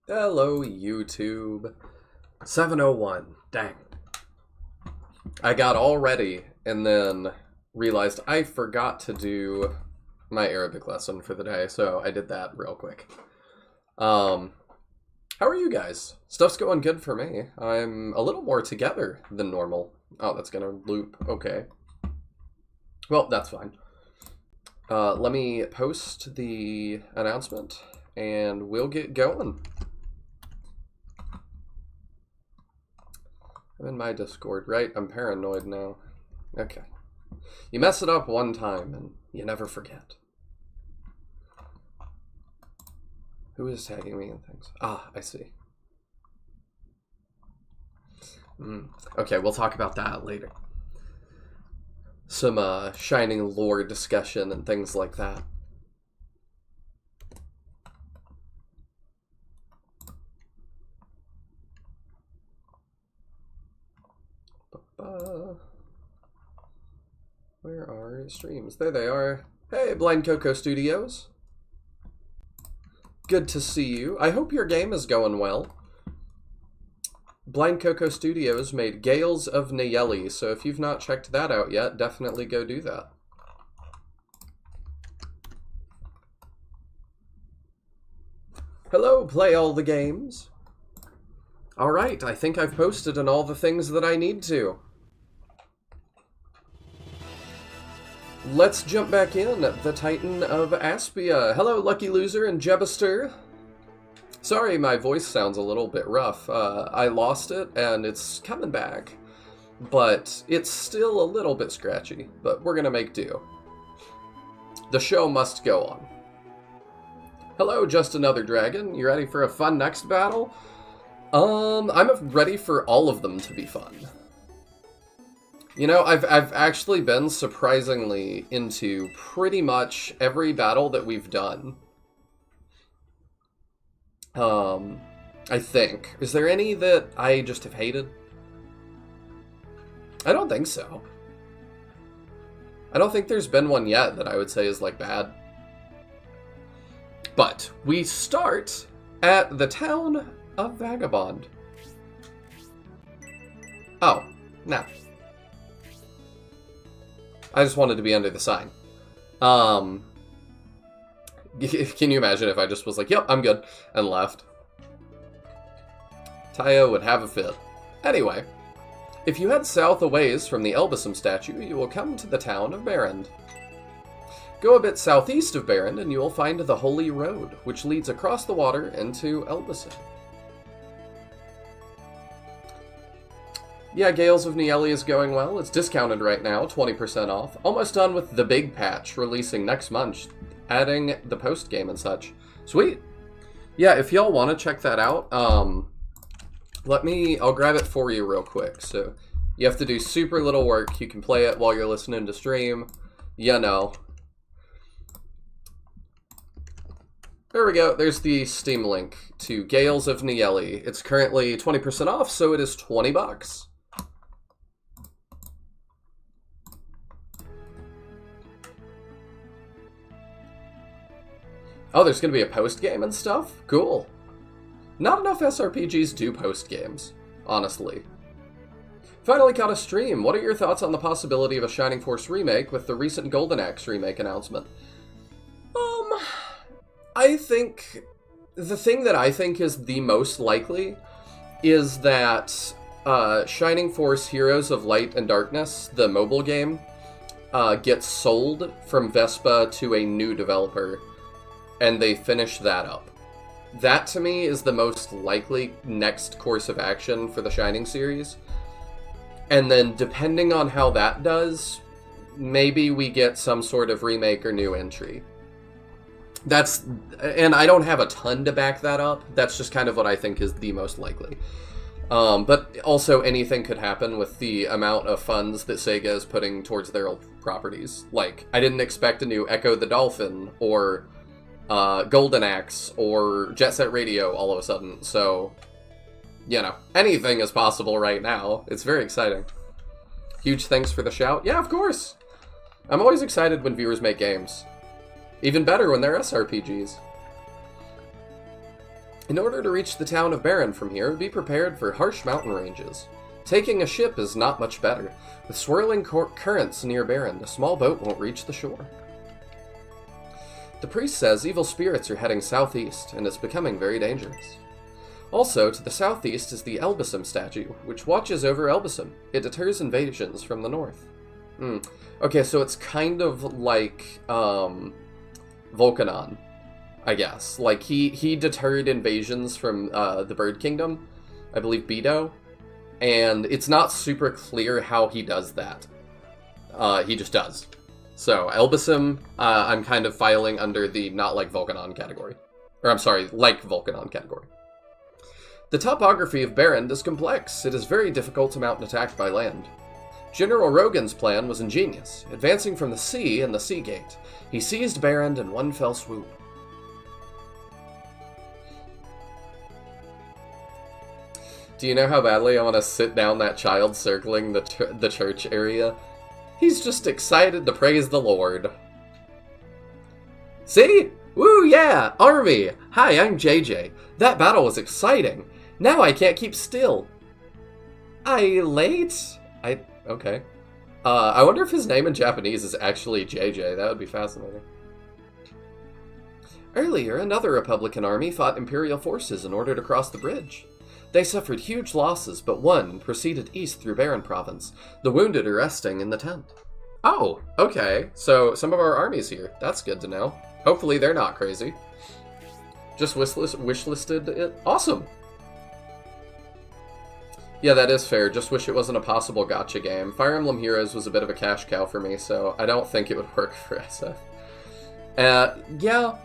Hello, YouTube. 7:01. Dang. I got all ready and then realized I forgot to do my Arabic lesson for the day, so I did that real quick. How are you guys? Stuff's going good for me. I'm a little more together than normal. Oh, that's gonna loop. Okay. Well, that's fine. Let me post the announcement and we'll get going. I'm in my Discord, right? I'm paranoid now. Okay. You mess it up one time and you never forget. Who is tagging me in things? Ah, I see. Okay, we'll talk about that later. Some Shining lore discussion and things like that. Where are streams? There they are. Hey, Blind Coco Studios. Good to see you. I hope your game is going well. Blind Coco Studios made Gales of Nayeli, so if you've not checked that out yet, definitely go do that. Hello, play all the games. Alright, I think I've posted on all the things that I need to. Let's jump back in. The Titan of Aspia. Hello, Lucky Loser and Jebister. Sorry, my voice sounds a little bit rough. I lost it, and it's coming back. But it's still a little bit scratchy, but we're gonna make do. The show must go on. Hello, Just Another Dragon. You ready for a fun next battle? I'm ready for all of them to be fun. You know, I've actually been surprisingly into pretty much every battle that we've done. I think. Is there any that I just have hated? I don't think so. I don't think there's been one yet that I would say is, like, bad. But we start at the town of Vagabond. Oh, no. I just wanted to be under the sign. Can you imagine if I just was like, yep, I'm good, and left? Tayo would have a fit. Anyway, if you head south a ways from the Elbasum statue, you will come to the town of Berend. Go a bit southeast of Berend, and you will find the Holy Road, which leads across the water into Elbasum. Yeah, Gales of Nayeli is going well. It's discounted right now, 20% off. Almost done with the big patch, releasing next month, adding the post-game and such. Sweet! Yeah, if y'all want to check that out, I'll grab it for you real quick. So, you have to do super little work. You can play it while you're listening to stream. You know. There we go. There's the Steam link to Gales of Nayeli. It's currently 20% off, so it is $20. Oh, there's going to be a post-game and stuff? Cool. Not enough SRPGs do post-games, honestly. Finally caught a stream. What are your thoughts on the possibility of a Shining Force remake with the recent Golden Axe remake announcement? I think the thing that I think is the most likely is that Shining Force Heroes of Light and Darkness, the mobile game, gets sold from Vespa to a new developer, and they finish that up. That, to me, is the most likely next course of action for the Shining series. And then, depending on how that does, maybe we get some sort of remake or new entry. And I don't have a ton to back that up. That's just kind of what I think is the most likely. But also anything could happen with the amount of funds that Sega is putting towards their old properties. Like, I didn't expect a new Echo the Dolphin, or Golden Axe, or Jet Set Radio all of a sudden. So, you know, anything is possible right now. It's very exciting. Huge thanks for the shout. Yeah, of course! I'm always excited when viewers make games. Even better when they're SRPGs. In order to reach the town of Barren from here, be prepared for harsh mountain ranges. Taking a ship is not much better. With swirling currents near Barren, a small boat won't reach the shore. The priest says evil spirits are heading southeast, and it's becoming very dangerous. Also, to the southeast is the Elbasum statue, which watches over Elbasum. It deters invasions from the north. Okay, so it's kind of like, Volcanon, I guess. Like, he deterred invasions from the Bird Kingdom, I believe Beto, and it's not super clear how he does that. He just does. So, Elbasum, I'm kind of filing under the not like Volcanon category. Or, I'm sorry, like Volcanon category. The topography of Barren is complex. It is very difficult to mount an attack by land. General Rogan's plan was ingenious, advancing from the sea and the Sea Gate. He seized Barren in one fell swoop. Do you know how badly I want to sit down that child circling the church area? He's just excited to praise the Lord. See? Woo, yeah! Army! Hi, I'm JJ. That battle was exciting. Now I can't keep still. Okay. I wonder if his name in Japanese is actually JJ. That would be fascinating. Earlier, another Republican army fought Imperial forces in order to cross the bridge. They suffered huge losses, but won and proceeded east through Barren Province. The wounded are resting in the tent. Oh, okay. So some of our army's here. That's good to know. Hopefully they're not crazy. Just wishlisted it. Awesome! Yeah, that is fair. Just wish it wasn't a possible gacha game. Fire Emblem Heroes was a bit of a cash cow for me, so I don't think it would work for SF. Yeah,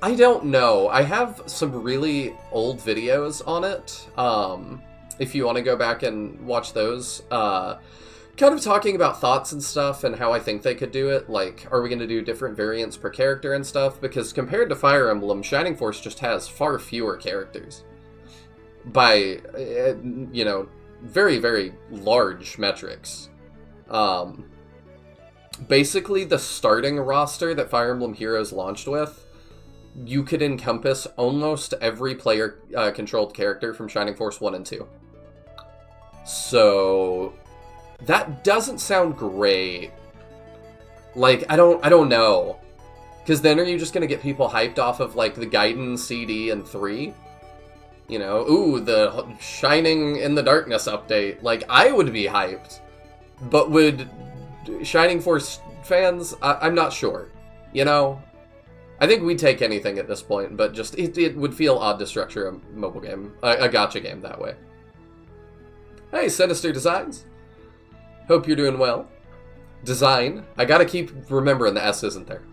I don't know. I have some really old videos on it. If you want to go back and watch those. Kind of talking about thoughts and stuff and how I think they could do it. Like, are we going to do different variants per character and stuff? Because compared to Fire Emblem, Shining Force just has far fewer characters. By, you know, very, very large metrics. Basically, the starting roster that Fire Emblem Heroes launched with, you could encompass almost every player-controlled character from Shining Force 1 and 2. So, that doesn't sound great. Like, I don't know. Because then are you just going to get people hyped off of, like, the Gaiden CD and 3? You know, ooh, the Shining in the Darkness update. Like, I would be hyped. But would Shining Force fans? I'm not sure. You know? I think we'd take anything at this point, but just, it would feel odd to structure a mobile game, a gacha game that way. Hey, Sinister Designs. Hope you're doing well. Design. I gotta keep remembering the S isn't there.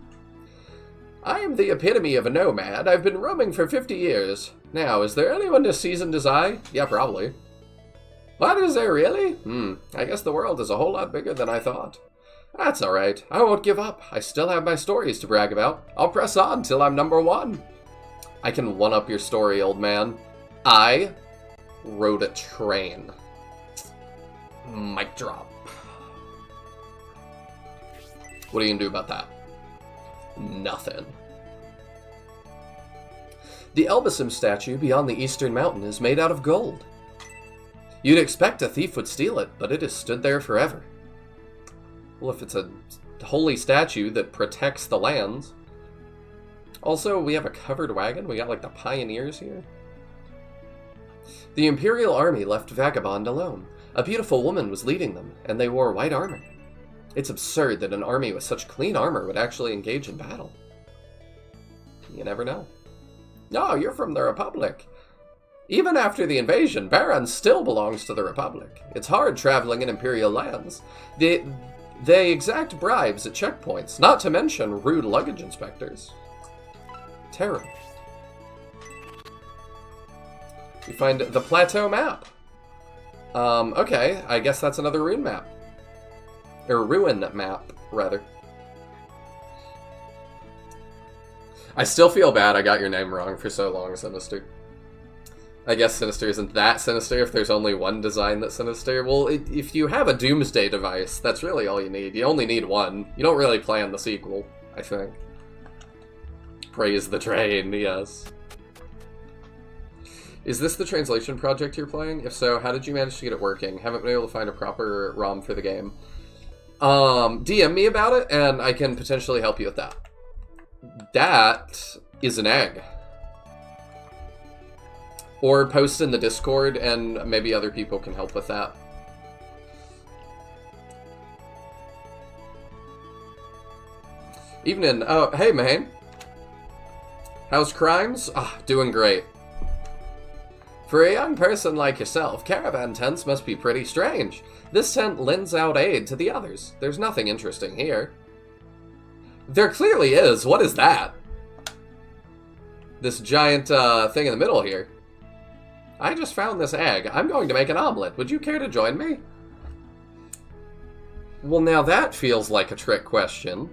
I am the epitome of a nomad. I've been roaming for 50 years. Now, is there anyone as seasoned as I? Yeah, probably. What, is there really? I guess the world is a whole lot bigger than I thought. That's alright. I won't give up. I still have my stories to brag about. I'll press on till I'm number 1. I can one-up your story, old man. I rode a train. Mic drop. What are you gonna do about that? Nothing. The Elbasum statue beyond the eastern mountain is made out of gold. You'd expect a thief would steal it, but it has stood there forever. Well, if it's a holy statue that protects the lands. Also, we have a covered wagon. We got, like, the pioneers here. The Imperial Army left Vagabond alone. A beautiful woman was leading them, and they wore white armor. It's absurd that an army with such clean armor would actually engage in battle. You never know. No, you're from the Republic. Even after the invasion, Baron still belongs to the Republic. It's hard traveling in Imperial lands. They exact bribes at checkpoints, not to mention rude luggage inspectors. Terrible. You find the plateau map. Okay, I guess that's another rune map. Or ruin map, rather. I still feel bad I got your name wrong for so long, Sinister. I guess Sinister isn't that sinister if there's only one design that's sinister. Well, if you have a Doomsday device, that's really all you need. You only need one. You don't really plan the sequel, I think. Praise the train, yes. Is this the translation project you're playing? If so, how did you manage to get it working? Haven't been able to find a proper ROM for the game. DM me about it, and I can potentially help you with that. That is an egg. Or post in the Discord, and maybe other people can help with that. Evening. Oh, hey, man. How's crimes? Ah, doing great. For a young person like yourself, caravan tents must be pretty strange. This tent lends out aid to the others. There's nothing interesting here. There clearly is. What is that? This giant thing in the middle here. I just found this egg. I'm going to make an omelet. Would you care to join me? Well, now that feels like a trick question.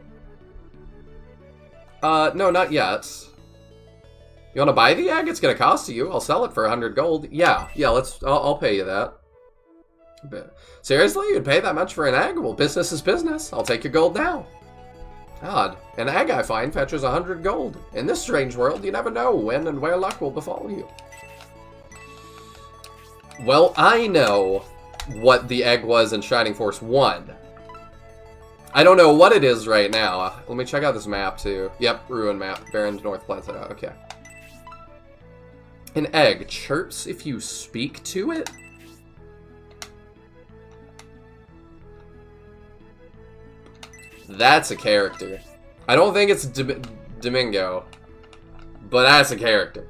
No, not yet. You want to buy the egg? It's going to cost you. I'll sell it for 100 gold. Yeah, I'll pay you that. Seriously? You'd pay that much for an egg? Well, business is business. I'll take your gold now. Odd. An egg, I find, fetches 100 gold. In this strange world, you never know when and where luck will befall you. Well, I know what the egg was in Shining Force 1. I don't know what it is right now. Let me check out this map, too. Yep, ruin map. Baron's North Plateau. Okay. An egg chirps if you speak to it? That's a character. I don't think it's Domingo, but that's a character.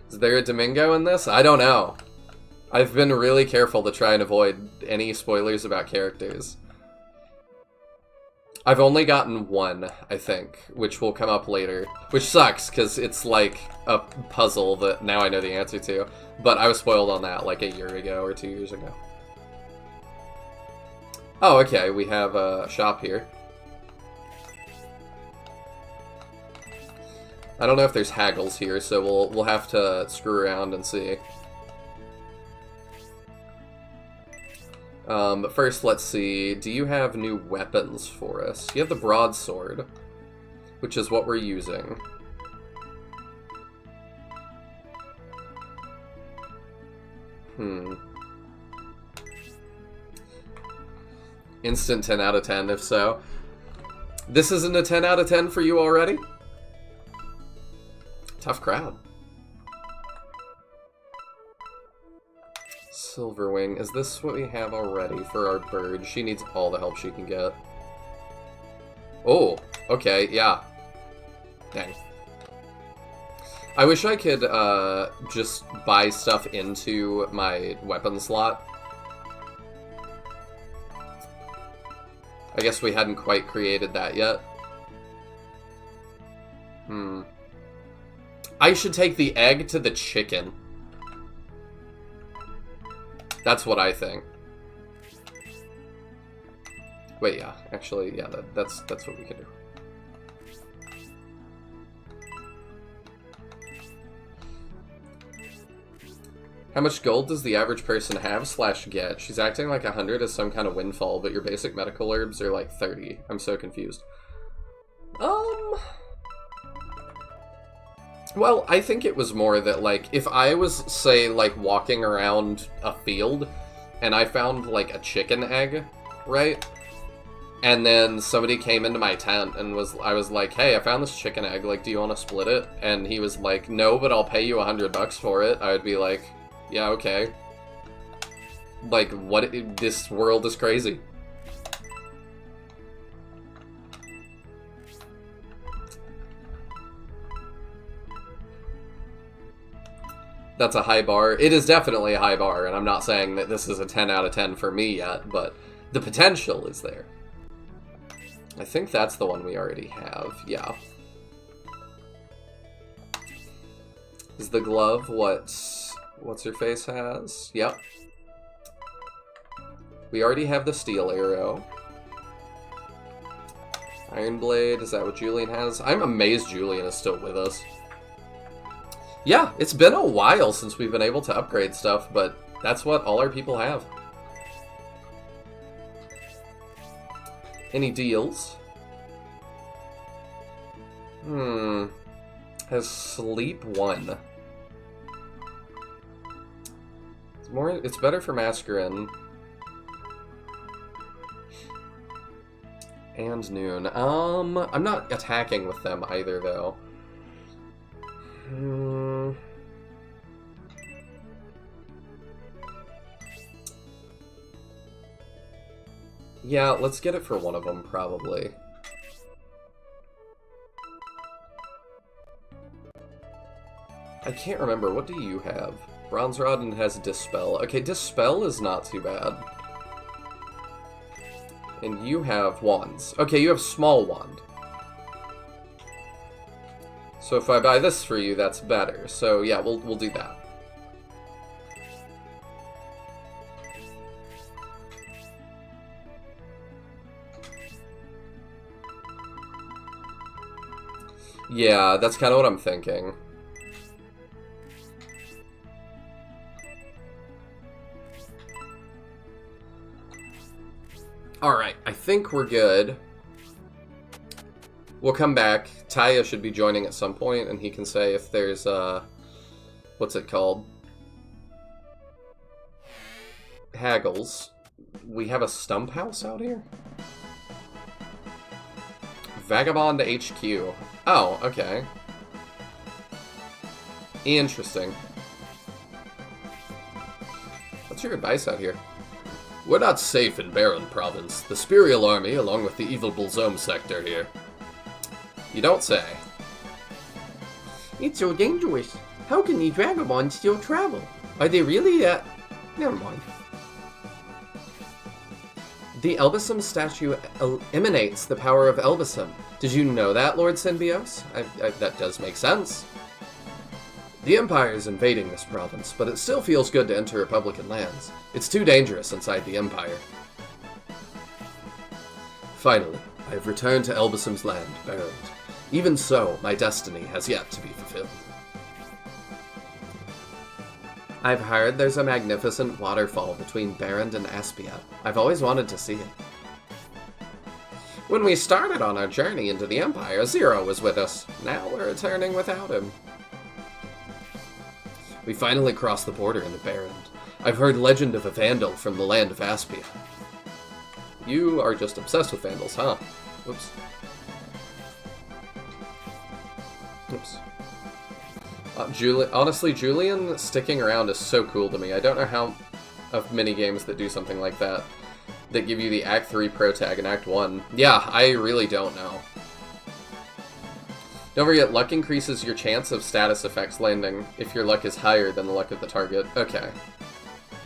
Is there a Domingo in this? I don't know. I've been really careful to try and avoid any spoilers about characters. I've only gotten one, I think, which will come up later. Which sucks, because it's like a puzzle that now I know the answer to. But I was spoiled on that like a year ago or 2 years ago. Oh, okay, we have a shop here. I don't know if there's haggles here, so we'll have to screw around and see. But first, let's see. Do you have new weapons for us? You have the broadsword, which is what we're using. Instant 10 out of 10, if so. This isn't a 10 out of 10 for you already? Tough crowd. Silverwing. Is this what we have already for our bird? She needs all the help she can get. Oh, okay, yeah. Dang. I wish I could just buy stuff into my weapon slot. I guess we hadn't quite created that yet. I should take the egg to the chicken. That's what I think. Wait, yeah. Actually, yeah, that's what we can do. How much gold does the average person have / get? She's acting like 100 is some kind of windfall, but your basic medical herbs are like 30. I'm so confused. Well, I think it was more that, like, if I was, say, like, walking around a field, and I found, like, a chicken egg, right? And then somebody came into my tent and I was like, hey, I found this chicken egg, like, do you want to split it? And he was like, no, but I'll pay you $100 for it. I would be like, yeah, okay. Like, what? This world is crazy. That's a high bar. It is definitely a high bar, and I'm not saying that this is a 10 out of 10 for me yet, but the potential is there. I think that's the one we already have, yeah. Is the glove what's-her-face has? Yep. We already have the steel arrow. Iron blade, is that what Julian has? I'm amazed Julian is still with us. Yeah, it's been a while since we've been able to upgrade stuff, but that's what all our people have. Any deals? Has sleep 1. It's better for Mascarin. And noon. I'm not attacking with them either, though. Yeah, let's get it for one of them, probably. I can't remember. What do you have? Bronze Rod and has Dispel. Okay, Dispel is not too bad. And you have wands. Okay, you have Small Wand. So if I buy this for you, that's better. So yeah, we'll do that. Yeah, that's kind of what I'm thinking. Alright, I think we're good. We'll come back. Taya should be joining at some point, and he can say if there's, what's it called? Haggles. We have a stump house out here? Vagabond HQ. Oh, okay. Interesting. What's your advice out here? We're not safe in Baron Province. The Spirial Army, along with the evil Bulzome sector here. You don't say. It's so dangerous. How can these vagabonds still travel? Are they really never mind. The Elbisum statue emanates the power of Elbisum. Did you know that, Lord Synbios? That does make sense. The Empire is invading this province, but it still feels good to enter Republican lands. It's too dangerous inside the Empire. Finally, I have returned to Elbisum's land, Barrent. Even so, my destiny has yet to be fulfilled. I've heard there's a magnificent waterfall between Barrent and Aspia. I've always wanted to see it. When we started on our journey into the Empire, Zero was with us. Now we're returning without him. We finally crossed the border into Barrent. I've heard legend of a Vandal from the land of Aspia. You are just obsessed with Vandals, huh? Whoops. Oops. Honestly, Julian sticking around is so cool to me. I don't know how of many games that do something like that give you the Act 3 pro tag in Act 1. Yeah, I really don't know. Don't forget, luck increases your chance of status effects landing if your luck is higher than the luck of the target. Okay.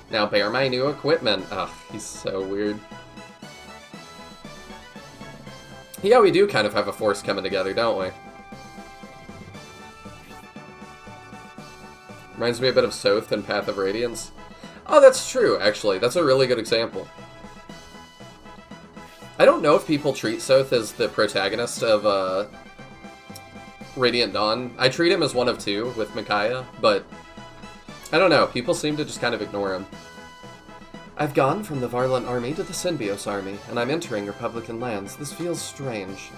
Now bear my new equipment. Ugh, he's so weird. Yeah, we do kind of have a force coming together, don't we? Reminds me a bit of Soth and Path of Radiance. Oh, that's true, actually. That's a really good example. I don't know if people treat Soth as the protagonist of Radiant Dawn. I treat him as one of two with Micaiah, but I don't know. People seem to just kind of ignore him. I've gone from the Varlant army to the Synbios army, and I'm entering Republican lands. This feels strange.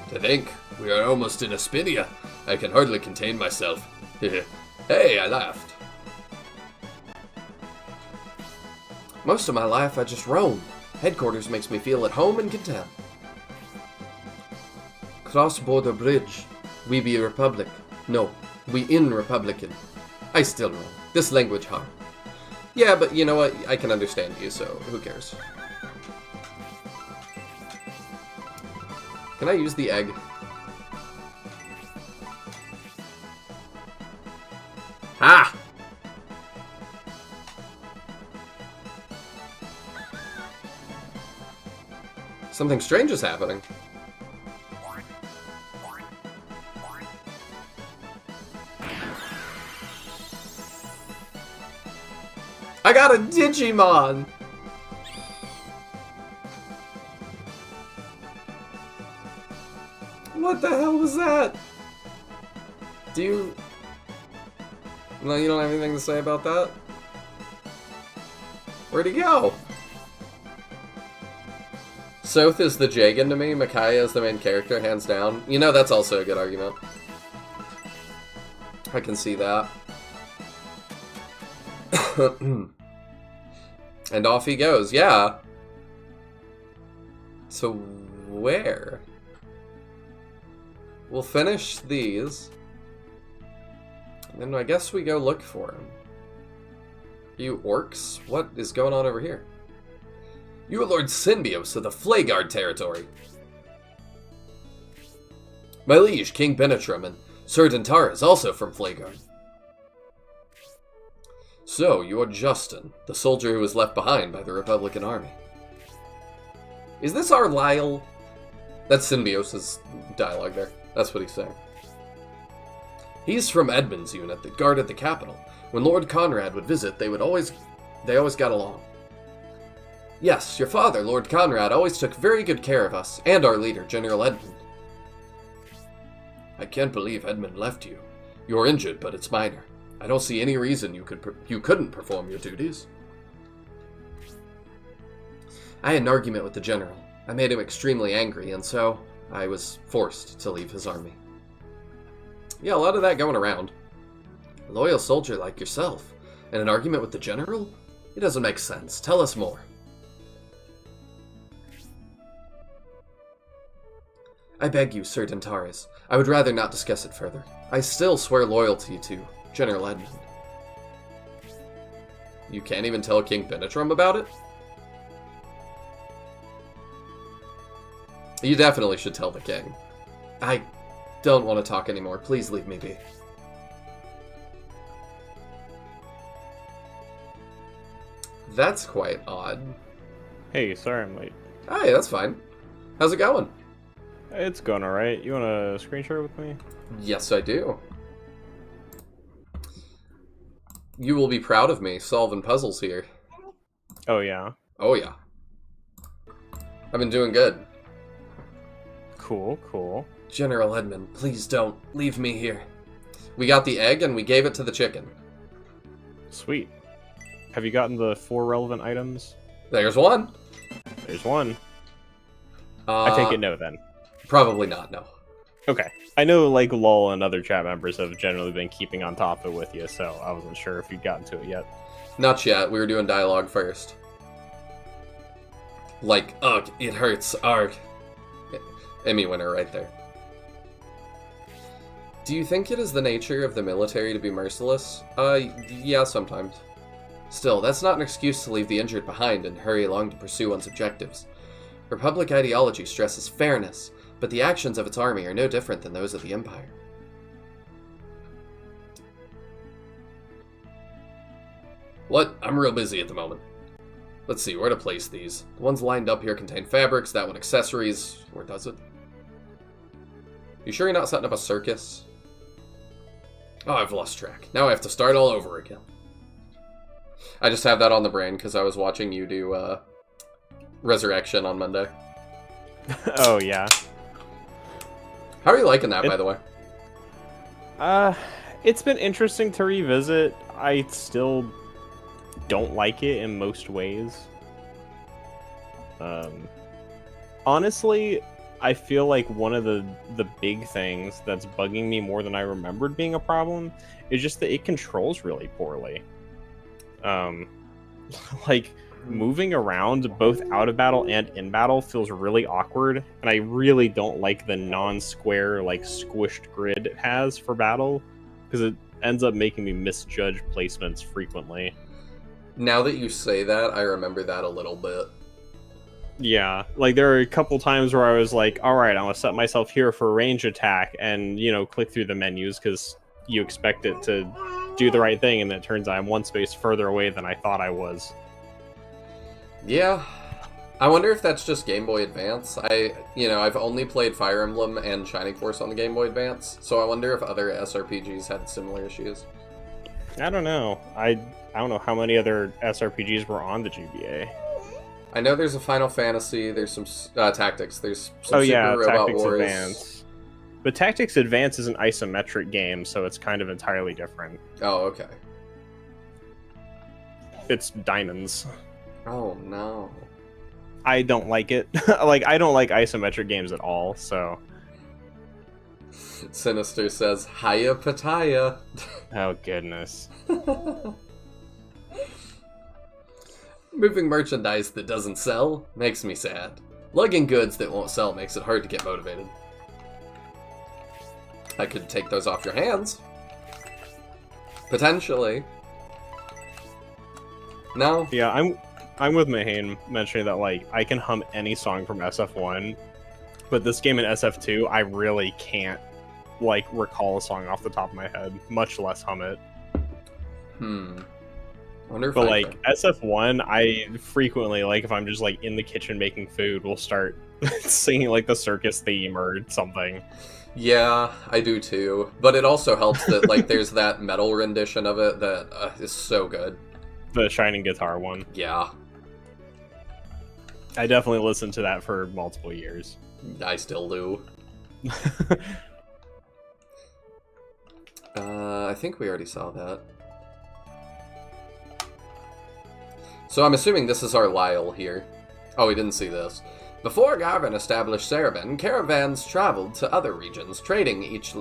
To think, we are almost in Aspidia. I can hardly contain myself. Hey, I laughed. Most of my life I just roam. Headquarters makes me feel at home and content. Cross-border bridge. We be a republic. No, we in Republican. I still roam. This language hard. Yeah, but you know what? I can understand you, so who cares? Can I use the egg? Ah! Something strange is happening. I got a Digimon! What the hell was that? Do you... No, you don't have anything to say about that? Where'd he go? Soth is the Jagan to me, Micaiah is the main character, hands down. You know, that's also a good argument. I can see that. And off he goes, yeah. So, where? We'll finish these. And then I guess we go look for him. You orcs? What is going on over here? You are Lord Symbios of the Flaegard territory. My liege, King Benetram, and Sir Dentara is also from Flaegard. So, you are Justin, the soldier who was left behind by the Republican army. Is this our Lyle? That's Symbios' dialogue there. That's what he's saying. He's from Edmund's unit that guarded the capital. When Lord Conrad would visit, they always got along. Yes, your father, Lord Conrad, always took very good care of us, and our leader, General Edmund. I can't believe Edmund left you. You're injured, but it's minor. I don't see any reason you couldn't perform your duties. I had an argument with the general. I made him extremely angry, and so I was forced to leave his army. Yeah, a lot of that going around. A loyal soldier like yourself, and an argument with the general? It doesn't make sense. Tell us more. I beg you, Sir Dentaris. I would rather not discuss it further. I still swear loyalty to General Edmund. You can't even tell King Benetram about it? You definitely should tell the king. I don't want to talk anymore. Please leave me be. That's quite odd. Hey, sorry I'm late. Hi, that's fine. How's it going? It's going alright. You want to screen share with me? Yes, I do. You will be proud of me solving puzzles here. Oh, yeah. Oh, yeah. I've been doing good. Cool, cool. General Edmund, please don't leave me here. We got the egg and we gave it to the chicken. Sweet. Have you gotten the 4 relevant items? There's one. There's one. I take it no, then. Probably not, no. Okay. I know, like, LOL and other chat members have generally been keeping on top of it with you, so I wasn't sure if you'd gotten to it yet. Not yet. We were doing dialogue first. Like, ugh, it hurts, arg. Emmy winner right there. Do you think it is the nature of the military to be merciless? Yeah, sometimes. Still, that's not an excuse to leave the injured behind and hurry along to pursue one's objectives. Republic ideology stresses fairness, but the actions of its army are no different than those of the Empire. What? I'm real busy at the moment. Let's see, where to place these. The ones lined up here contain fabrics, that one accessories. Where does it? You sure you're not setting up a circus? Oh, I've lost track. Now I have to start all over again. I just have that on the brain because I was watching you do Resurrection on Monday. Oh, yeah. How are you liking that, by the way? It's been interesting to revisit. I still don't like it in most ways. Honestly, I feel like one of the big things that's bugging me more than I remembered being a problem is just that it controls really poorly. Like moving around both out of battle and in battle feels really awkward, and I really don't like the non-square like squished grid it has for battle, because it ends up making me misjudge placements frequently. Now that you say that, I remember that a little bit. Yeah, like there are a couple times where I was like, all right, I'm gonna set myself here for range attack, and click through the menus because you expect it to do the right thing, and then it turns out I'm one space further away than I thought I was. Yeah, I wonder if that's just Game Boy Advance. I've only played Fire Emblem and Shining Force on the Game Boy Advance, so I wonder if other SRPGs had similar issues. I don't know. I don't know how many other SRPGs were on the GBA. I know there's a Final Fantasy, there's some Tactics, there's some Super Robot Tactics Wars. Advance. But Tactics Advance is an isometric game, so it's kind of entirely different. Oh, okay. It's diamonds. Oh, no. I don't like it. I don't like isometric games at all, so... Sinister says, Hiya Pataya. Oh, goodness. Moving merchandise that doesn't sell makes me sad. Lugging goods that won't sell makes it hard to get motivated. I could take those off your hands. Potentially. No? Yeah, I'm with Mahane mentioning that, I can hum any song from SF1, but this game in SF2, I really can't, recall a song off the top of my head, much less hum it. Wonder if But, SF1, I frequently, if I'm just, in the kitchen making food, will start singing, the circus theme or something. Yeah, I do too. But it also helps that, there's that metal rendition of it that is so good. The Shining Guitar one. Yeah. I definitely listened to that for multiple years. I still do. I think we already saw that. So I'm assuming this is our Lyle here. Oh, we didn't see this. Before Garvin established Cerebin, caravans traveled to other regions, trading each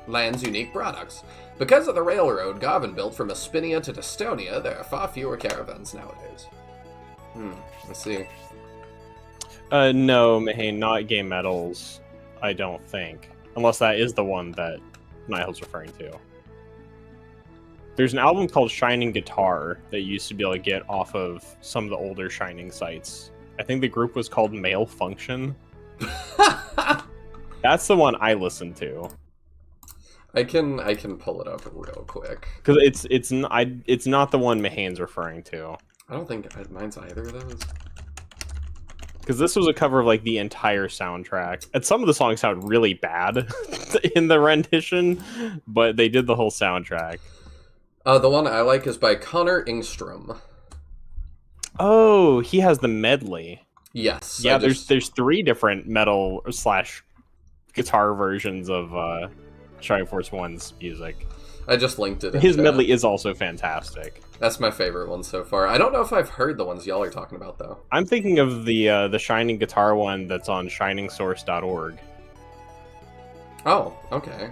land's unique products. Because of the railroad Garvin built from Espinia to Destonia, there are far fewer caravans nowadays. I see. No, Mahane, not Game Metals, I don't think. Unless that is the one that Niall's referring to. There's an album called Shining Guitar that you used to be able to get off of some of the older Shining sites. I think the group was called Male Function. That's the one I listened to. I can pull it up real quick. Because it's not the one Mahane's referring to. I don't think mine's either of those. Because this was a cover of the entire soundtrack. And some of the songs sound really bad in the rendition, but they did the whole soundtrack. The one I like is by Connor Ingstrom. Oh, he has the medley. Yes. Yeah, there's 3 different metal / guitar versions of Shining Force 1's music. I just linked it. His medley is also fantastic. That's my favorite one so far. I don't know if I've heard the ones y'all are talking about, though. I'm thinking of the Shining Guitar one that's on shiningsource.org. Oh, okay.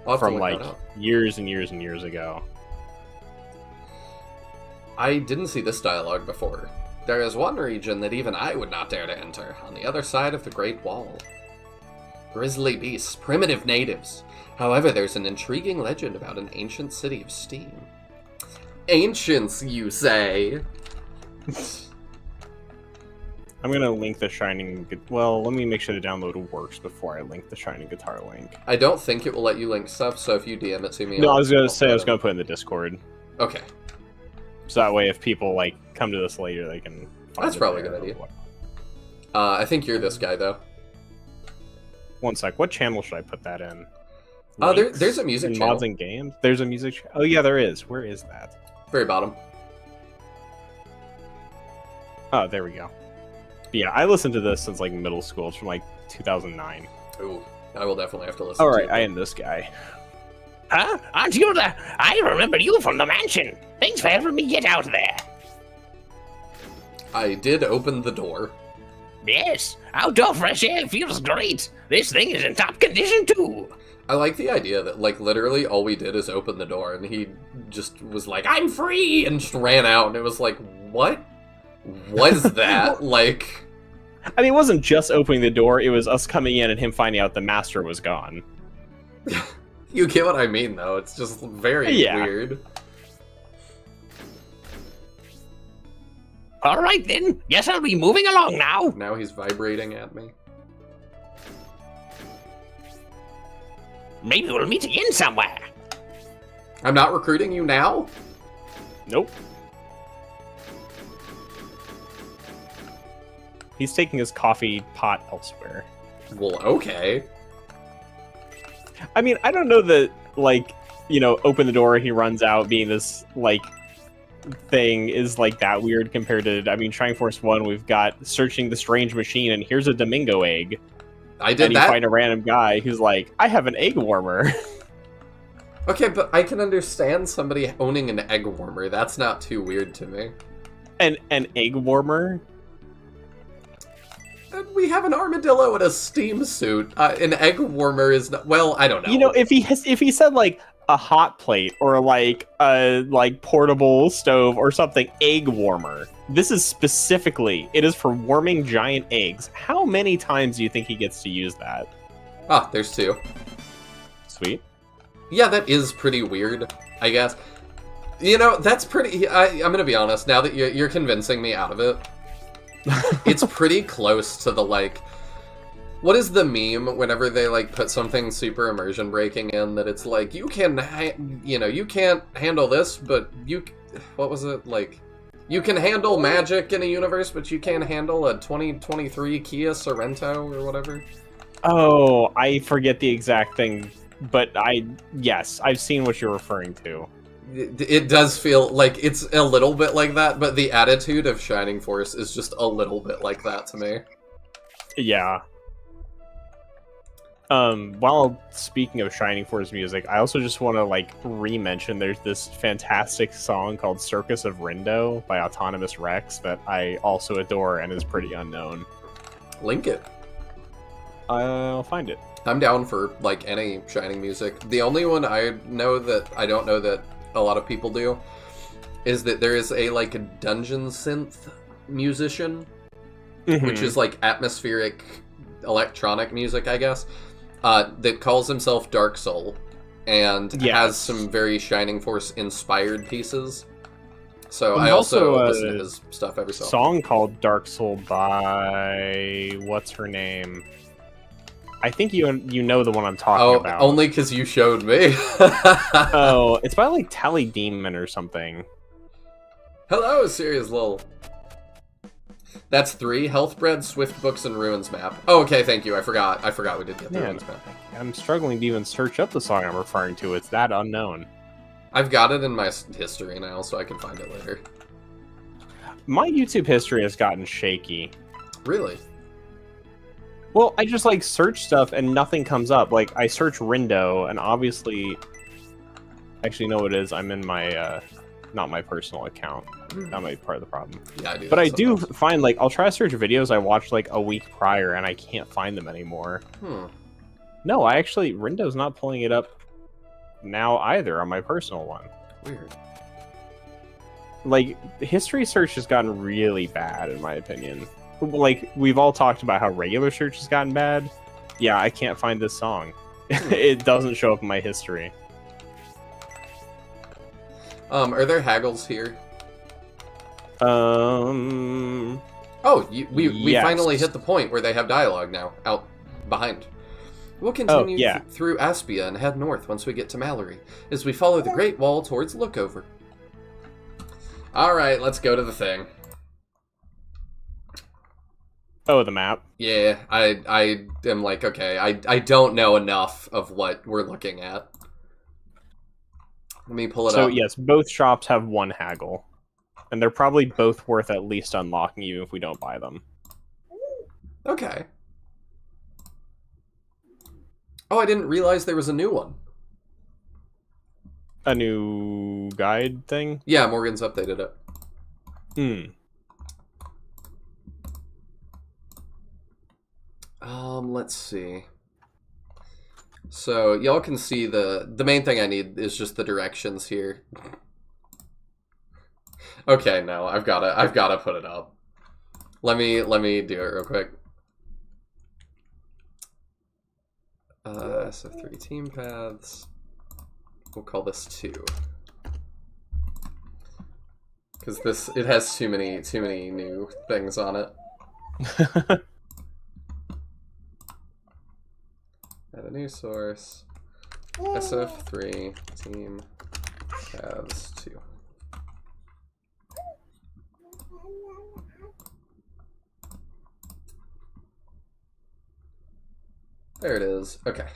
I'll have from to look that up. years and years and years ago. I didn't see this dialogue before. There is one region that even I would not dare to enter, on the other side of the Great Wall. Grisly beasts, primitive natives. However, there's an intriguing legend about an ancient city of steam. Ancients, you say? I'm gonna link the Shining... Well, let me make sure the download works before I link the Shining Guitar link. I don't think it will let you link stuff, so if you DM it to me... No, I was gonna put it in the Discord. Okay. So that way, if people, come to this later, they can find That's it probably a there. good idea. I think you're this guy, though. One sec, what channel should I put that in? There's a music channel. Mods and games? There's a music channel? Oh yeah, there is. Where is that? Very bottom. Oh, there we go. But yeah, I listened to this since, middle school. It's from, 2009. Ooh, I will definitely have to listen Alright, to it. I am this guy. Huh? Aren't you the... I remember you from the mansion. Things for helping me get out there. I did open the door. Yes, outdoor fresh air feels great. This thing is in top condition too. I like the idea that, like, literally all we did is open the door, and he just was like, I'm free! And just ran out, and it was like, what was that? Like... I mean, it wasn't just opening the door, it was us coming in and him finding out the master was gone. You get what I mean, though. It's just very weird. All right, then. Guess I'll be moving along now. Now he's vibrating at me. Maybe we'll meet again somewhere. I'm not recruiting you now? Nope. He's taking his coffee pot elsewhere. Well, okay. I mean, I don't know that, like, you know, open the door, he runs out, being this, like, thing is, like, that weird compared to, I mean, Shining Force 1, we've got searching the strange machine, and here's a Domingo egg. I did and that. you find a random guy who's like, I have an egg warmer. Okay, but I can understand somebody owning an egg warmer. That's not too weird to me. An egg warmer? And we have an armadillo in a steam suit. An egg warmer is not... Well, I don't know. You know, if he said, like, a hot plate or, like, a, like, portable stove or something, egg warmer. This is specifically, it is for warming giant eggs. How many times do you think he gets to use that? Ah, there's two. Sweet. Yeah, that is pretty weird, I guess. You know, that's pretty... I'm gonna be honest, now that you're convincing me out of it, it's pretty close to the, like... What is the meme whenever they, like, put something super immersion breaking in that it's like, you can, you know, you can't handle this, but you... What was it? Like, you can handle magic in a universe, but you can't handle a 2023 Kia Sorrento or whatever? Oh, I forget the exact thing, but yes, I've seen what you're referring to. It does feel like it's a little bit like that, but the attitude of Shining Force is just a little bit like that to me. Yeah. While speaking of Shining Force music, I also just want to, like, re-mention there's this fantastic song called Circus of Rindo by Autonomous Rex that I also adore and is pretty unknown. Link it. I'll find it. I'm down for, like, any Shining music. The only one I know that I don't know that a lot of people do is that there is a, like, a dungeon synth musician, which is, like, atmospheric electronic music, I guess, that calls himself Dark Soul, and has some very Shining Force inspired pieces. So I also listen to his stuff every so often. Song called Dark Soul by what's her name? I think you know the one I'm talking about. Only because you showed me. Oh, it's by like Tally Demon or something. Hello, Serious Lol. That's 3. Health Bread, Swift Books, and Ruins map. Oh, okay, thank you. I forgot we did get the Ruins map. I'm struggling to even search up the song I'm referring to. It's that unknown. I've got it in my history now, so I can find it later. My YouTube history has gotten shaky. Really? Well, I just, like, search stuff and nothing comes up. Like, I search Rindo, and obviously... Actually, no, it is. I'm in my, not my personal account. That might be part of the problem. Yeah, I do. But I do find, like, I'll try to search videos I watched, like, a week prior, and I can't find them anymore. No, Rindo's not pulling it up now either on my personal one. Weird. Like, the history search has gotten really bad, in my opinion. Like, we've all talked about how regular search has gotten bad. Yeah, I can't find this song. It doesn't show up in my history. Are there haggles here? Oh, we finally hit the point where they have dialogue now, out behind. We'll continue through Aspia and head north once we get to Mallory, as we follow the Great Wall towards Lookover. Alright, let's go to the thing. Oh, the map? Yeah, I am like, okay, I don't know enough of what we're looking at. Let me pull it up. So, yes, both shops have 1 haggle. And they're probably both worth at least unlocking even if we don't buy them. Okay. Oh, I didn't realize there was a new one. A new guide thing? Yeah, Morgan's updated it. Let's see. So y'all can see the main thing I need is just the directions here. Okay, no, I've gotta put it up. Let me do it real quick. SF3 team paths. We'll call this 2. Because it has too many new things on it. Add a new source. SF3 team paths 2. There it is. Okay.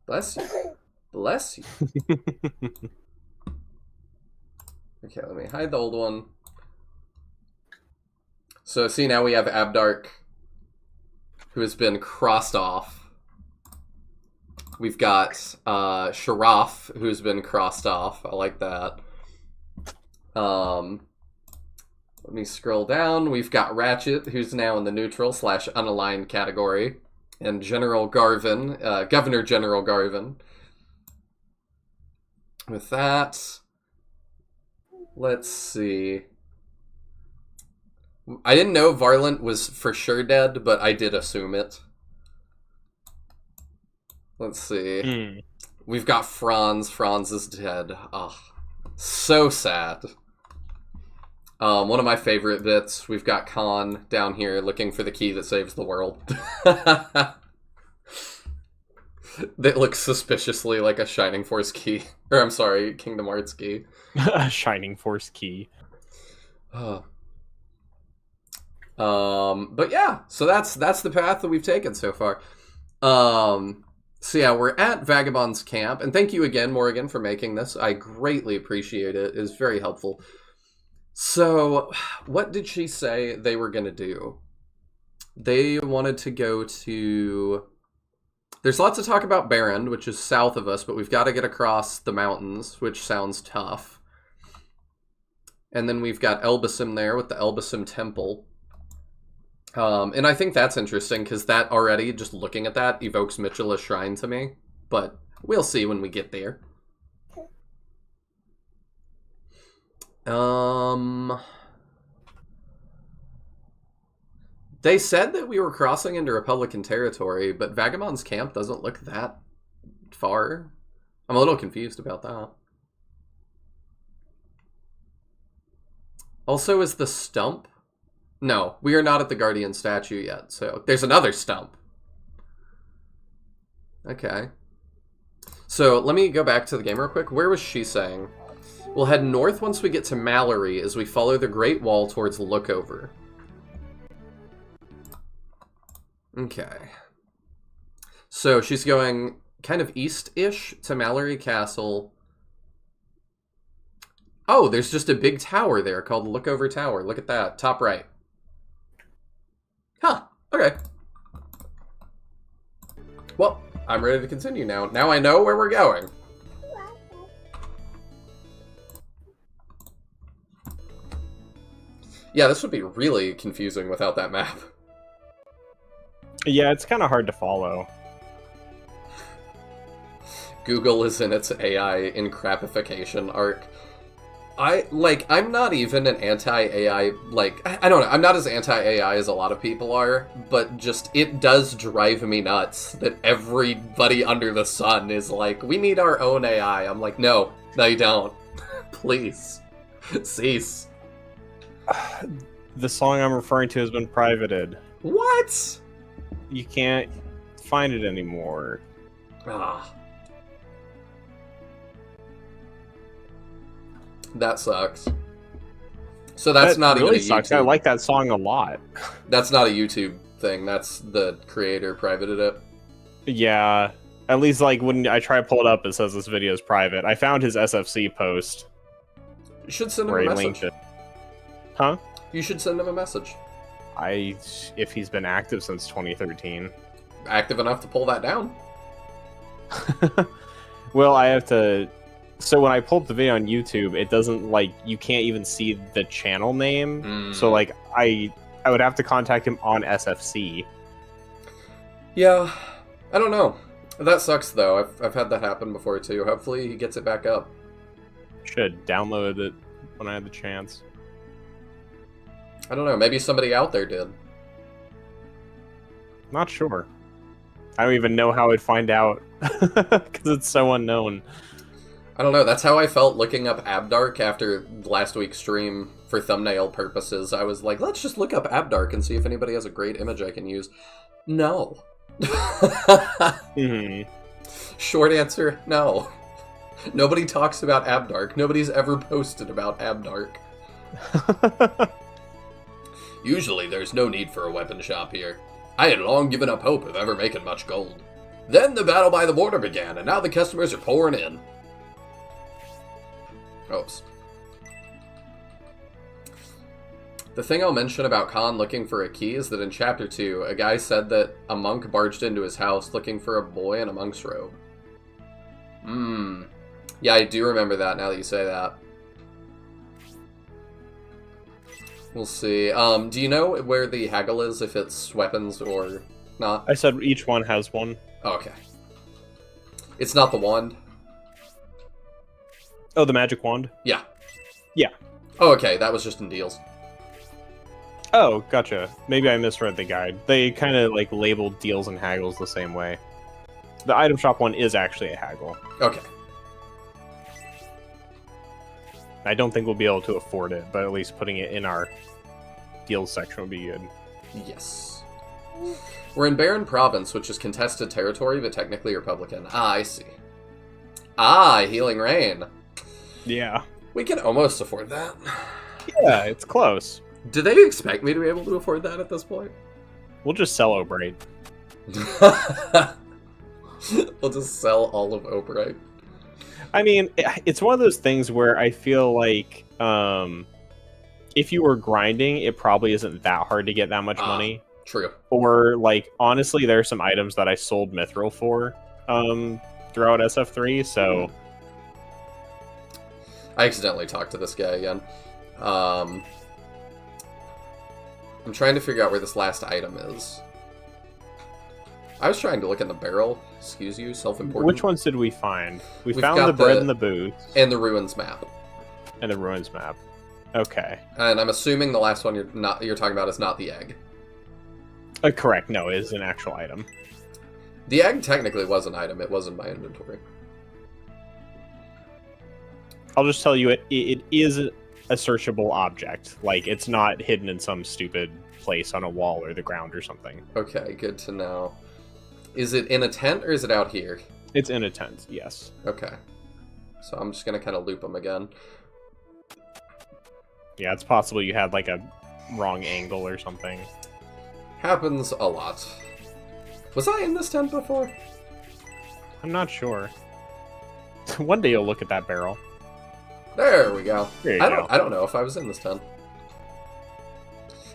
Bless you. Bless you. Okay, let me hide the old one. So see, now we have Abdark, who has been crossed off. We've got Sharaf, who's been crossed off. I like that. Let me scroll down. We've got Ratchet, who's now in the neutral/unaligned category. And General Garvin, Governor General Garvin. With that, let's see. I didn't know Varlant was for sure dead, but I did assume it. Let's see. We've got Franz. Franz is dead. Oh, so sad. One of my favorite bits, we've got Khan down here looking for the key that saves the world. That looks suspiciously like a Shining Force key. Or, I'm sorry, Kingdom Hearts key. A Shining Force key. But yeah, so that's the path that we've taken so far. So yeah, we're at Vagabond's camp, and thank you again, Morgan, for making this. I greatly appreciate it. It's very helpful. So, what did she say they were going to do? They wanted to go to... There's lots of talk about Barrend, which is south of us, but we've got to get across the mountains, which sounds tough. And then we've got Elbasim there with the Elbasim Temple. And I think that's interesting, because that already, just looking at that, evokes Mitchell's Shrine to me. But we'll see when we get there. They said that we were crossing into Republican territory, but Vagabond's camp doesn't look that far. I'm a little confused about that. Also, is the stump? No, we are not at the Guardian statue yet, so there's another stump. Okay. So, let me go back to the game real quick. Where was she saying? We'll head north once we get to Mallory as we follow the Great Wall towards Lookover. Okay. So she's going kind of east-ish to Mallory Castle. Oh, there's just a big tower there called Lookover Tower. Look at that. Top right. Huh. Okay. Well, I'm ready to continue now. Now I know where we're going. Yeah, this would be really confusing without that map. Yeah, it's kind of hard to follow. Google is in its AI encrapification arc. I'm not even an anti-AI, I don't know, I'm not as anti-AI as a lot of people are, but just, it does drive me nuts that everybody under the sun is like, we need our own AI. I'm like, no, you don't. Please. Cease. The song I'm referring to has been privated. What? You can't find it anymore. Ah. That sucks. So that's not really even a sucks. YouTube. I like that song a lot. That's not a YouTube thing. That's the creator privated it. Yeah. At least, when I try to pull it up, it says this video is private. I found his SFC post. You should send him where a he message. linked it. Huh? You should send him a message. If he's been active since 2013. Active enough to pull that down. Well, I have to So when I pull up the video on YouTube, it doesn't like you can't even see the channel name. So like I would have to contact him on SFC. Yeah, I don't know. That sucks though. I've had that happen before too. Hopefully he gets it back up. Should download it when I had the chance. I don't know. Maybe somebody out there did. Not sure. I don't even know how I'd find out because it's so unknown. I don't know. That's how I felt looking up Abdark after last week's stream for thumbnail purposes. I was like, let's just look up Abdark and see if anybody has a great image I can use. No. Short answer, no. Nobody talks about Abdark. Nobody's ever posted about Abdark. Usually there's no need for a weapon shop here. I had long given up hope of ever making much gold. Then the battle by the border began, and now the customers are pouring in. Oops. The thing I'll mention about Khan looking for a key is that in Chapter 2, a guy said that a monk barged into his house looking for a boy in a monk's robe. Yeah, I do remember that now that you say that. We'll see. Do you know where the haggle is, if it's weapons or not? I said each one has one. Oh, okay. It's not the wand? Oh, the magic wand? Yeah. Yeah. Oh, okay, that was just in deals. Oh, gotcha. Maybe I misread the guide. They kind of like labeled deals and haggles the same way. The item shop one is actually a haggle. Okay. I don't think we'll be able to afford it, but at least putting it in our deals section would be good. Yes. We're in Baron Province, which is contested territory, but technically Republican. Ah, I see. Ah, Healing Rain. Yeah. We can almost afford that. Yeah, it's close. Do they expect me to be able to afford that at this point? We'll just sell Oberite. We'll just sell all of Oberite. I mean, it's one of those things where I feel like if you were grinding, it probably isn't that hard to get that much money. True. Or, like, honestly, there are some items that I sold Mithril for throughout SF3, so... I accidentally talked to this guy again. I'm trying to figure out where this last item is. I was trying to look in the barrel. Excuse you, self-important. Which ones did we find? We've got found the bread and the boots. And the ruins map. And the ruins map. Okay. And I'm assuming the last one you're talking about is not the egg. Correct. No, it is an actual item. The egg technically was an item. It was in my inventory. I'll just tell you, it is a searchable object. Like, it's not hidden in some stupid place on a wall or the ground or something. Okay, good to know. Is it in a tent or is it out here? It's in a tent, yes. Okay. So I'm just going to kind of loop them again. Yeah, it's possible you had, like, a wrong angle or something. Happens a lot. Was I in this tent before? I'm not sure. One day you'll look at that barrel. There we go. There you go. I don't know if I was in this tent.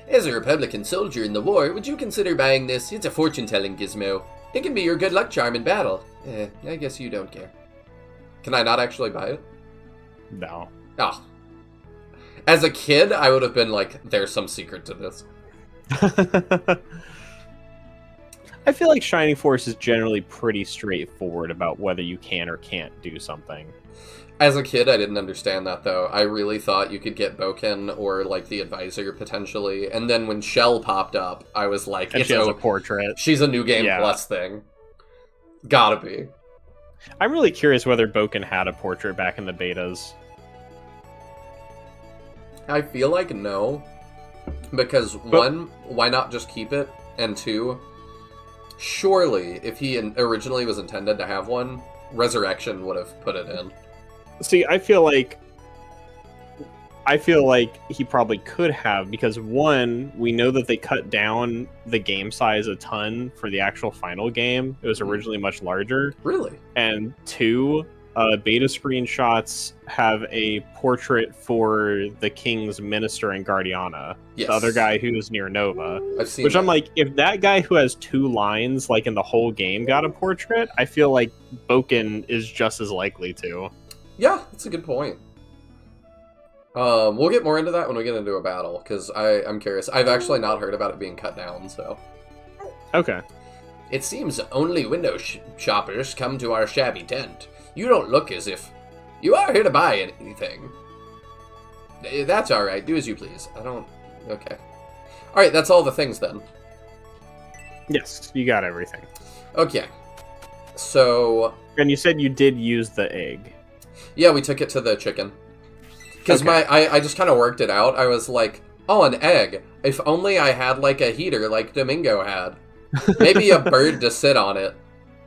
As a Republican soldier in the war, would you consider buying this? It's a fortune-telling gizmo. It can be your good luck charm in battle. I guess you don't care. Can I not actually buy it? No. Oh. As a kid, I would have been like, there's some secret to this. I feel like Shining Force is generally pretty straightforward about whether you can or can't do something. As a kid, I didn't understand that, though. I really thought you could get Boken or, like, the Advisor, potentially. And then when Shell popped up, I was like, and she has a portrait. She's a New Game Plus thing. Gotta be. I'm really curious whether Boken had a portrait back in the betas. I feel like no. Because, one, why not just keep it? And two, surely, if he originally was intended to have one, Resurrection would have put it in. See, I feel like he probably could have, because one, we know that they cut down the game size a ton for the actual final game. It was originally much larger. Really? And two, beta screenshots have a portrait for the king's minister in Guardiana. Yes. The other guy who's near Nova. I've seen Which that. I'm like, if that guy who has 2 lines, like in the whole game, got a portrait, I feel like Boken is just as likely to. Yeah, that's a good point. We'll get more into that when we get into a battle, because I'm curious. I've actually not heard about it being cut down, so... Okay. It seems only window shoppers come to our shabby tent. You don't look as if you are here to buy anything. That's alright, do as you please. I don't... Okay. Alright, that's all the things then. Yes, you got everything. Okay. So... And you said you did use the egg. Yeah, we took it to the chicken. Because I just kind of worked it out. I was like, oh, an egg. If only I had, like, a heater like Domingo had. Maybe a bird to sit on it.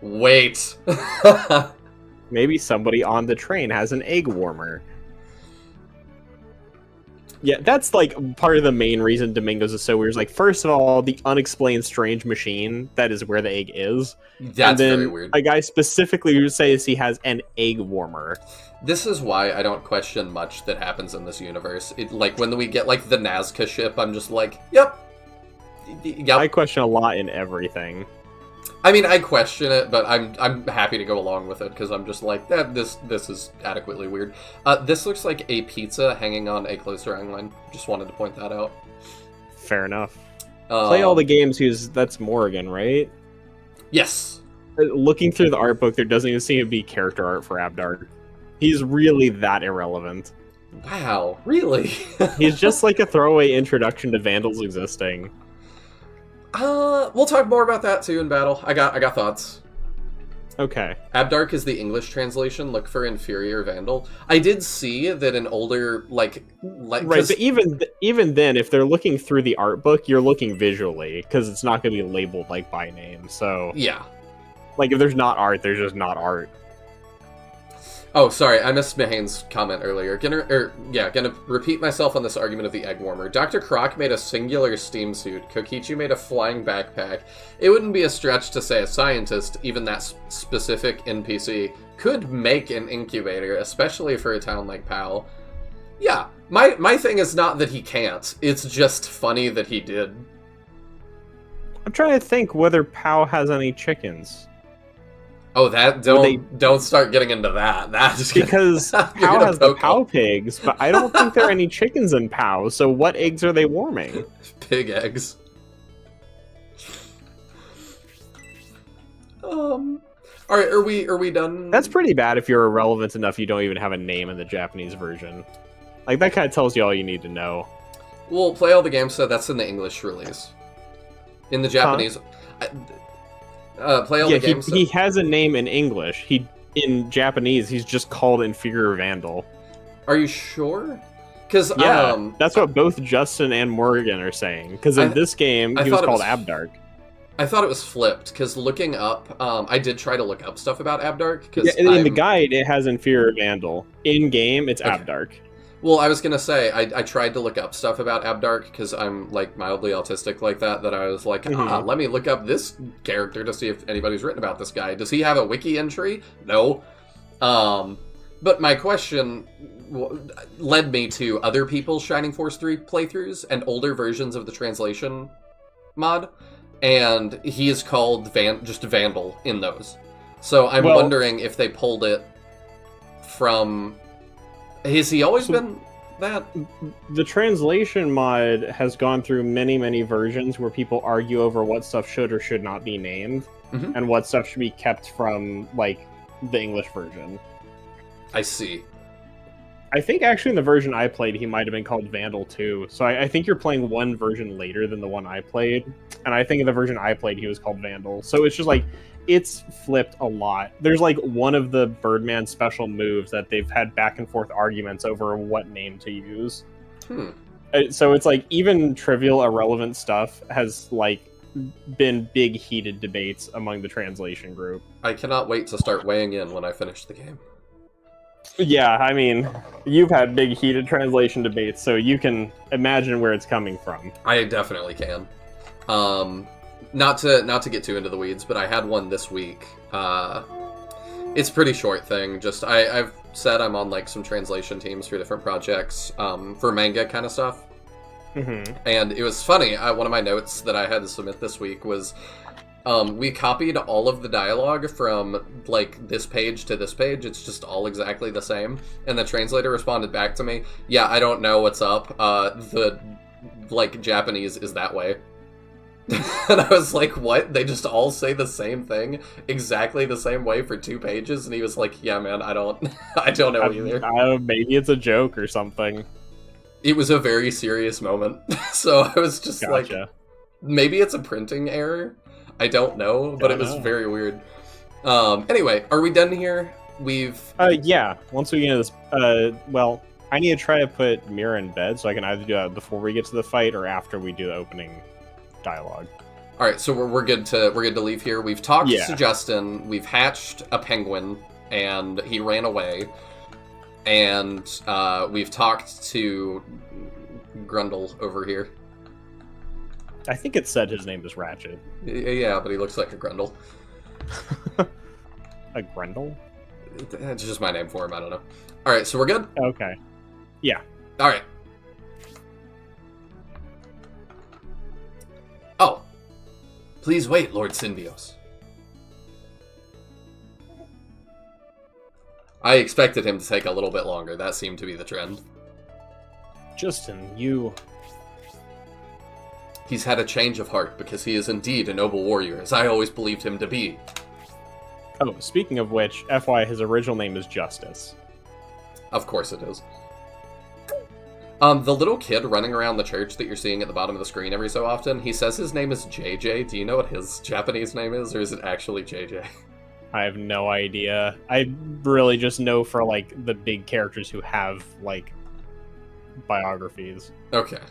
Wait. Maybe somebody on the train has an egg warmer. Yeah, that's, like, part of the main reason Domingo's is so weird. Is, like, first of all, the unexplained strange machine that is where the egg is. That's and then very weird. A guy specifically who says he has an egg warmer. This is why I don't question much that happens in this universe. Like, when we get, like, the Nazca ship, I'm just like, yep. I question a lot in everything. I mean, I question it, but I'm happy to go along with it, because I'm just like, this is adequately weird. This looks like a pizza hanging on a closed drawing line. Just wanted to point that out. Fair enough. Play all the games that's Morrigan, right? Yes. Looking through the art book, there doesn't even seem to be character art for Abdark. He's really that irrelevant. Wow, really? He's just like a throwaway introduction to Vandals existing. We'll talk more about that too in battle. I got thoughts. Okay. Abdark is the English translation. Look for inferior Vandal. I did see that an older like right, but even then, if they're looking through the art book, you're looking visually because it's not going to be labeled like by name. So yeah, like if there's not art, there's just not art. Oh, sorry, I missed Mahane's comment earlier. Gonna repeat myself on this argument of the egg warmer. Dr. Croc made a singular steam suit. Kokichi made a flying backpack. It wouldn't be a stretch to say a scientist, even that specific NPC, could make an incubator, especially for a town like Powell. Yeah, my thing is not that he can't. It's just funny that he did. I'm trying to think whether Powell has any chickens. Oh, don't start getting into that. That's because Pow has the Pow pigs, but I don't think there are any chickens in Pow. So what eggs are they warming? Pig eggs. All right, are we done? That's pretty bad if you're irrelevant enough you don't even have a name in the Japanese version. Like that kind of tells you all you need to know. Well, Play All the Games said that's in the English release. In the Japanese. Play All the Games. He has a name in English. In Japanese, he's just called Inferior Vandal. Are you sure? Because that's what both Justin and Morgan are saying. Because in this game, he was called Abdark. I thought it was flipped. Because looking up, I did try to look up stuff about Abdark. In the guide, it has Inferior Vandal. In game, it's Abdark. Well, I was going to say, I tried to look up stuff about Abdark, because I'm, like, mildly autistic like that I was like, let me look up this character to see if anybody's written about this guy. Does he have a wiki entry? No. But my question led me to other people's Shining Force 3 playthroughs and older versions of the translation mod, and he is called just Vandal in those. So I'm wondering if they pulled it from... Has he always been that? The translation mod has gone through many, many versions where people argue over what stuff should or should not be named, and what stuff should be kept from, like, the English version. I see. I think actually in the version I played, he might have been called Vandal too. So I think you're playing one version later than the one I played. And I think in the version I played, he was called Vandal. So it's just like, it's flipped a lot. There's like one of the Birdman special moves that they've had back and forth arguments over what name to use. So it's like even trivial, irrelevant stuff has like been big heated debates among the translation group. I cannot wait to start weighing in when I finish the game. Yeah, I mean, you've had big heated translation debates, so you can imagine where it's coming from. I definitely can. Not to get too into the weeds, but I had one this week. It's a pretty short thing. Just I've said I'm on like some translation teams for different projects, for manga kind of stuff. And it was funny. One of my notes that I had to submit this week was We copied all of the dialogue from, like, this page to this page. It's just all exactly the same. And the translator responded back to me, yeah, I don't know what's up. The, like, Japanese is that way. And I was like, what? They just all say the same thing exactly the same way for 2 pages? And he was like, yeah, man, I don't know either. Maybe it's a joke or something. It was a very serious moment. So I was just like, maybe it's a printing error. I don't know, but it was very weird. Anyway, are we done here? Yeah. Once we get into this, well, I need to try to put Mira in bed, so I can either do that before we get to the fight or after we do the opening dialogue. All right, so we're good to leave here. We've talked to Justin. We've hatched a penguin, and he ran away. And we've talked to Grundle over here. I think it said his name is Ratchet. Yeah, but he looks like a Grundle. A Grendel? It's just my name for him. I don't know. All right, so we're good. Okay. Yeah. All right. Oh, please wait, Lord Symbios. I expected him to take a little bit longer. That seemed to be the trend. Justin, you... He's had a change of heart because he is indeed a noble warrior, as I always believed him to be. Oh, speaking of which, FY, his original name is Justice. Of course it is. The little kid running around the church that you're seeing at the bottom of the screen every so often, he says his name is JJ. Do you know what his Japanese name is, or is it actually JJ? I have no idea. I really just know for, like, the big characters who have, like, biographies. Okay.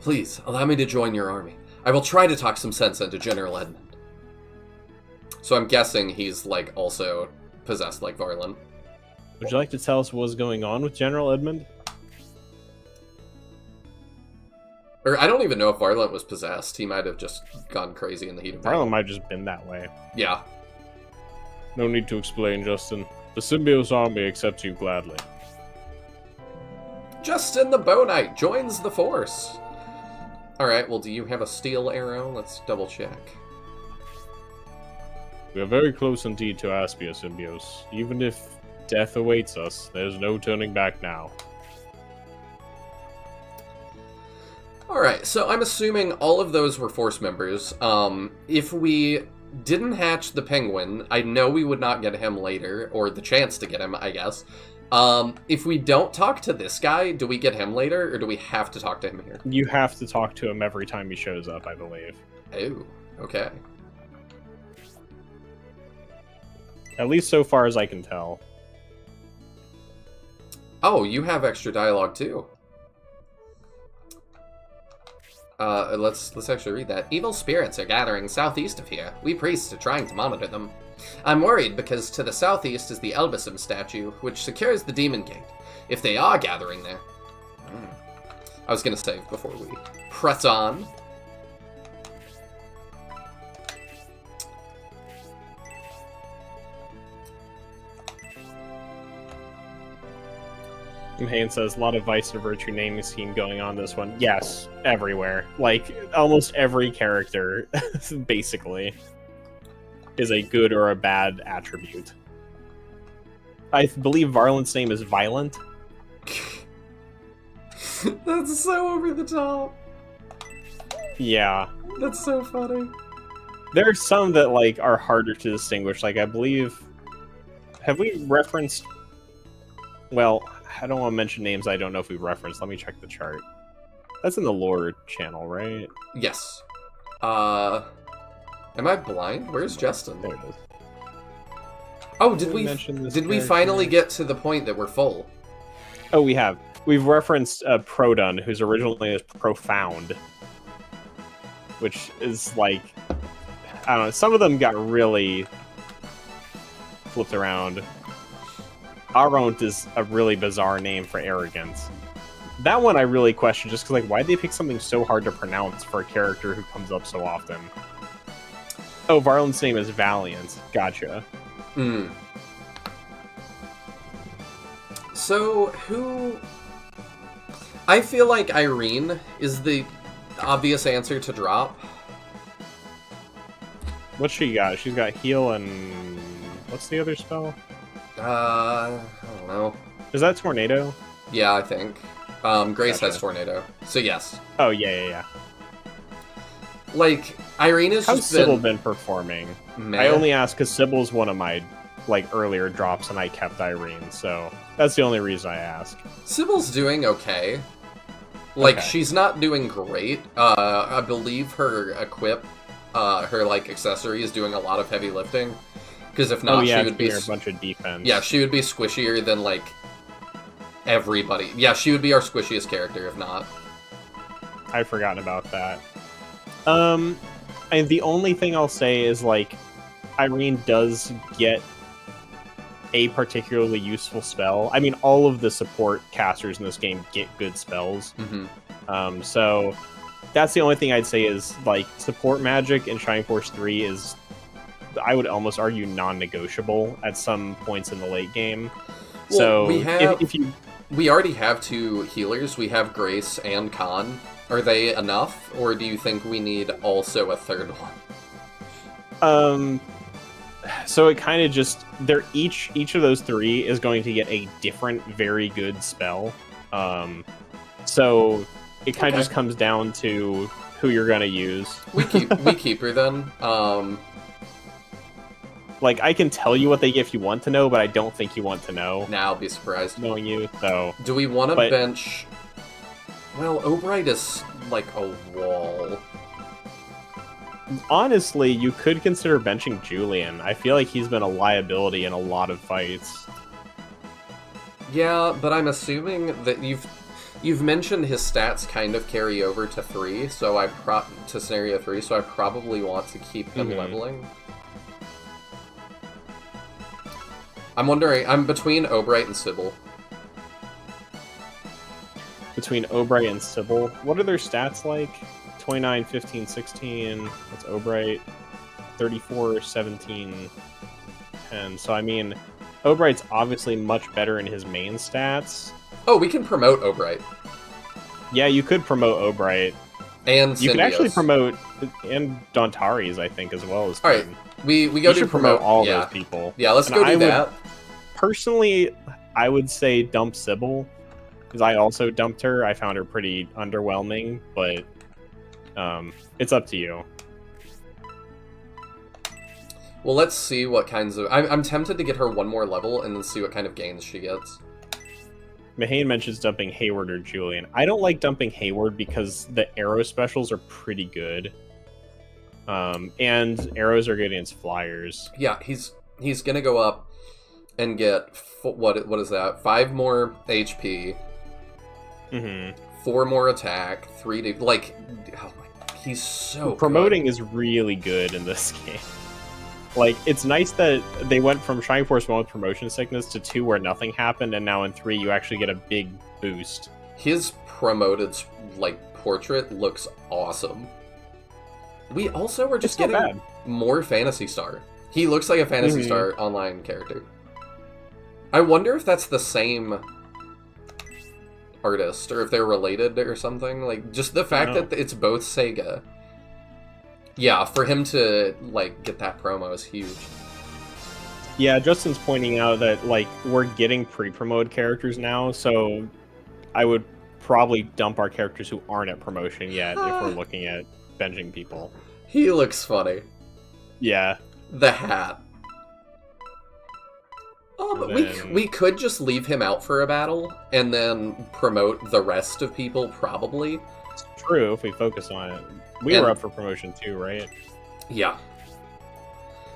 Please, allow me to join your army. I will try to talk some sense into General Edmund. So I'm guessing he's, like, also possessed like Varlin. Would you like to tell us what was going on with General Edmund? Or I don't even know if Varlin was possessed. He might have just gone crazy in the heat of battle. Varlin might have just been that way. Yeah. No need to explain, Justin. The Symbios army accepts you gladly. Justin the Bow Knight joins the force. Alright, well, do you have a steel arrow? Let's double check. We are very close indeed to Aspia, Symbios. Even if death awaits us, there's no turning back now. Alright, so I'm assuming all of those were force members. If we didn't hatch the penguin, I know we would not get him later, or the chance to get him, I guess. If we don't talk to this guy, do we get him later, or do we have to talk to him here? You have to talk to him every time he shows up, I believe. Oh, okay. At least so far as I can tell. Oh, you have extra dialogue too. Let's actually read that. Evil spirits are gathering southeast of here. We priests are trying to monitor them. I'm worried because to the southeast is the Elbisum statue, which secures the Demon Gate. If they are gathering there... I was gonna save before we press on. Hayne says, a lot of Vice to Virtue naming scheme going on this one. Yes, everywhere. Like, almost every character, basically, is a good or a bad attribute. I believe Varlin's name is Violent. That's so over the top. Yeah. That's so funny. There are some that, like, are harder to distinguish. Like, I believe... Have we referenced... Well... I don't want to mention names I don't know if we've referenced. Let me check the chart. That's in the lore channel, right? Yes. Am I blind? Where's Justin? There it is. Oh, did we finally get to the point that we're full? Oh, we have. We've referenced Produn, whose original name is Profound. Which is like... I don't know, some of them got really flipped around. Aront is a really bizarre name for arrogance. That one I really question, just because, like, why'd they pick something so hard to pronounce for a character who comes up so often? Oh, Varlin's name is Valiant. Gotcha. Hmm. So, who... I feel like Irene is the obvious answer to drop. What's she got? She's got heal and what's the other spell? I don't know. Is that tornado? Yeah, I think. Grace has Gotcha. Tornado. So yes. Oh yeah. Like, Irene has How's just Sybil been... been performing? meh. I only ask because Sybil's one of my earlier drops, and I kept Irene, so that's the only reason I ask. Sybil's doing okay. Like, Okay. she's not doing great. I believe her equip, her, like, accessory is doing a lot of heavy lifting. Because if not, yeah, she would be... a bunch of defense. Yeah, she would be squishier than, like, everybody. Yeah, she would be our squishiest character, if not. I'd forgotten about that. And the only thing I'll say is, like, Irene does get a particularly useful spell. I mean, all of the support casters in this game get good spells. Mm-hmm. So that's the only thing I'd say is, like, support magic in Shining Force 3 is, I would almost argue, non-negotiable at some points in the late game. Well, so we have... if you... We already have 2 healers. We have Grace and Khan. Are they enough, or do you think we need also a third one? So it kind of just each of those 3 is going to get a different, very good spell. So it kind of just comes down to who you're gonna use. We keep her then. Like, I can tell you what they get if you want to know, but I don't think you want to know. Now I'll be surprised. Knowing you, so Do we want to but- bench? Well, Obright is like a wall. honestly, you could consider benching Julian. I feel like he's been a liability in a lot of fights. Yeah, but I'm assuming that you've mentioned his stats kind of carry over to 3, so to scenario 3, so I probably want to keep him leveling. I'm wondering, I'm between Obright and Sybil. Between Obright and Sybil, what are their stats like? 29, 15, 16. That's Obright. 34, 17, 10. So, I mean, Obright's obviously much better in his main stats. Oh, we can promote Obright. Yeah, you could promote Obright. And You could actually Synbios. promote and Dontaris, I think, as well as. All right, we go You to should promote all yeah. those people. Yeah, let's And go I do would- that. Personally, I would say dump Sybil, because I also dumped her. I found her pretty underwhelming, but it's up to you. Well, let's see what kinds of... I'm tempted to get her one more level and then see what kind of gains she gets. Mahane mentions dumping Hayward or Julian. I don't like dumping Hayward because the arrow specials are pretty good. And arrows are good against flyers. Yeah, he's gonna go up and get... what is that? 5 more HP, Mm-hmm. 4 more attack, 3 to... Like, oh my... He's so Promoting is really good in this game. Like, it's nice that they went from Shining Force 1 with promotion sickness to 2 where nothing happened, and now in 3 you actually get a big boost. good. His promoted, like, portrait looks awesome. We also are just It's not getting bad. more Phantasy Star. He looks like a Phantasy Mhm. Star online character. I wonder if that's the same artist, or if they're related or something. Like, just the fact No. that it's both Sega. Yeah, for him to, like, get that promo is huge. Yeah, Justin's pointing out that, like, we're getting pre-promoted characters now, so I would probably dump our characters who aren't at promotion yet if we're looking at benching people. He looks funny. Yeah. The hat. Oh, but Then- we could just leave him out for a battle and then promote the rest of people, probably. It's true if we focus on it. We And- were up for promotion too, right? Yeah.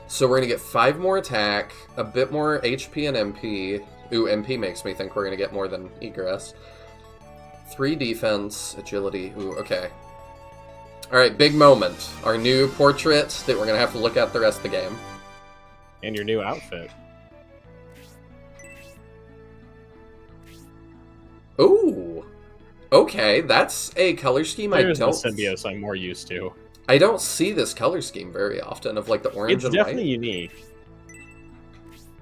So we're gonna get 5 more attack, a bit more HP and MP. Ooh, MP makes me think we're gonna get more than Egress. 3 defense, agility. Ooh, okay. Alright, big moment. Our new portrait that we're gonna have to look at the rest of the game. And your new outfit. Ooh! Okay, that's a color scheme There's the symbiote I'm more used to. I don't see this color scheme very often, of like the orange It's and definitely white. unique.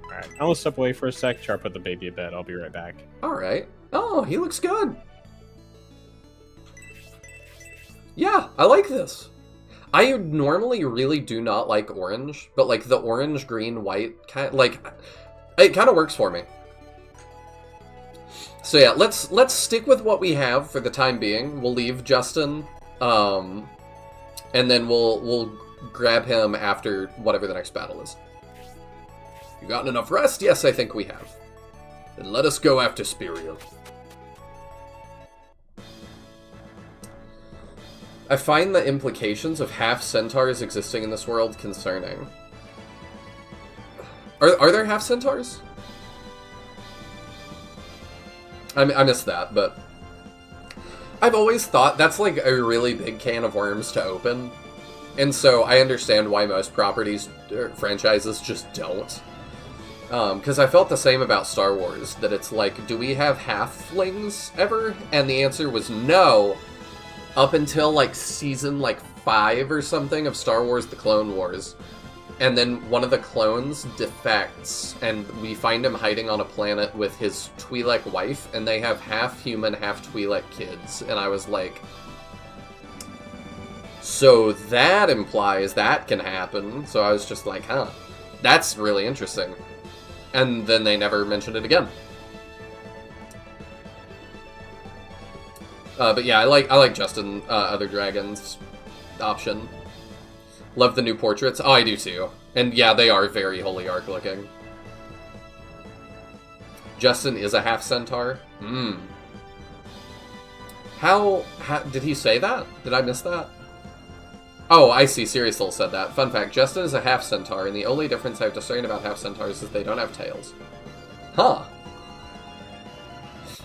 Alright, I'm gonna step away for a sec, try to put the baby to bed. I'll be right back. Alright. Oh, he looks good. Yeah, I like this. I normally really do not like orange, but like the orange, green, white kind, like it kind of works for me. So yeah, let's stick with what we have for the time being. We'll leave Justin, and then we'll grab him after whatever the next battle is. You gotten enough rest? Yes, I think we have. Then let us go after Spiriel. I find the implications of half-centaurs existing in this world concerning. Are there half-centaurs? I missed that, but... I've always thought that's like a really big can of worms to open. And so I understand why most properties, or franchises, just don't. Because I felt the same about Star Wars, that it's like, do we have halflings ever? And the answer was no, up until like season 5 or something of Star Wars The Clone Wars. And then one of the clones defects, and we find him hiding on a planet with his Twi'lek wife, and they have half human, half Twi'lek kids. And I was like, so that implies that can happen. So I was just like, huh, that's really interesting. And then they never mentioned it again. But yeah, I like Justin, Other Dragons option. Love the new portraits. Oh, I do too. And yeah, they are very Holy Ark looking. Justin is a half centaur. How did he say that? Did I miss that? Oh, I see. Serious Soul said that. Fun fact, Justin is a half centaur, and the only difference I've discerned about half centaurs is they don't have tails. Huh.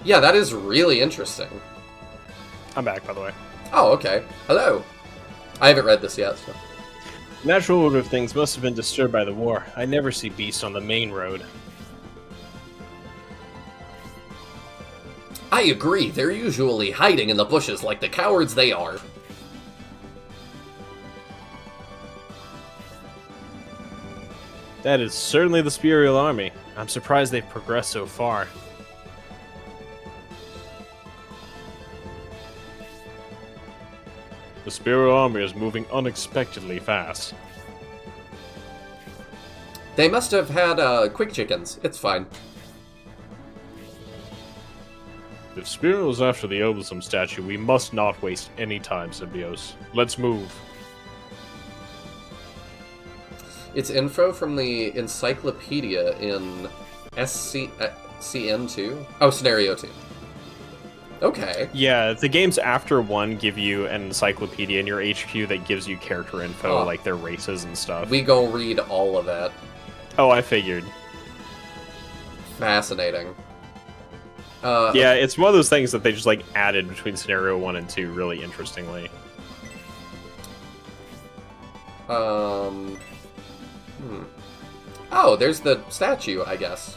Yeah, that is really interesting. I'm back, by the way. Oh, okay. Hello. I haven't read this yet, so... Natural order of things must have been disturbed by the war. I never see beasts on the main road. I agree. They're usually hiding in the bushes like the cowards they are. That is certainly the Spirial army. I'm surprised they've progressed so far. The Spirial army is moving unexpectedly fast. They must have had, quick chickens. It's fine. If Spirial is after the Oblisum statue, we must not waste any time, Sybios. Let's move. It's info from the encyclopedia in CN2? Oh, Scenario 2. Okay. Yeah, the games after 1 give you an encyclopedia in your HQ that gives you character info, like their races and stuff. We go read all of that. Oh, I figured. Fascinating. Yeah, it's one of those things that they just, like, added between Scenario 1 and 2 really interestingly. Oh, there's the statue, I guess.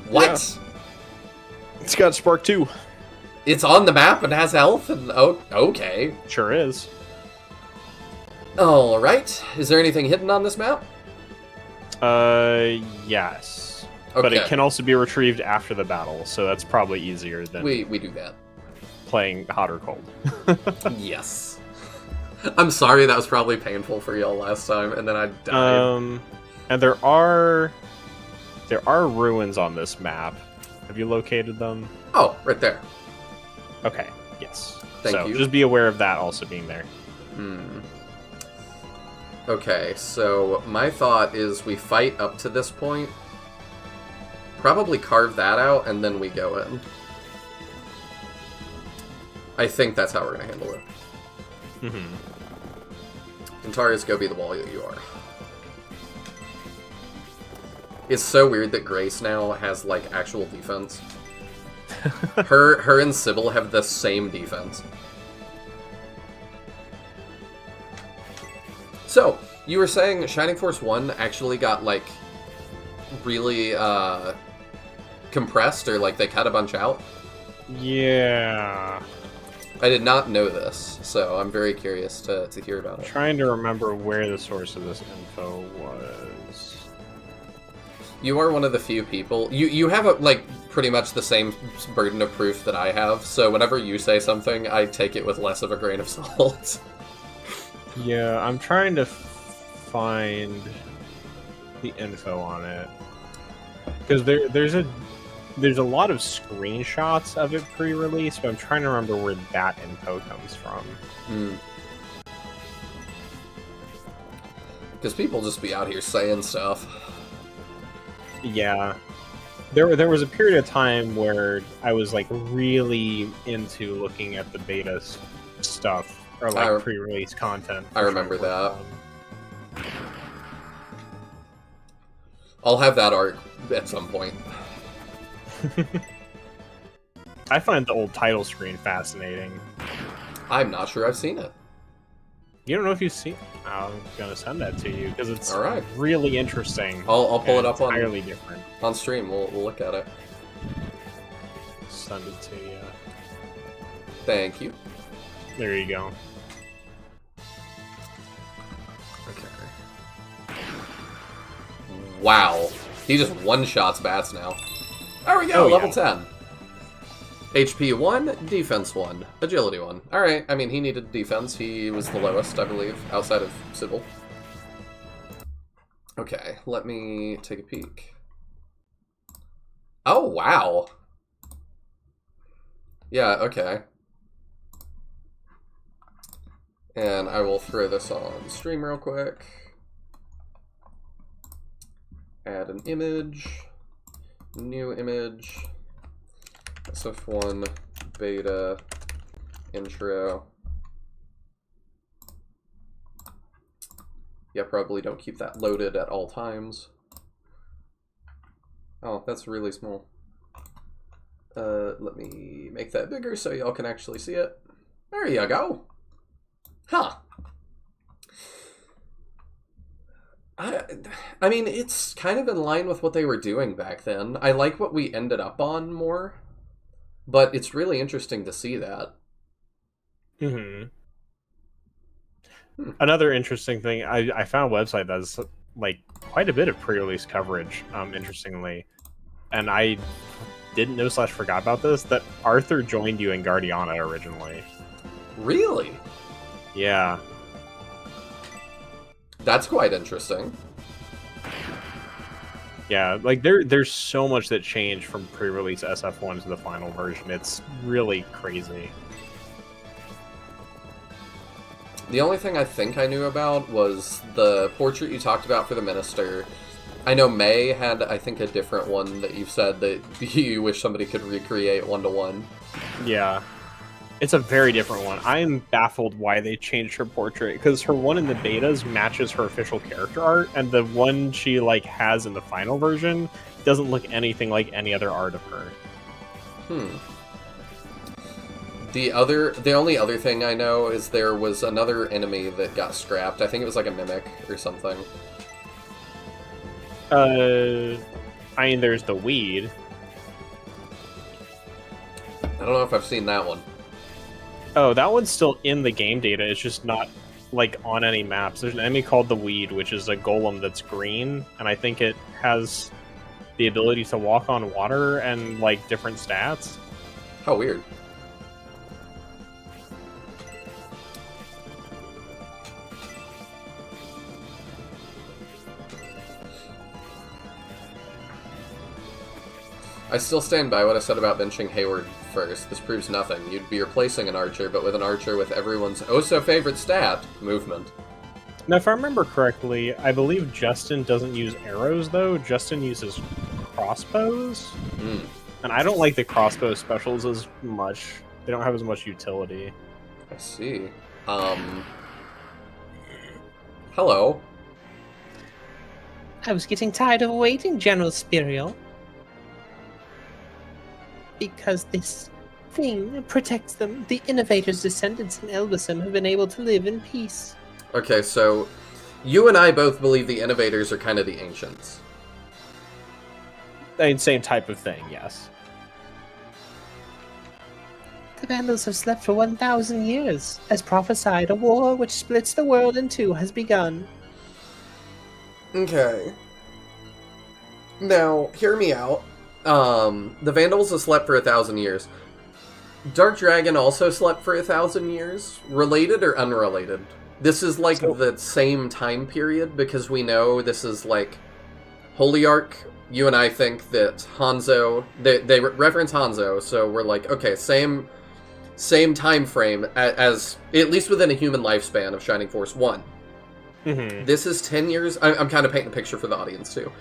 What? Yeah. It's got Spark 2. It's on the map and has health and... Oh, okay. Sure is. Alright. Is there anything hidden on this map? Yes. Okay. But it can also be retrieved after the battle, so that's probably easier than We do that. playing hot or cold. Yes. I'm sorry that was probably painful for y'all last time, and then I died. And there are ruins on this map. Have you located them? Oh, right there. Okay, yes. Thank you. Just be aware of that also being there. Okay, so my thought is we fight up to this point, probably carve that out, and then we go in. I think that's how we're going to handle it. Antarius, go be the wall you are. It's so weird that Grace now has, like, actual defense. Her and Sybil have the same defense. So, you were saying Shining Force 1 actually got, like, really, compressed, or, like, they cut a bunch out? Yeah. I did not know this, so I'm very curious to hear about it. Trying to remember where the source of this info was. You are one of the few people... You have, like, pretty much the same burden of proof that I have, so whenever you say something, I take it with less of a grain of salt. Yeah, I'm trying to find the info on it because there's a lot of screenshots of it pre-release, but I'm trying to remember where that info comes from. Because people just be out here saying stuff. Yeah, there was a period of time where I was like really into looking at the beta stuff or like pre-release content. I remember that. I'll have that art at some point. I find the old title screen fascinating. I'm not sure I've seen it. You don't know if you've seen. I'm gonna send that to you because it's all right. Really interesting. I'll pull it up entirely different on stream. We'll look at it. Send it to you. Thank you. There you go. Okay. Wow, he just one-shots bats now. There we go. Level 10. HP 1, Defense 1, Agility 1. Alright, I mean, he needed defense. He was the lowest, I believe, outside of Sybil. Okay, let me take a peek. Oh, wow. Yeah, okay. And I will throw this on stream real quick. Add an image. New image. SF1 beta intro. Yeah, probably don't keep that loaded at all times. Oh, that's really small. Let me make that bigger so y'all can actually see it. There you go. Huh. I mean, it's kind of in line with what they were doing back then. I like what we ended up on more. But it's really interesting to see that. Another interesting thing, I found a website that's like quite a bit of pre-release coverage, interestingly. And I didn't know / forgot about this, that Arthur joined you in Guardiana originally. Really? Yeah. That's quite interesting. Yeah, like there's so much that changed from pre-release SF1 to the final version. It's really crazy. The only thing I think I knew about was the portrait you talked about for the Minister. I know May had, I think, a different one that you've said that you wish somebody could recreate one-to-one. Yeah. It's a very different one. I am baffled why they changed her portrait, because her one in the betas matches her official character art, and the one she like has in the final version doesn't look anything like any other art of her. The only other thing I know is there was another enemy that got scrapped. I think it was like a mimic or something. I mean, there's the weed. I don't know if I've seen that one. Oh, that one's still in the game data. It's just not, like, on any maps. There's an enemy called the Weed, which is a golem that's green, and I think it has the ability to walk on water and, like, different stats. How weird. I still stand by what I said about benching Hayward first. This proves nothing. You'd be replacing an archer, but with an archer with everyone's oh-so-favorite stat, movement. Now, if I remember correctly, I believe Justin doesn't use arrows, though. Justin uses crossbows. And I don't like the crossbow specials as much. They don't have as much utility. I see. Hello. I was getting tired of waiting, General Spiriel. Because this thing protects them. The Innovator's descendants in Elbasam have been able to live in peace. Okay, so you and I both believe the Innovators are kind of the Ancients. I mean, same type of thing, yes. The Vandals have slept for 1,000 years. As prophesied, a war which splits the world in two has begun. Okay. Now, hear me out. The Vandals have slept for 1,000 years. Dark Dragon also slept for 1,000 years. Related or unrelated? This is like So- the same time period because we know this is like Holy Ark. You and I think that Hanzo, they reference Hanzo, so we're like, okay, same time frame as at least within a human lifespan of Shining Force 1. Mhm. This is 10 years. I'm kind of painting a picture for the audience too.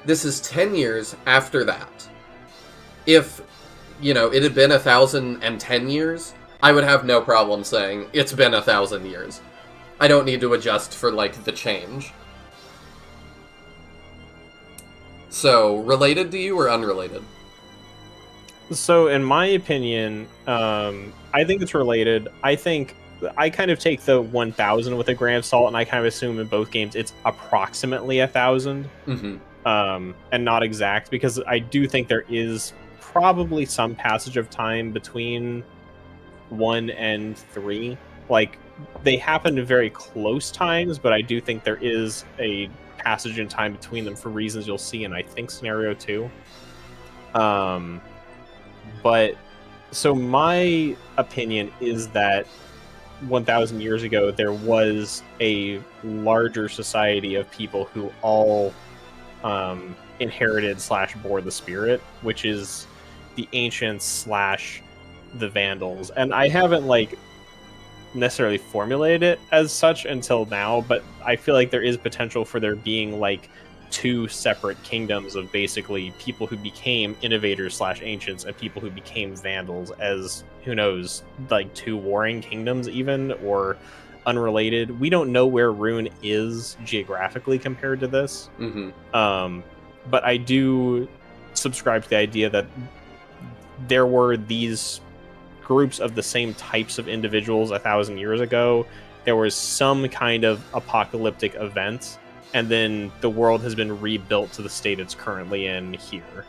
This is 10 years after that. If, it had been 1,010 years, I would have no problem saying it's been 1,000 years. I don't need to adjust for, like, the change. So, related to you or unrelated? So, in my opinion, I think it's related. I think I kind of take the 1,000 with a grain of salt, and I kind of assume in both games it's approximately 1,000, Mm-hmm. and not exact, because I do think there is probably some passage of time between 1 and 3. Like, they happen in very close times, but I do think there is a passage in time between them for reasons you'll see in, I think, scenario 2. But so my opinion is that 1,000 years ago there was a larger society of people who all inherited / bore the spirit, which is the ancients / the Vandals. And I haven't necessarily formulated it as such until now, but I feel like there is potential for there being two separate kingdoms of basically people who became innovators / ancients and people who became Vandals, as, who knows, two warring kingdoms even, or unrelated. We don't know where Rune is geographically compared to this. Mm-hmm. But I do subscribe to the idea that there were these groups of the same types of individuals 1,000 years ago. There was some kind of apocalyptic event, and then the world has been rebuilt to the state it's currently in here.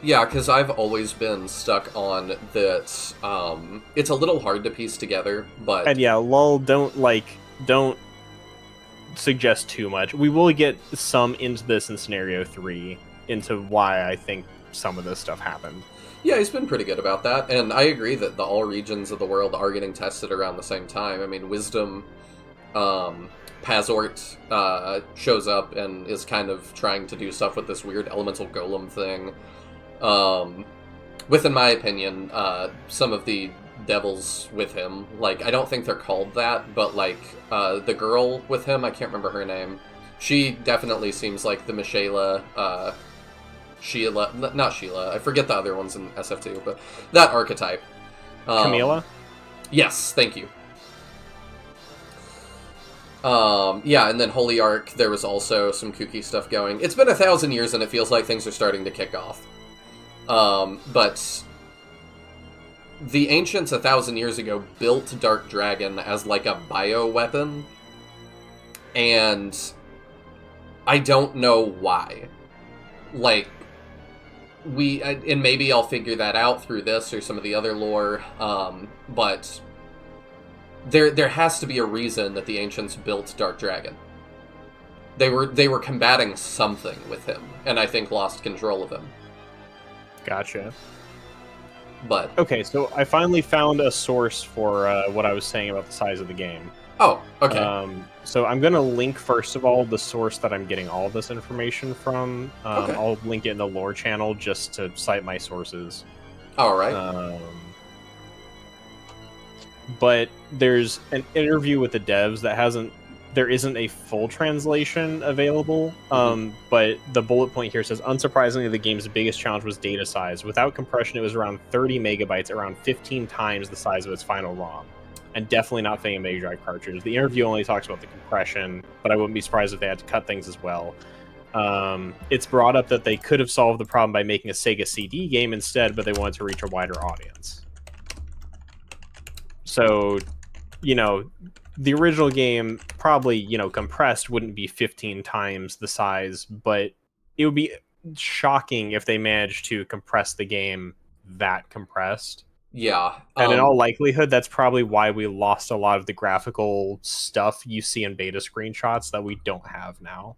Yeah, because I've always been stuck on that. It's a little hard to piece together, but And yeah, lol, don't suggest too much. We will get some into this in scenario 3, into why I think some of this stuff happened. yeah, he's been pretty good about that, and I agree that all regions of the world are getting tested around the same time. I mean, Wisdom, Pazort shows up and is kind of trying to do stuff with this weird elemental golem thing. With, in my opinion, some of the devils with him, I don't think they're called that, but the girl with him, I can't remember her name. She definitely seems like the Michaela, Sheila, not Sheila, I forget the other ones in SF2, but that archetype. Camila? Yes, thank you. Yeah, and then Holy Ark, there was also some kooky stuff going. It's been 1,000 years and it feels like things are starting to kick off. But the ancients 1,000 years ago built Dark Dragon as a bioweapon, and I don't know why. And maybe I'll figure that out through this or some of the other lore, but there has to be a reason that the ancients built Dark Dragon. They were combating something with him, and I think lost control of him. Gotcha. But Okay, so I finally found a source for what I was saying about the size of the game. oh, okay. So I'm going to link, first of all, the source that I'm getting all this information from. Okay. I'll link it in the lore channel just to cite my sources. All right. But there's an interview with the devs that there isn't a full translation available, but the bullet point here says, unsurprisingly, the game's biggest challenge was data size. Without compression, it was around 30 megabytes, around 15 times the size of its final ROM, and definitely not fitting a Mega Drive cartridge. The interview only talks about the compression, but I wouldn't be surprised if they had to cut things as well. It's brought up that they could have solved the problem by making a Sega CD game instead, but they wanted to reach a wider audience. So, the original game probably, compressed wouldn't be 15 times the size, but it would be shocking if they managed to compress the game that compressed. Yeah. And in all likelihood, that's probably why we lost a lot of the graphical stuff you see in beta screenshots that we don't have now.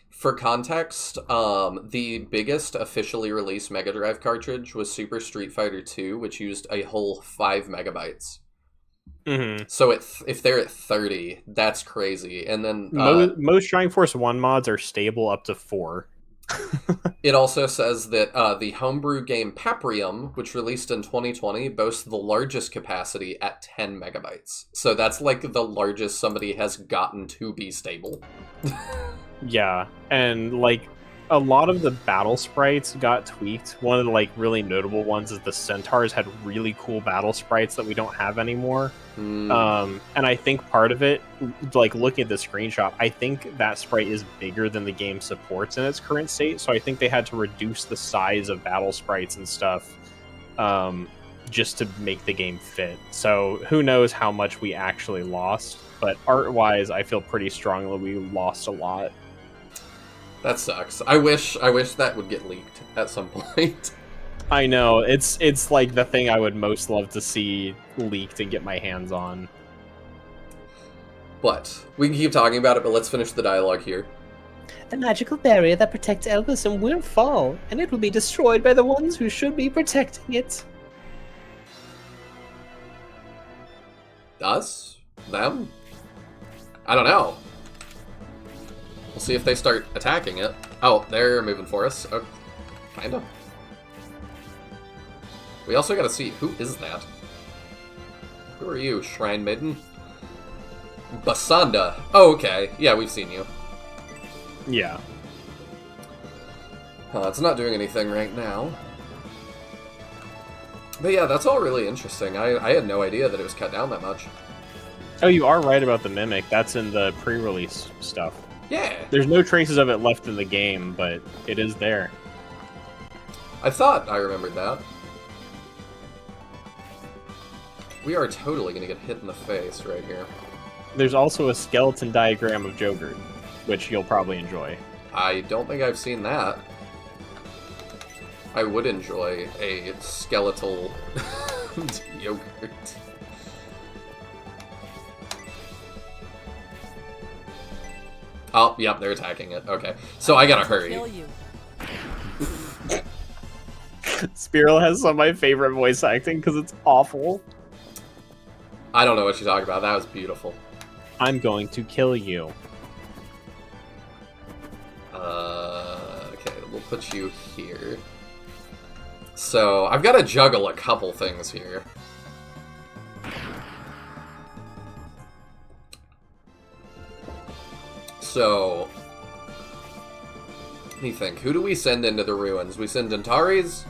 For context, the biggest officially released Mega Drive cartridge was Super Street Fighter 2, which used a whole 5 megabytes. So if they're at 30, that's crazy. And then Most Strike Force 1 mods are stable up to 4. it also says that the homebrew game Paprium, which released in 2020, boasts the largest capacity at 10 megabytes. So that's like the largest somebody has gotten to be stable. Yeah, and like a lot of the battle sprites got tweaked. One of the like really notable ones is the centaurs had really cool battle sprites that we don't have anymore. And I think part of it, like looking at the screenshot, I think that sprite is bigger than the game supports in its current state. So I think they had to reduce the size of battle sprites and stuff just to make the game fit. So who knows how much we actually lost, but art-wise, I feel pretty strongly we lost a lot. That sucks. I wish that would get leaked at some point. I know, it's like the thing I would most love to see leaked and get my hands on. But we can keep talking about it, but let's finish the dialogue here. The magical barrier that protects Elvison will fall, and it will be destroyed by the ones who should be protecting it. Us? Them? I don't know. We'll see if they start attacking it. Oh, they're moving for us. Oh, kinda. We also gotta see, who is that? Who are you, Shrine Maiden? Basanda. Oh, okay. Yeah, we've seen you. Yeah. It's not doing anything right now. But yeah, that's all really interesting. I had no idea that it was cut down that much. Oh, you are right about the Mimic. That's in the pre-release stuff. Yeah. There's no traces of it left in the game, but it is there. I thought I remembered that. We are totally gonna get hit in the face right here. There's also a skeleton diagram of Jogurt, which you'll probably enjoy. I don't think I've seen that. I would enjoy a skeletal yogurt. Oh, yep, they're attacking it. Okay. So I gotta hurry. Kill you. Spiral has some of my favorite voice acting because it's awful. I don't know what you're talking about. That was beautiful. I'm going to kill you. Okay, we'll put you here. So, I've got to juggle a couple things here. So, let me think. Who do we send into the ruins? We send Antares?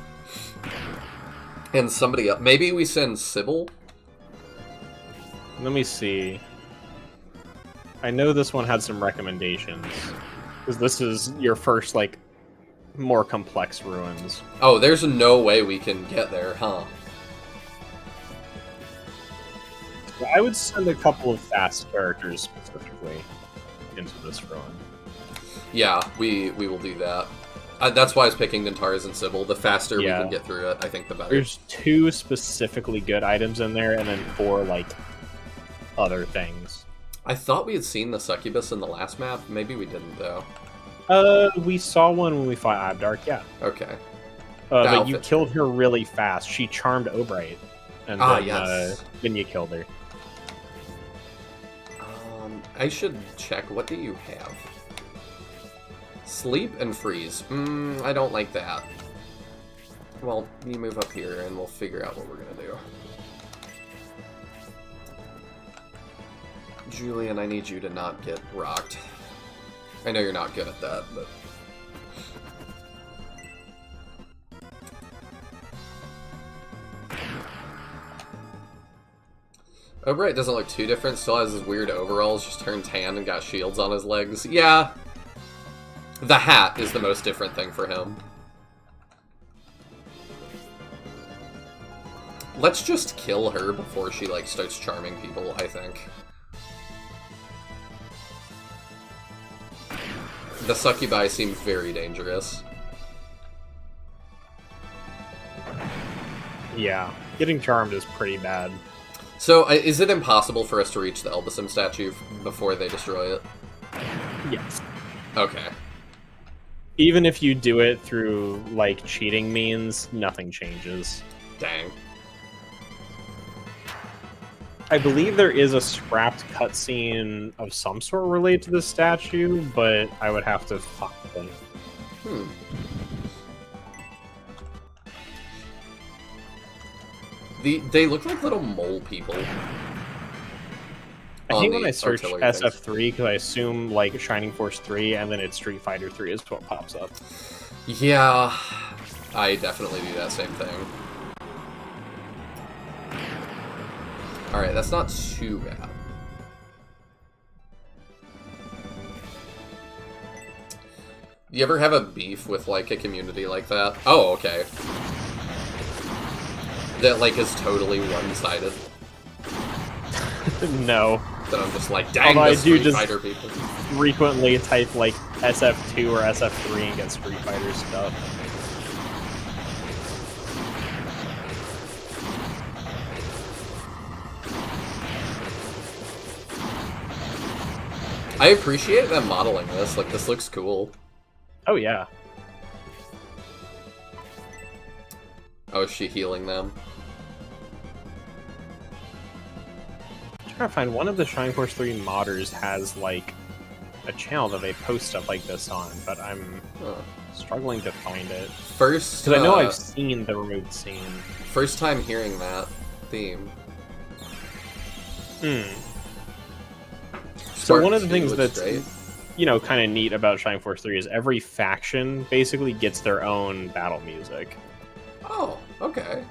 And somebody else. Maybe we send Sybil? Let me see. I know this one had some recommendations. Because this is your first, like, more complex ruins. Oh, there's no way we can get there, huh? I would send a couple of fast characters specifically into this ruin. Yeah, we will do that. That's why I was picking Nantares and Sybil. The faster we can get through it, I think the better. There's 2 specifically good items in there, and then 4, like, other things. I thought we had seen the succubus in the last map. Maybe we didn't, though. We saw one when we fought Abdark, yeah. Okay. But you killed her really fast. She charmed Obright, and then you killed her. I should check. What do you have? Sleep and freeze. I don't like that. Well, you move up here, and we'll figure out what we're gonna do. Julian, I need you to not get rocked. I know you're not good at that, but... Obright doesn't look too different, still has his weird overalls, just turned tan and got shields on his legs. Yeah. The hat is the most different thing for him. Let's just kill her before she, like, starts charming people, I think. The succubi seem very dangerous. Yeah, getting charmed is pretty bad. So, is it impossible for us to reach the Elbasum statue before they destroy it? Yes. Okay. Even if you do it through, like, cheating means, nothing changes. Dang. I believe there is a scrapped cutscene of some sort related to this statue, but I would have to find it. Hmm. They look like little mole people. I on think the when I search artillery things. SF3, because I assume like Shining Force 3 and then it's Street Fighter 3 is what pops up. Yeah, I definitely do that same thing. Alright, that's not too bad. You ever have a beef with, like, a community like that? Oh, okay. That, like, is totally one-sided. No. That I'm just like, dang, Although the I do Street just Fighter people. frequently type like SF2 or SF3 and get Street Fighter stuff. I appreciate them modeling this. Like, this looks cool. Oh yeah. Oh, is she healing them? I'm trying to find one of the Shining Force 3 modders has like a channel that they post stuff like this on, but I'm struggling to find it. First, Because I know I've seen the removed scene. First time hearing that theme. So one of the Spark things 2 looks that's great. you know kind of neat about Shining Force 3 is every faction basically gets their own battle music. Oh, okay.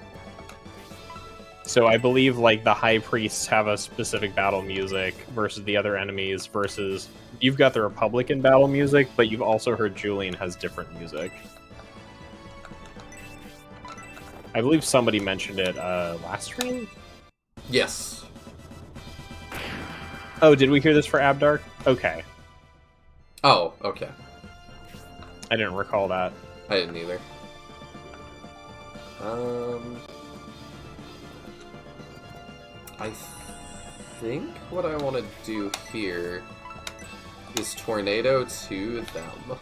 So I believe like the high priests have a specific battle music versus the other enemies versus you've got the Republican battle music, but you've also heard Julian has different music. I believe somebody mentioned it last stream? Yes. Oh, did we hear this for Abdark? Okay. Oh, okay. I didn't recall that. I didn't either. I think what I want to do here is tornado to them.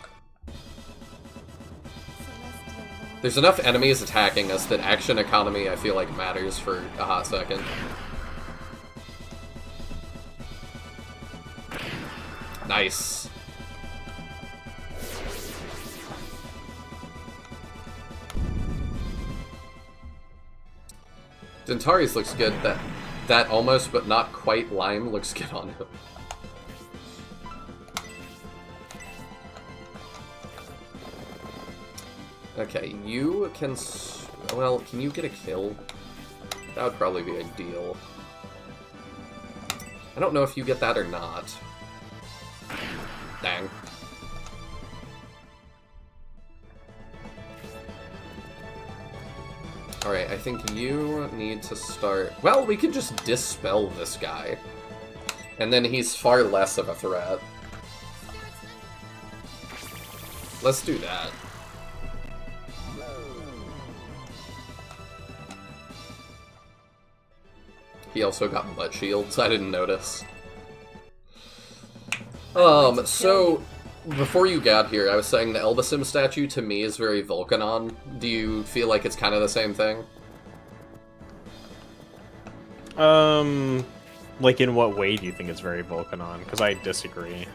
There's enough enemies attacking us that action economy I feel like matters for a hot second. Nice. Dentari's looks good. That almost but not quite lime looks good on him. Okay, you can... Well, can you get a kill? That would probably be ideal. I don't know if you get that or not. Dang. Alright, I think you need to start... Well, we could just dispel this guy. And then he's far less of a threat. Let's do that. He also got butt shields, I didn't notice. So, before you got here, I was saying the Elbasim statue to me is very Volcanon. Do you feel like it's kind of the same thing? Like in what way do you think it's very Volcanon? Because I disagree.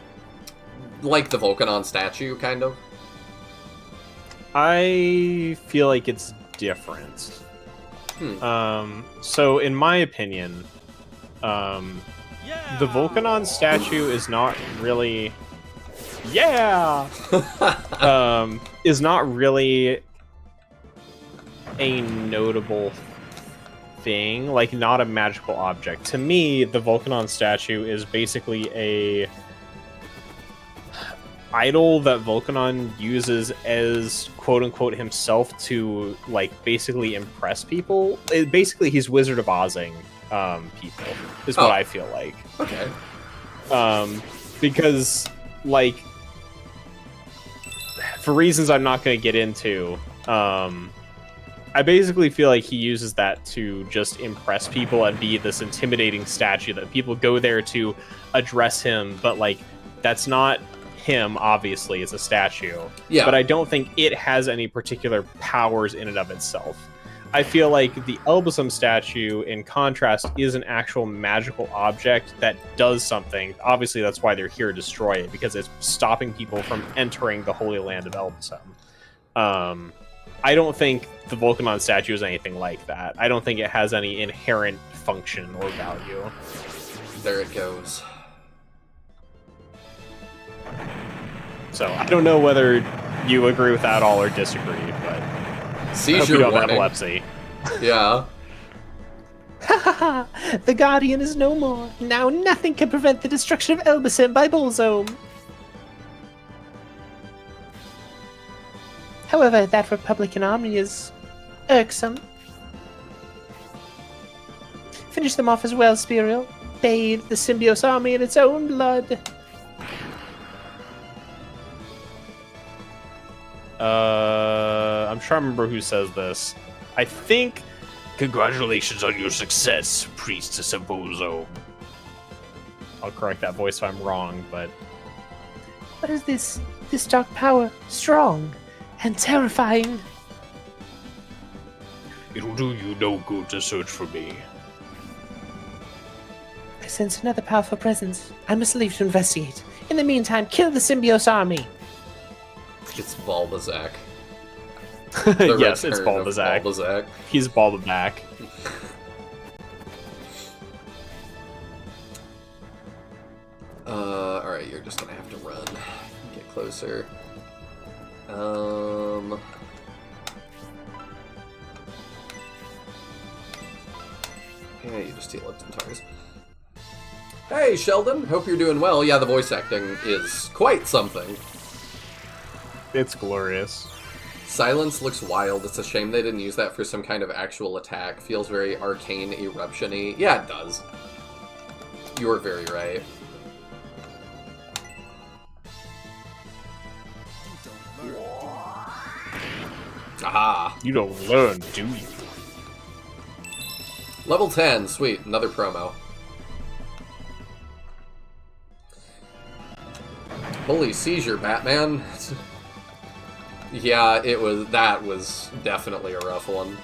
Like the Volcanon statue, kind of? I feel like it's different. So in my opinion, the Volcanon statue is not really... is not really a notable thing, like not a magical object. To me, the Volcanon statue is basically a idol that Volcanon uses as quote-unquote himself to like basically impress people. Basically, he's Wizard of Ozing people, is what I feel like. Okay. Because like for reasons I'm not going to get into, I basically feel like he uses that to just impress people and be this intimidating statue that people go there to address him, but like that's not him, obviously. It's a statue. Yeah. But I don't think it has any particular powers in and of itself. I feel like the Elbasum statue, in contrast, is an actual magical object that does something. Obviously, that's why they're here to destroy it, because it's stopping people from entering the Holy Land of Elbasum. I don't think the Volcanon statue is anything like that. I don't think it has any inherent function or value. There it goes. So I don't know whether you agree with that at all or disagree, but I hope Seizure you don't have warning. epilepsy. Yeah. Ha ha ha! The Guardian is no more. Now nothing can prevent the destruction of Elbasam by Bullzome. However, that Republican army is irksome. Finish them off as well, Spiriel. Bathe the Symbios army in its own blood. I'm trying to remember who says this. I think Congratulations on your success, Priestess of Bullzome. I'll correct that voice if I'm wrong, but What is this? This dark power, strong and terrifying. It'll do you no good to search for me. I sense another powerful presence. I must leave to investigate. In the meantime, kill the Symbios army. It's Balbazak. yes, it's return of Balbazak. Balbazak. He's Balbaback. Alright, you're just gonna have to run. Get closer. Yeah, you just heal up some tires. Hey, Sheldon! Hope you're doing well. Yeah, the voice acting is quite something. It's glorious. Silence looks wild. It's a shame they didn't use that for some kind of actual attack. Feels very arcane eruption-y. Yeah, it does. You were very right. Aha! You don't learn, do you? Level 10, sweet. Another promo. Holy seizure, Batman. Yeah, that was definitely a rough one.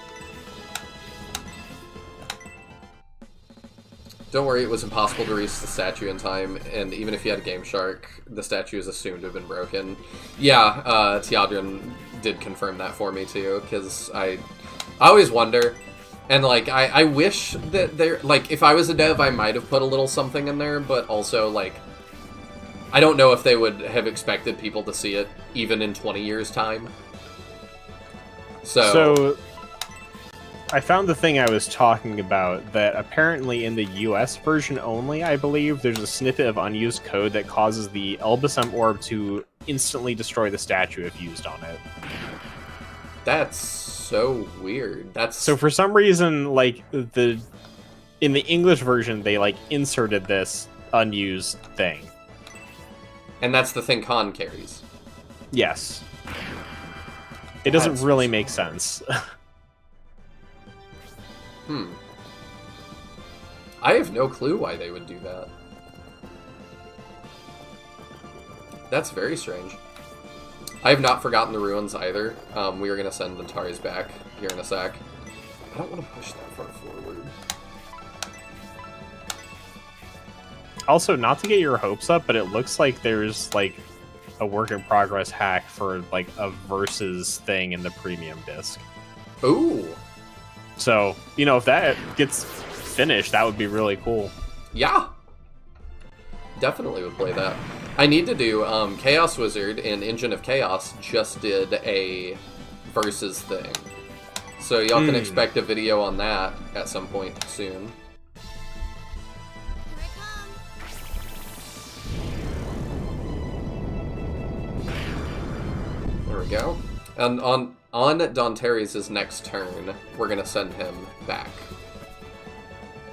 Don't worry, it was impossible to reach the statue in time, and even if you had a Game Shark, the statue is assumed to have been broken. Yeah, Teodrin did confirm that for me too, because I always wonder, and like, I wish that there, like, if I was a dev, I might have put a little something in there, but also, like, I don't know if they would have expected people to see it even in 20 years' time. So I found the thing I was talking about, that apparently in the US version only, I believe, there's a snippet of unused code that causes the Elbasum orb to instantly destroy the statue if used on it. That's so weird. That's So for some reason, like, in the English version, they, like, inserted this unused thing. And that's the thing Khan carries. Yes. It doesn't That's really make sense. I have no clue why they would do that. That's very strange. I have not forgotten the ruins either. We are going to send Antares back here in a sec. I don't want to push that far forward. Also, not to get your hopes up, but it looks like there's, like, a work-in-progress hack for, like, a Versus thing in the premium disc. Ooh! So, you know, if that gets finished, that would be really cool. Yeah! Definitely would play that. I need to do, Chaos Wizard and Engine of Chaos just did a Versus thing. So y'all can expect a video on that at some point soon. There we go. And on Dontaries' next turn, we're gonna send him back.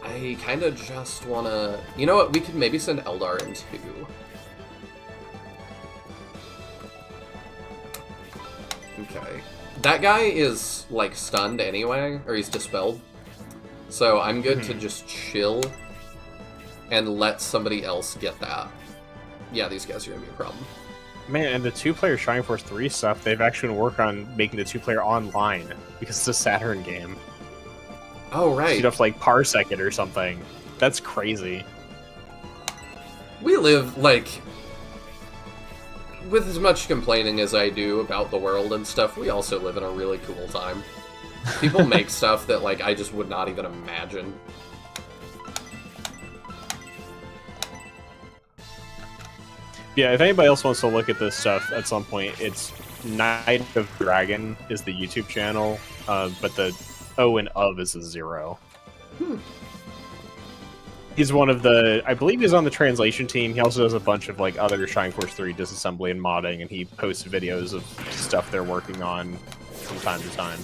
I kind of just wanna... You know what? We could maybe send Eldar in too. Okay. That guy is, like, stunned anyway, or he's dispelled. So I'm good to just chill and let somebody else get that. Yeah, these guys are gonna be a problem. Man, and the two-player Shining Force 3 stuff, they've actually been working on making the two-player online, because it's a Saturn game. Oh, right. You'd have to like parsec it or something. That's crazy. We live, like, with as much complaining as I do about the world and stuff, we also live in a really cool time. People make stuff that, like, I just would not even imagine. Yeah, if anybody else wants to look at this stuff at some point, it's Night of Dragon is the YouTube channel, but the O and of is a 0. He's one of the, I believe he's on the translation team. He also does a bunch of like other Shining Force 3 disassembly and modding, and he posts videos of stuff they're working on from time to time.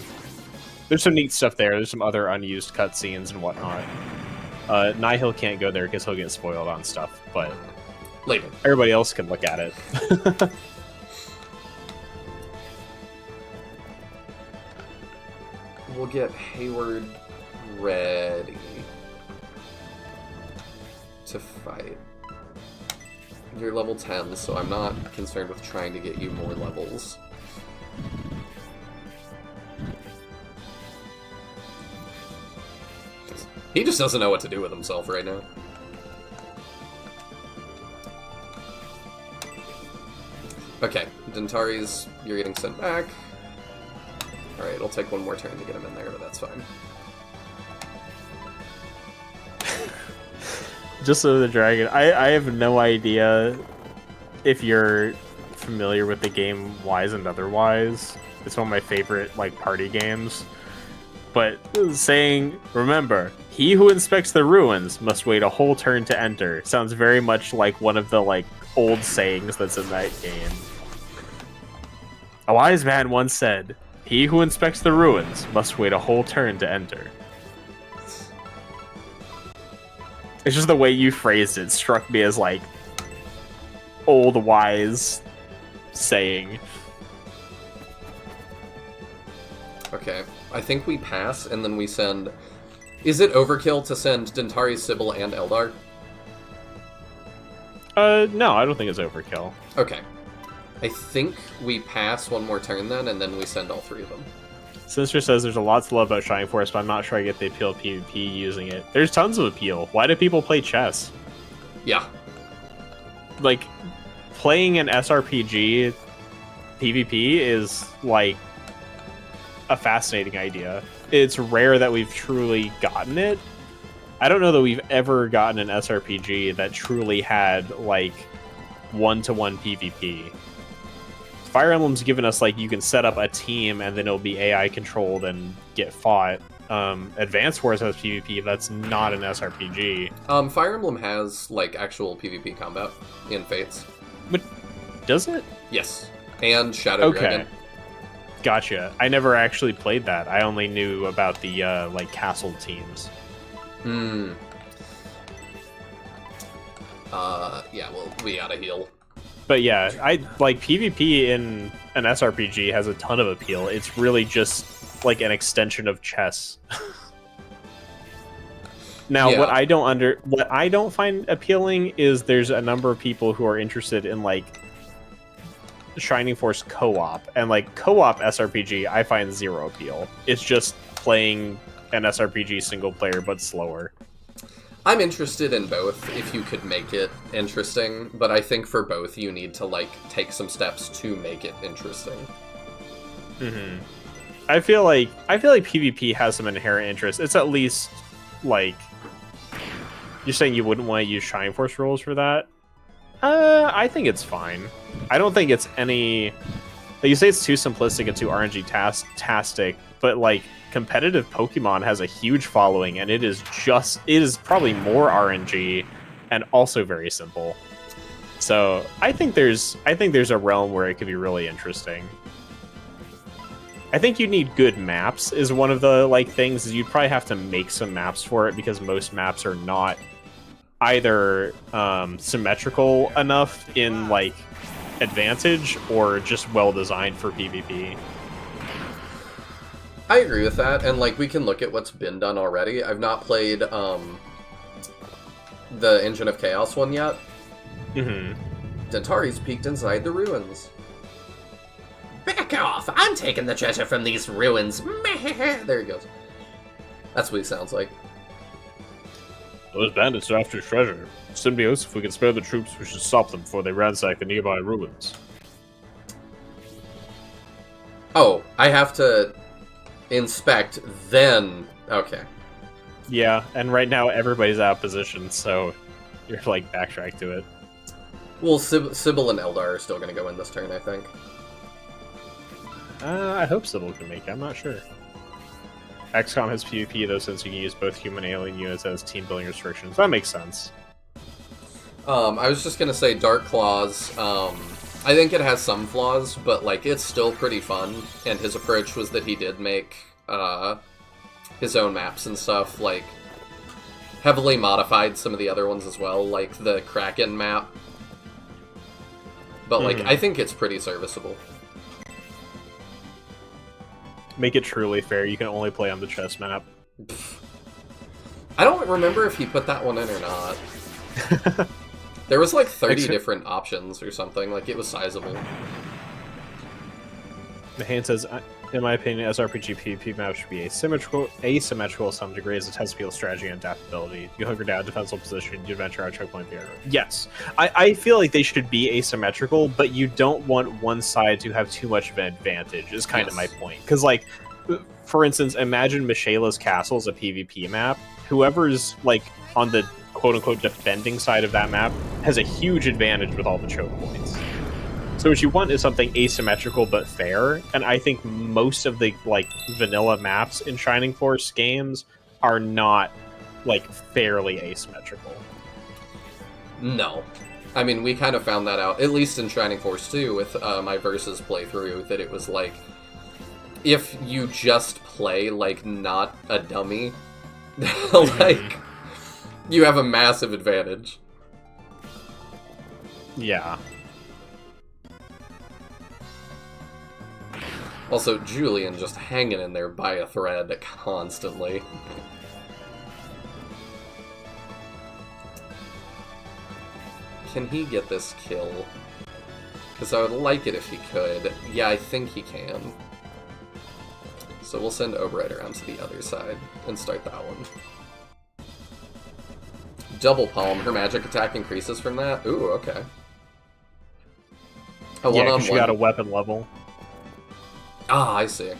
There's some neat stuff there. There's some other unused cutscenes and whatnot. Nihil can't go there because he'll get spoiled on stuff, but Later. everybody else can look at it. We'll get Hayward ready to fight. You're level 10, so I'm not concerned with trying to get you more levels. He just doesn't know what to do with himself right now. Okay, Dentari's, you're getting sent back. Alright, it'll take one more turn to get him in there, but that's fine. Just so the dragon, I have no idea if you're familiar with the game Wise and Otherwise. It's one of my favorite like party games. But saying, remember, he who inspects the ruins must wait a whole turn to enter sounds very much like one of the like old sayings that's in that game. A wise man once said, he who inspects the ruins must wait a whole turn to enter. It's just the way you phrased it struck me as like old wise saying. Okay, I think we pass, and then we send... Is it overkill to send Dentari, Sybil, and Eldar? No, I don't think it's overkill. Okay. I think we pass one more turn then, and then we send all three of them. Sinister says there's a lot to love about Shining Force, but I'm not sure I get the appeal of PvP using it. There's tons of appeal. Why do people play chess? Yeah. Like, playing an SRPG PvP is, like, a fascinating idea. It's rare that we've truly gotten it. I don't know that we've ever gotten an SRPG that truly had, like, one-to-one PvP. Fire Emblem's given us, like, you can set up a team and then it'll be AI controlled and get fought. Advance Wars has PvP, that's not an SRPG. Fire Emblem has, like, actual PvP combat in Fates. But does it? Yes. And Shadow Dragon. Gotcha. I never actually played that. I only knew about the, like, castle teams. Yeah, well, we gotta heal. But yeah, I like PvP in an SRPG has a ton of appeal. It's really just like an extension of chess. Now, Yeah. what I don't find appealing is there's a number of people who are interested in like Shining Force co-op, and like co-op SRPG I find zero appeal. It's just playing an SRPG single player but slower. I'm interested in both if you could make it interesting, but I think for both you need to, like, take some steps to make it interesting. Mm-hmm. I feel like PvP has some inherent interest. It's at least like you're saying you wouldn't want to use Shining Force rules for that. I think it's fine. I don't think it's any. Like, you say it's too simplistic and too RNG-tastic, but like competitive Pokemon has a huge following, and it is probably more RNG and also very simple. So I think there's a realm where it could be really interesting. I think you need good maps is one of the like things. Is you'd probably have to make some maps for it because most maps are not either symmetrical enough in like advantage or just well designed for PvP. I agree with that, and, like, we can look at what's been done already. I've not played, the Engine of Chaos one yet. Mm-hmm. Dentari's peeked inside the ruins. Back off! I'm taking the treasure from these ruins. There he goes. That's what he sounds like. Those bandits are after treasure. Symbiotes, if we can spare the troops, we should stop them before they ransack the nearby ruins. Oh, I have to inspect, then... Okay. Yeah, and right now everybody's out of position, so you're like backtrack to it. Well, Sybil and Eldar are still going to go in this turn, I think. I hope Sybil can make it, I'm not sure. XCOM has PvP though, since you can use both human and alien units as team building restrictions. That makes sense. I was just going to say Dark Claws, I think it has some flaws, but like it's still pretty fun, and his approach was that he did make his own maps and stuff, like heavily modified some of the other ones as well, like the Kraken map. But like I think it's pretty serviceable. Make it truly fair, you can only play on the chess map. I don't remember if he put that one in or not. There was like 30 different options or something, like it was sizable. Mahane says, in my opinion, SRPG PvP maps should be asymmetrical to some degree as a test field strategy and adaptability. You hunker down defensible position, you adventure out checkpoint the other. Yes, I feel like they should be asymmetrical, but you don't want one side to have too much of an advantage, is kind of my point. Because, like, for instance, imagine Mishayla's Castle as a PvP map. Whoever's, like, on the quote-unquote defending side of that map has a huge advantage with all the choke points. So what you want is something asymmetrical but fair, and I think most of the like vanilla maps in Shining Force games are not like fairly asymmetrical. No. I mean, we kind of found that out, at least in Shining Force 2 with my Versus playthrough, that it was like, if you just play like not a dummy, like, you have a massive advantage. Yeah. Also, Julian just hanging in there by a thread constantly. Can he get this kill? Because I would like it if he could. Yeah, I think he can. So we'll send Oberite around to the other side and start that one. Double Palm, her magic attack increases from that? Ooh, okay. A Yeah, one-on-one. she got a weapon level. Ah, I see.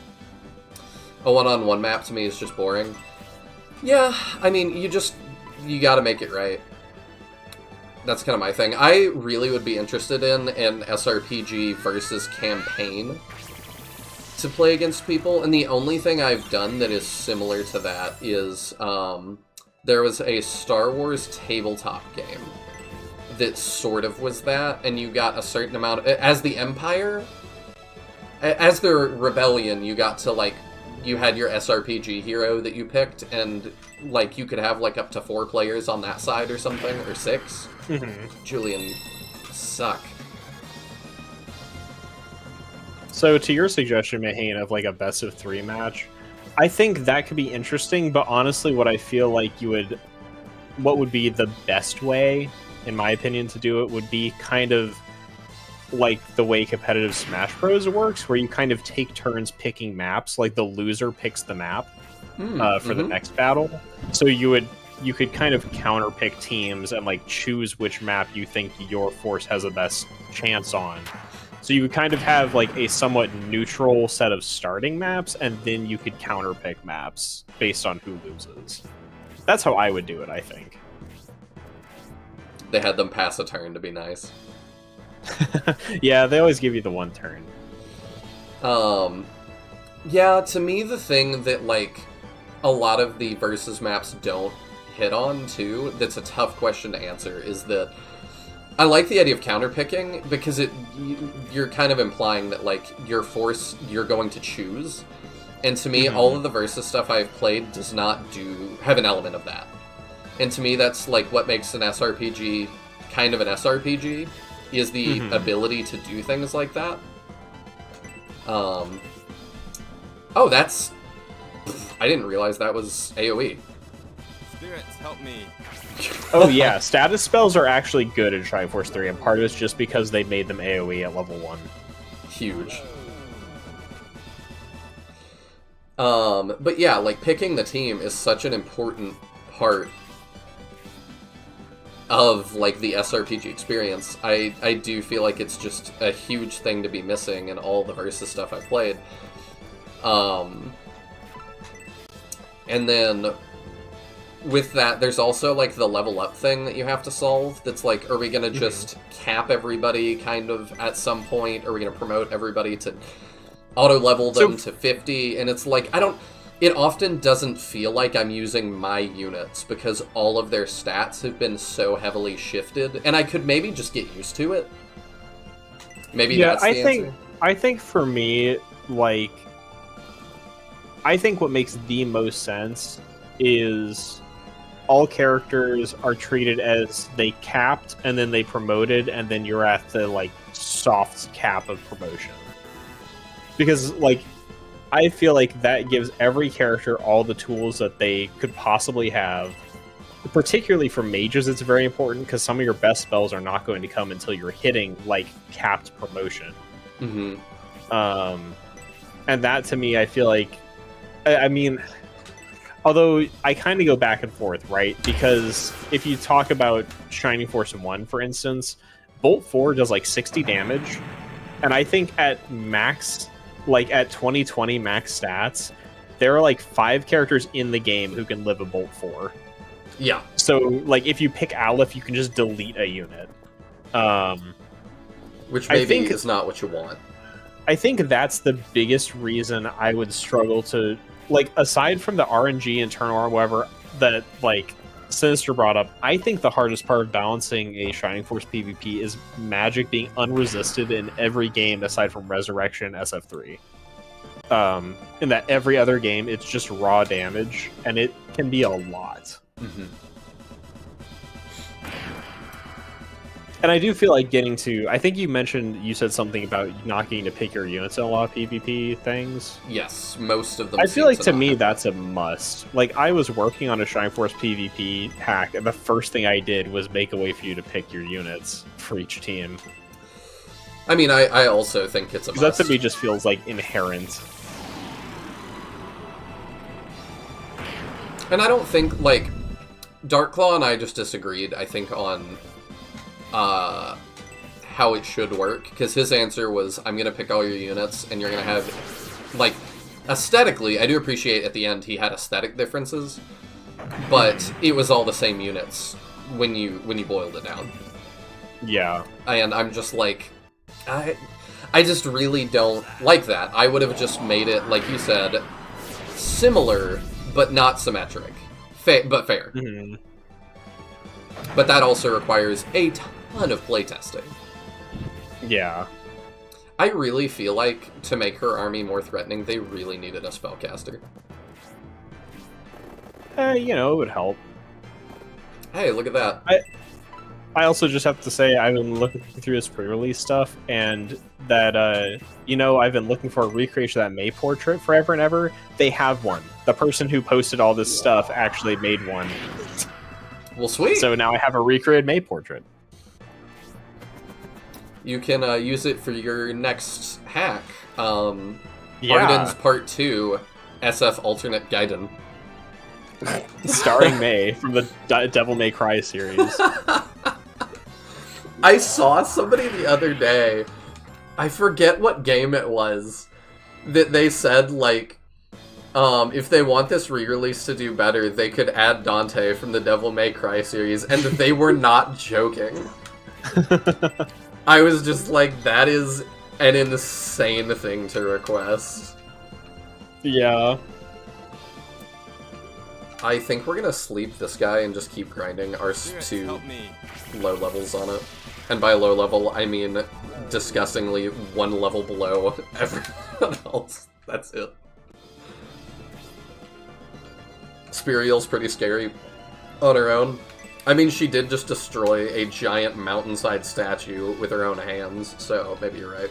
A one-on-one map to me is just boring. Yeah, I mean, you gotta make it right. That's kind of my thing. I really would be interested in an SRPG versus campaign to play against people, and the only thing I've done that is similar to that is, there was a Star Wars tabletop game that sort of was that, and you got a certain amount of, as the Empire, as the Rebellion, you got to, like, you had your SRPG hero that you picked, and, like, you could have, like, up to 4 players on that side or something, or 6. Julian, suck. So to your suggestion, Mahane, of, like, a best of 3 match, I think that could be interesting, but honestly, what I feel like what would be the best way, in my opinion, to do it would be kind of like the way competitive Smash Bros. Works, where you kind of take turns picking maps, like the loser picks the map for the next battle. So you could kind of counter pick teams and like choose which map you think your force has the best chance on. So you would kind of have like a somewhat neutral set of starting maps, and then you could counter pick maps based on who loses. That's how I would do it, I think. They had them pass a turn to be nice. Yeah, they always give you the one turn. Yeah, to me the thing that, like, a lot of the versus maps don't hit on, too, that's a tough question to answer, is that I like the idea of counterpicking, because you're kind of implying that, like, your force you're going to choose, and to me, all of the versus stuff I've played does not have an element of that. And to me, that's, like, what makes an SRPG kind of an SRPG, is the ability to do things like that. Oh, that's... I didn't realize that was AoE. Spirits, help me. Oh yeah, status spells are actually good in Shining Force 3, and part of it's just because they made them AoE at level 1. Huge. But yeah, like, picking the team is such an important part of, like, the SRPG experience. I do feel like it's just a huge thing to be missing in all the Versus stuff I've played. And then with that, there's also, like, the level up thing that you have to solve. That's like, are we gonna just cap everybody, kind of, at some point? Are we gonna promote everybody to auto-level them to 50? And it's like, it often doesn't feel like I'm using my units, because all of their stats have been so heavily shifted, and I could maybe just get used to it. Maybe that's the answer. I think for me, like, I think what makes the most sense is all characters are treated as they capped and then they promoted, and then you're at the, like, soft cap of promotion. Because, like, I feel like that gives every character all the tools that they could possibly have. Particularly for mages, it's very important, because some of your best spells are not going to come until you're hitting, like, capped promotion. Mm-hmm. And that, to me, I feel like... I mean... Although, I kind of go back and forth, right? Because if you talk about Shining Force 1, for instance, Bolt 4 does, like, 60 damage. And I think at max... Like, at 2020 max stats, there are, like, 5 characters in the game who can live a Bolt 4. Yeah. So, like, if you pick Aleph, you can just delete a unit. Which maybe is not what you want. I think that's the biggest reason I would struggle to... Like, aside from the RNG, internal or whatever, that, like, Sinister brought up, I think the hardest part of balancing a Shining Force PvP is magic being unresisted in every game aside from Resurrection and SF3. In that every other game, it's just raw damage, and it can be a lot. Mm-hmm. And I do feel like getting to... I think you said something about not getting to pick your units in a lot of PvP things. Yes, most of them. I feel like, to me, that's a must. Like, I was working on a Shining Force PvP hack, and the first thing I did was make a way for you to pick your units for each team. I mean, I also think it's a must. That, to me, just feels, like, inherent. And I don't think, like... Darkclaw and I just disagreed, I think, on... how it should work, because his answer was, I'm gonna pick all your units, and you're gonna have, like, aesthetically, I do appreciate at the end he had aesthetic differences, but it was all the same units when you boiled it down. Yeah. And I'm just like, I just really don't like that. I would have just made it, like you said, similar, but not symmetric. But fair. Mm-hmm. But that also requires a ton of playtesting. Yeah. I really feel like, to make her army more threatening, they really needed a spellcaster. You know, it would help. Hey, look at that. I also just have to say, I've been looking through this pre-release stuff, and that, you know, I've been looking for a recreation of that May portrait forever and ever. They have one. The person who posted all this stuff actually made one. Well, sweet. So now I have a recreated May portrait. You can use it for your next hack. Yeah. Arden's Part 2, SF Alternate Gaiden. Starring May from the Devil May Cry series. I saw somebody the other day, I forget what game it was, that they said, like, if they want this re-release to do better, they could add Dante from the Devil May Cry series, and they were not joking. I was just like, that is an insane thing to request. Yeah. I think we're gonna sleep this guy and just keep grinding our Spirits, two help me. low levels on it. And by low level, I mean disgustingly one level below everyone else. That's it. Spiriel's pretty scary on her own. I mean, she did just destroy a giant mountainside statue with her own hands, so maybe you're right.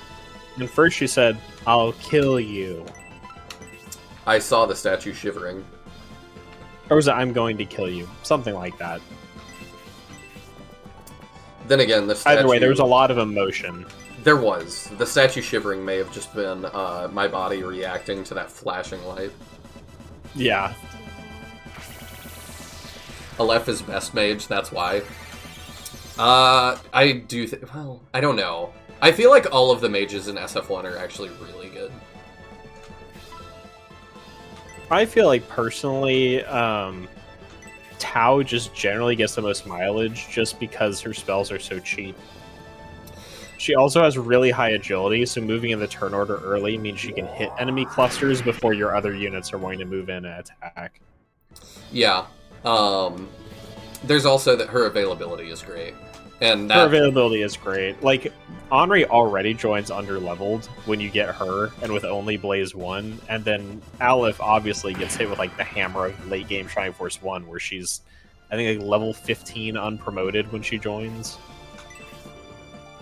And first she said, "I'll kill you." I saw the statue shivering. Or was it, "I'm going to kill you"? Something like that. Then again, the statue... Either way, there was a lot of emotion There was. The statue shivering may have just been my body reacting to that flashing light. Yeah. Aleph is best mage, that's why. I do well, I don't know. I feel like all of the mages in SF1 are actually really good. I feel like personally, Tao just generally gets the most mileage just because her spells are so cheap. She also has really high agility, so moving in the turn order early means she can hit enemy clusters before your other units are going to move in and attack. Yeah. There's also that her availability is great. And that... Her availability is great. Like, Henri already joins underleveled when you get her, and with only Blaze 1, and then Aleph obviously gets hit with, like, the hammer of late game Shining Force 1, where she's, I think, like, level 15 unpromoted when she joins.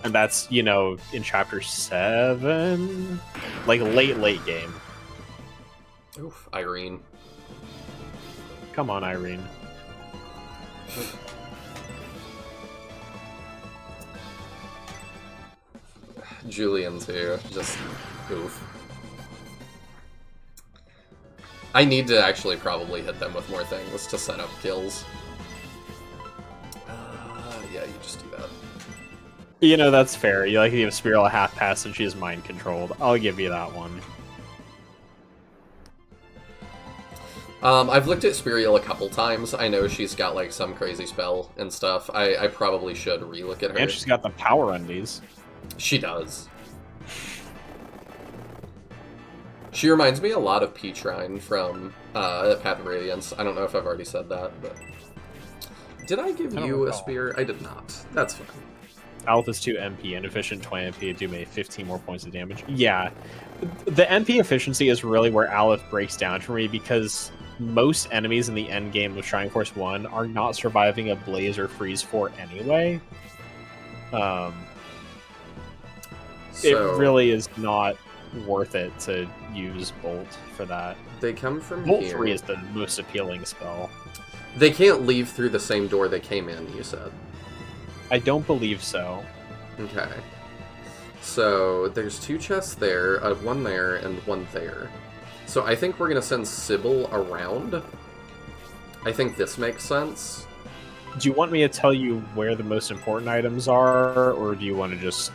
And that's, you know, in Chapter 7? Like, late game. Oof, Irene. Come on, Irene. Julian, too. Just, oof. I need to actually probably hit them with more things to set up kills. Yeah, you just do that. You know, that's fair. You like to give Spiral a half pass and she's mind controlled. I'll give you that one. I've looked at Spiriel a couple times. I know she's got, like, some crazy spell and stuff. I probably should relook at her. And she's got the power undies. She does. She reminds me a lot of Peatrine from Path of Radiance. I don't know if I've already said that, but... Did I give you a spear? I did not. That's fine. Aleph is 2 MP, inefficient 20 MP, do make 15 more points of damage. Yeah. The MP efficiency is really where Aleph breaks down for me, because most enemies in the end game of Shining Force 1 are not surviving a Blaze or Freeze 4 anyway. It really is not worth it to use Bolt for that. They come from Bolt here. 3 is the most appealing spell. They can't leave through the same door they came in, you said. I don't believe so. Okay. So, there's 2 chests there, one there, and one there. So I think we're going to send Sybil around. I think this makes sense. Do you want me to tell you where the most important items are, or do you want to just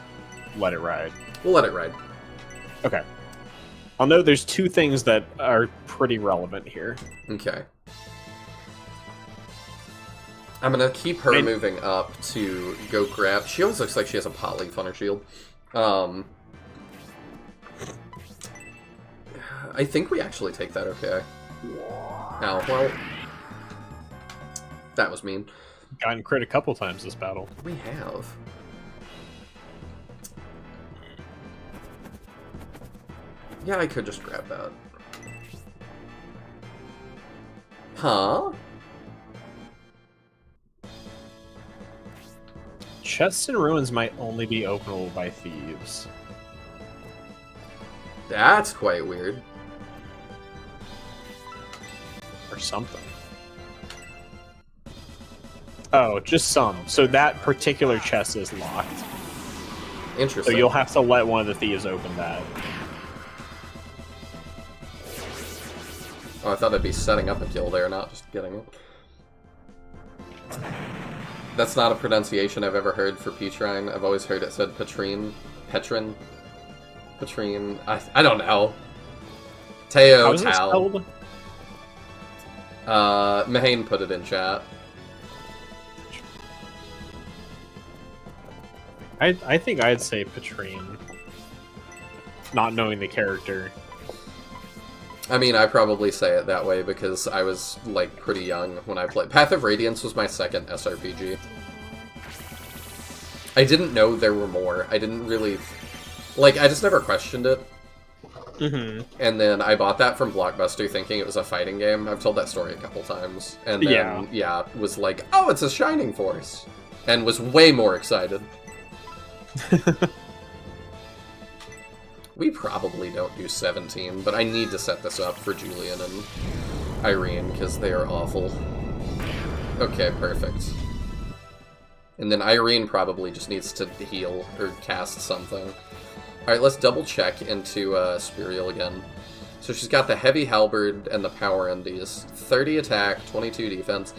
let it ride? We'll let it ride. Okay. I'll know there's 2 things that are pretty relevant here. Okay. I'm gonna keep her moving up to go grab... She almost looks like she has a pot leaf on her shield. I think we actually take that okay. Ow, well... That was mean. Gotten crit a couple times this battle. We have. Yeah, I could just grab that. Huh? Chests and ruins might only be openable by thieves. That's quite weird. Or something. Oh, just some. So that particular chest is locked. Interesting. So you'll have to let one of the thieves open that. Oh, I thought I'd be setting up a kill there, not just getting it. That's not a pronunciation I've ever heard for Peatrine. I've always heard it said Petrine. Petrine. Petrine. I don't know. Teo, How is it Tal. spelled? Mahane put it in chat. I think I'd say Petrine. Not knowing the character. I mean, I probably say it that way because I was, like, pretty young when I played. Path of Radiance was my second SRPG. I didn't know there were more. I didn't really... Like, I just never questioned it. Mm-hmm. And then I bought that from Blockbuster thinking it was a fighting game. I've told that story a couple times. And then, yeah was like, oh, it's a Shining Force! And was way more excited. We probably don't do 17, but I need to set this up for Julian and Irene, because they are awful. Okay, perfect. And then Irene probably just needs to heal or cast something. Alright, let's double check into Spiriel again. So she's got the Heavy Halberd and the Power Endies. 30 attack, 22 defense.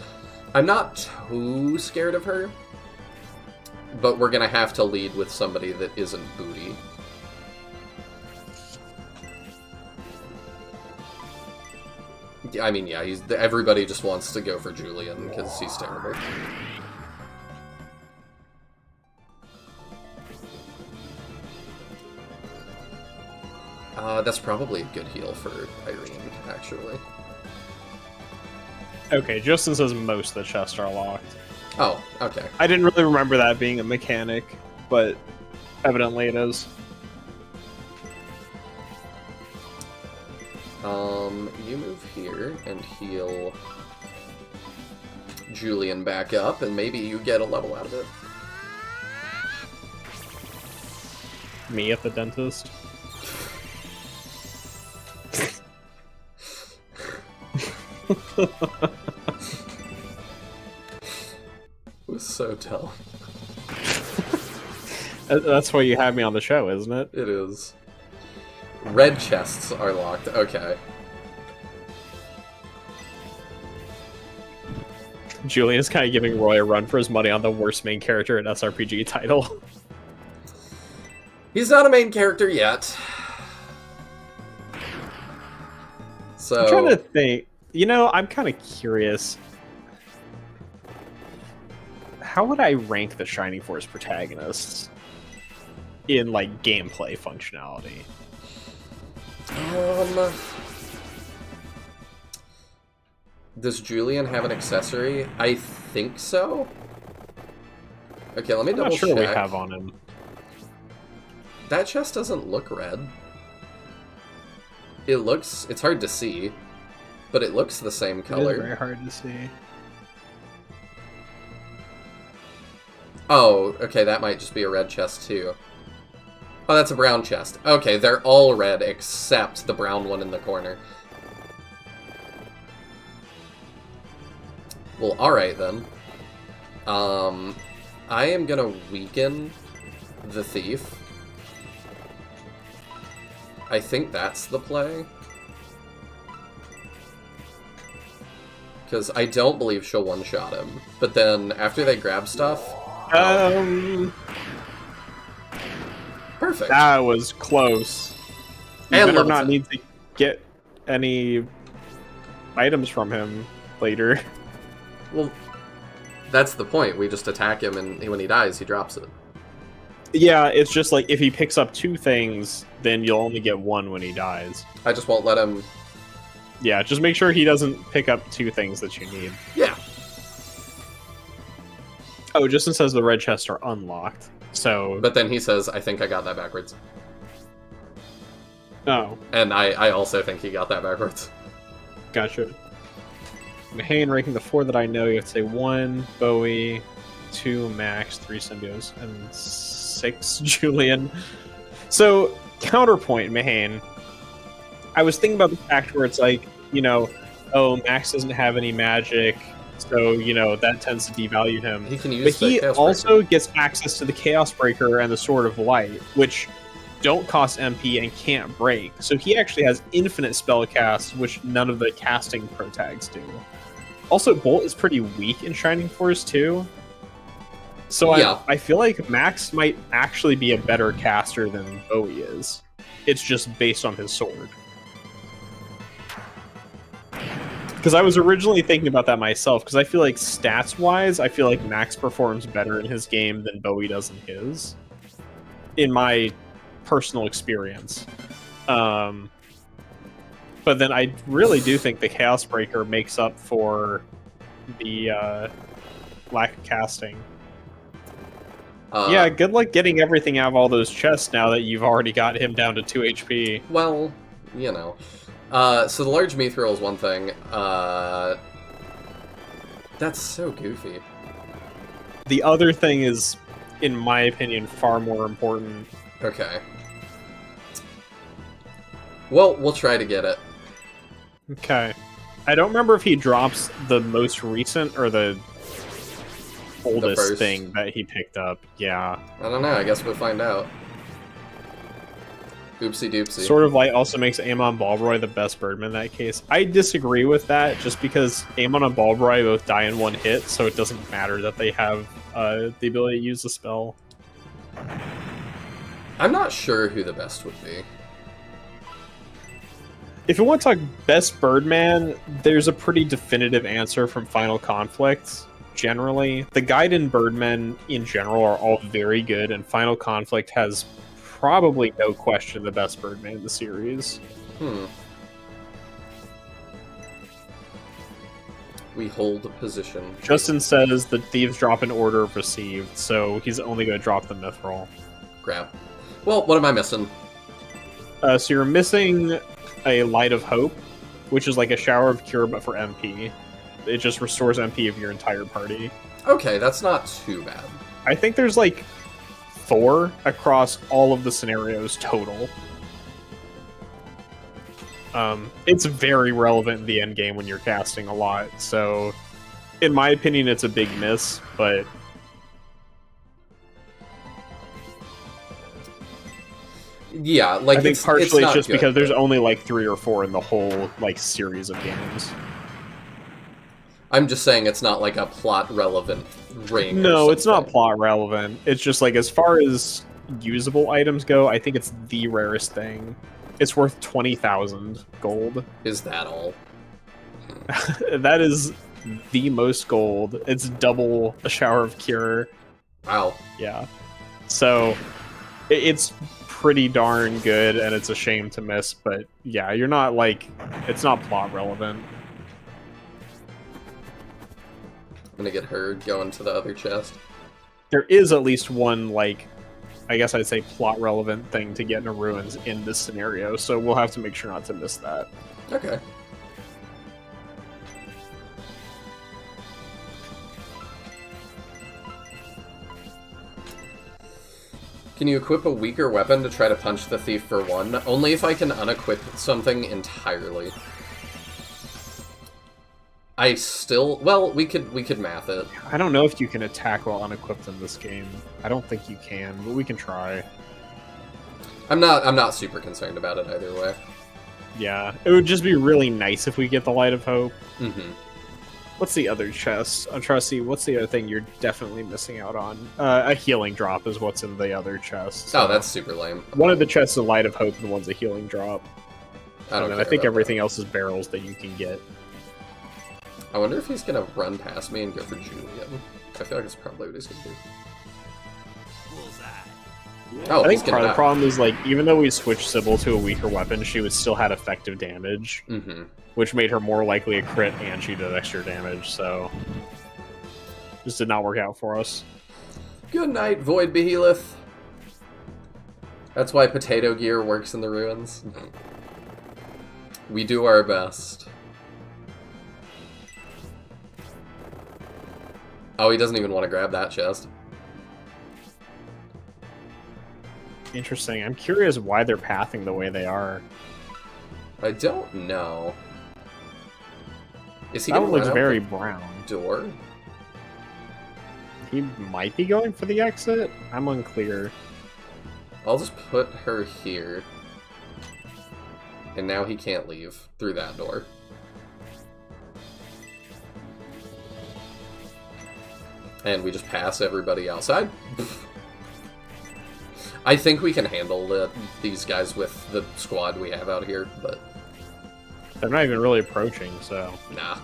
I'm not too scared of her, but we're gonna have to lead with somebody that isn't booty. I mean, yeah, everybody just wants to go for Julian because he's terrible. That's probably a good heal for Irene, actually. Okay, Justin says most of the chests are locked. Oh, okay. I didn't really remember that being a mechanic, but evidently it is. You move here and heal Julian back up, and maybe you get a level out of it. Me at the dentist. It was so dumb. That's why you have me on the show, isn't it? It is. Red chests are locked. Okay. Julian's kind of giving Roy a run for his money on the worst main character in SRPG title. He's not a main character yet. So I'm trying to think. You know, I'm kind of curious. How would I rank the Shining Force protagonists in, like, gameplay functionality? Does Julian have an accessory? I think so. Okay, let me I'm double not sure check. we have on him. That chest doesn't look red. It's hard to see, but it looks the same It color. is very hard to see. Oh, okay, that might just be a red chest too. Oh, that's a brown chest. Okay, they're all red except the brown one in the corner. Well, alright then. I am gonna weaken the thief. I think that's the play. Because I don't believe she'll one-shot him. But then, after they grab stuff... Perfect. That was close. You And better level not 10. need to get any items from him later. Well, that's the point. We just attack him, and when he dies, he drops it. Yeah, it's just like if he picks up 2 things, then you'll only get 1 when he dies. I just won't let him... Yeah, just make sure he doesn't pick up 2 things that you need. Yeah. Oh, Justin says the red chests are unlocked. So, But then he says, I think I got that backwards. oh, And I also think he got that backwards. gotcha. Mahane ranking the 4 that I know. You have to say 1 Bowie, 2 Max, 3 Symbios, and 6 Julian. So, counterpoint, Mahane. I was thinking about the fact where it's like, you know, oh, Max doesn't have any magic, so, you know, that tends to devalue him. He can use But the he Chaos also Breaker. gets access to the Chaos Breaker and the Sword of Light, which don't cost MP and can't break. So he actually has infinite spell cast, which none of the casting pro tags do. Also, Bolt is pretty weak in Shining Force too. So Yeah. I feel like Max might actually be a better caster than Bowie is. It's just based on his sword. Because I was originally thinking about that myself, because I feel like stats-wise, I feel like Max performs better in his game than Bowie does in his. In my personal experience. But then I really do think the Chaos Breaker makes up for the lack of casting. Yeah, good luck getting everything out of all those chests now that you've already got him down to 2 HP. Well, you know. So the large mithril is one thing. That's so goofy. The other thing is, in my opinion, far more important. Okay. Well, we'll try to get it. Okay. I don't remember if he drops the most recent or the oldest first. thing that he picked up. Yeah. I don't know. I guess we'll find out. Oopsie doopsie. Sort of like also makes Amon Balroy the best Birdman in that case. I disagree with that just because Amon and Balroy both die in one hit, so it doesn't matter that they have the ability to use the spell. I'm not sure who the best would be. If you want to talk best Birdman, there's a pretty definitive answer from Final Conflict. Generally, the Gaiden Birdmen in general are all very good, and Final Conflict has probably no question the best Birdman in the series. We hold a position. Justin says the thieves drop in order of received, so he's only going to drop the Mithril. Grab. Well, what am I missing? So you're missing a Light of Hope, which is like a Shower of Cure but for MP. It just restores MP of your entire party. Okay, that's not too bad. I think there's like 4 across all of the scenarios total. It's very relevant in the end game when you're casting a lot, so in my opinion it's a big miss, but Yeah, like I think partially it's just good, because there's but only like 3 or 4 in the whole like series of games. I'm just saying it's not like a plot relevant ring. or No, it's not something. plot relevant. It's just like as far as usable items go, I think it's the rarest thing. It's worth 20,000 gold. Is that all? That is the most gold. It's double a Shower of Cure. Wow. Yeah. So it's pretty darn good, and it's a shame to miss, but yeah, you're not like, it's not plot relevant. I'm gonna get her going to the other chest. There is at least one, like, I guess I'd say plot relevant thing to get into ruins in this scenario, so we'll have to make sure not to miss that. Okay. Can you equip a weaker weapon to try to punch the thief for 1? Only if I can unequip something entirely. I still... Well, we could math it. I don't know if you can attack while unequipped in this game. I don't think you can, but we can try. I'm not super concerned about it either way. Yeah, it would just be really nice if we get the Light of Hope. Mm-hmm. What's the other chest? I'm trying to see, what's the other thing you're definitely missing out on? A healing drop is what's in the other chest. So Oh, that's super lame. one of the chests is a Light of Hope and one's a healing drop. I don't And care I think about everything else is barrels that you can get. that. I wonder if he's gonna run past me and go for Julian. I feel like it's probably what he's gonna do. Oh, I he's think gonna part of the die. problem is, like, even though we switched Sybil to a weaker weapon, she was still had effective damage, Mm-hmm. which made her more likely a crit, and she did extra damage, so... Just did not work out for us. Good night, Void Behemoth. That's why Potato Gear works in the ruins. We do our best. Oh, he doesn't even want to grab that chest. Interesting. I'm curious why they're pathing the way they are. I don't know. Is he That gonna one looks run out very the brown. door? He might be going for the exit? I'm unclear. I'll just put her here. And now he can't leave through that door. And we just pass everybody outside. I think we can handle these guys with the squad we have out here, but They're not even really approaching, so... nah.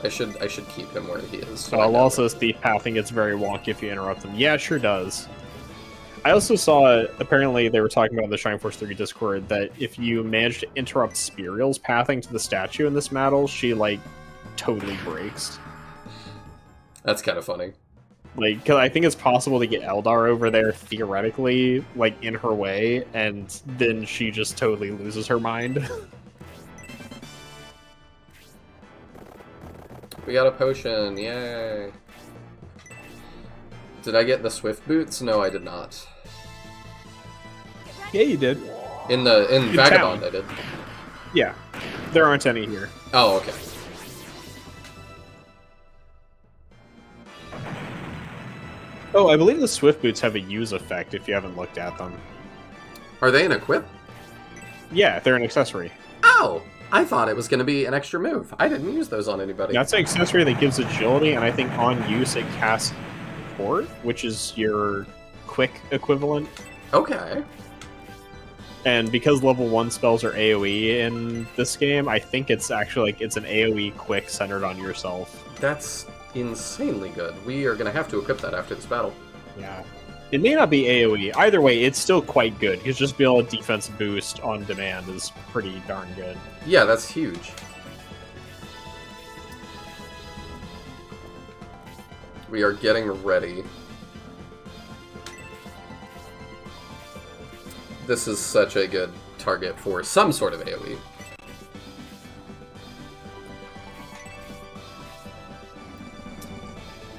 I should keep him where he is. So Well, also, thief pathing gets very wonky if you interrupt them. Yeah, it sure does. I also saw, apparently they were talking about in the Shrine Force 3 Discord, that if you manage to interrupt Spiriel's pathing to the statue in this battle, she, like, totally breaks. That's kind of funny. Like, because I think it's possible to get Eldar over there, theoretically, like, in her way, and then she just totally loses her mind. We got a potion, yay! Did I get the Swift Boots? No, I did not. Yeah, you did. In In Vagabond, town. I did. Yeah. There aren't any here. Oh, okay. Oh, I believe the Swift Boots have a use effect if you haven't looked at them. Are they an equip? Yeah, they're an accessory. Oh! I thought it was going to be an extra move. I didn't use those on anybody. That's an accessory that gives agility, and I think on use it casts Port, which is your quick equivalent. Okay. And because level 1 spells are AoE in this game, I think it's actually like it's an AoE quick centered on yourself. That's insanely good. We are going to have to equip that after this battle. Yeah. It may not be AoE. Either way, it's still quite good, because just being able to defense boost on demand is pretty darn good. Yeah, that's huge. We are getting ready. This is such a good target for some sort of AoE.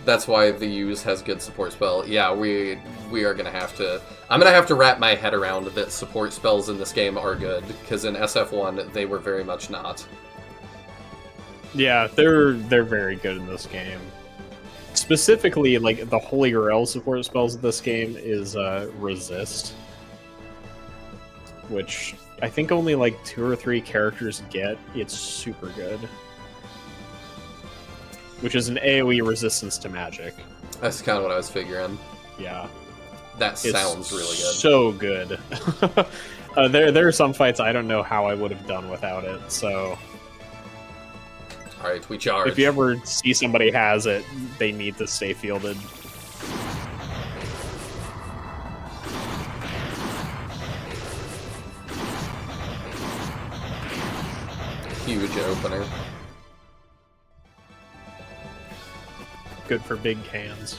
That's why the use has good support spell. Yeah, we are gonna have to... I'm gonna have to wrap my head around that support spells in this game are good, because in SF1 they were very much not. Yeah, they're very good in this game. Specifically, like the Holy Grail support spells of this game is Resist, which I think only like 2 or 3 characters get. It's super good. Which is an AoE resistance to magic. That's kind of what I was figuring. Yeah. That sounds really good. So good. There are some fights I don't know how I would have done without it, so... Alright, we charge. If you ever see somebody has it, they need to stay fielded. Huge opener. Good for big hands.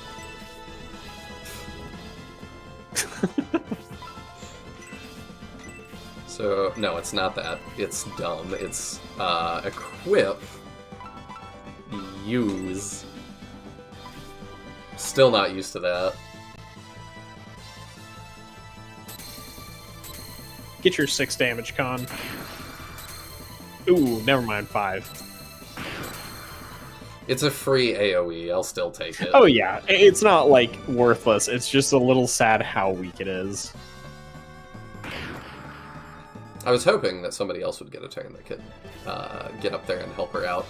So, no, it's not that. It's dumb. It's, equip. Use. Still not used to that. Get your 6 damage, Con. Ooh, never mind, 5. It's a free AoE. I'll still take it. Oh yeah, it's not like worthless. It's just a little sad how weak it is. I was hoping that somebody else would get a turn that could get up there and help her out.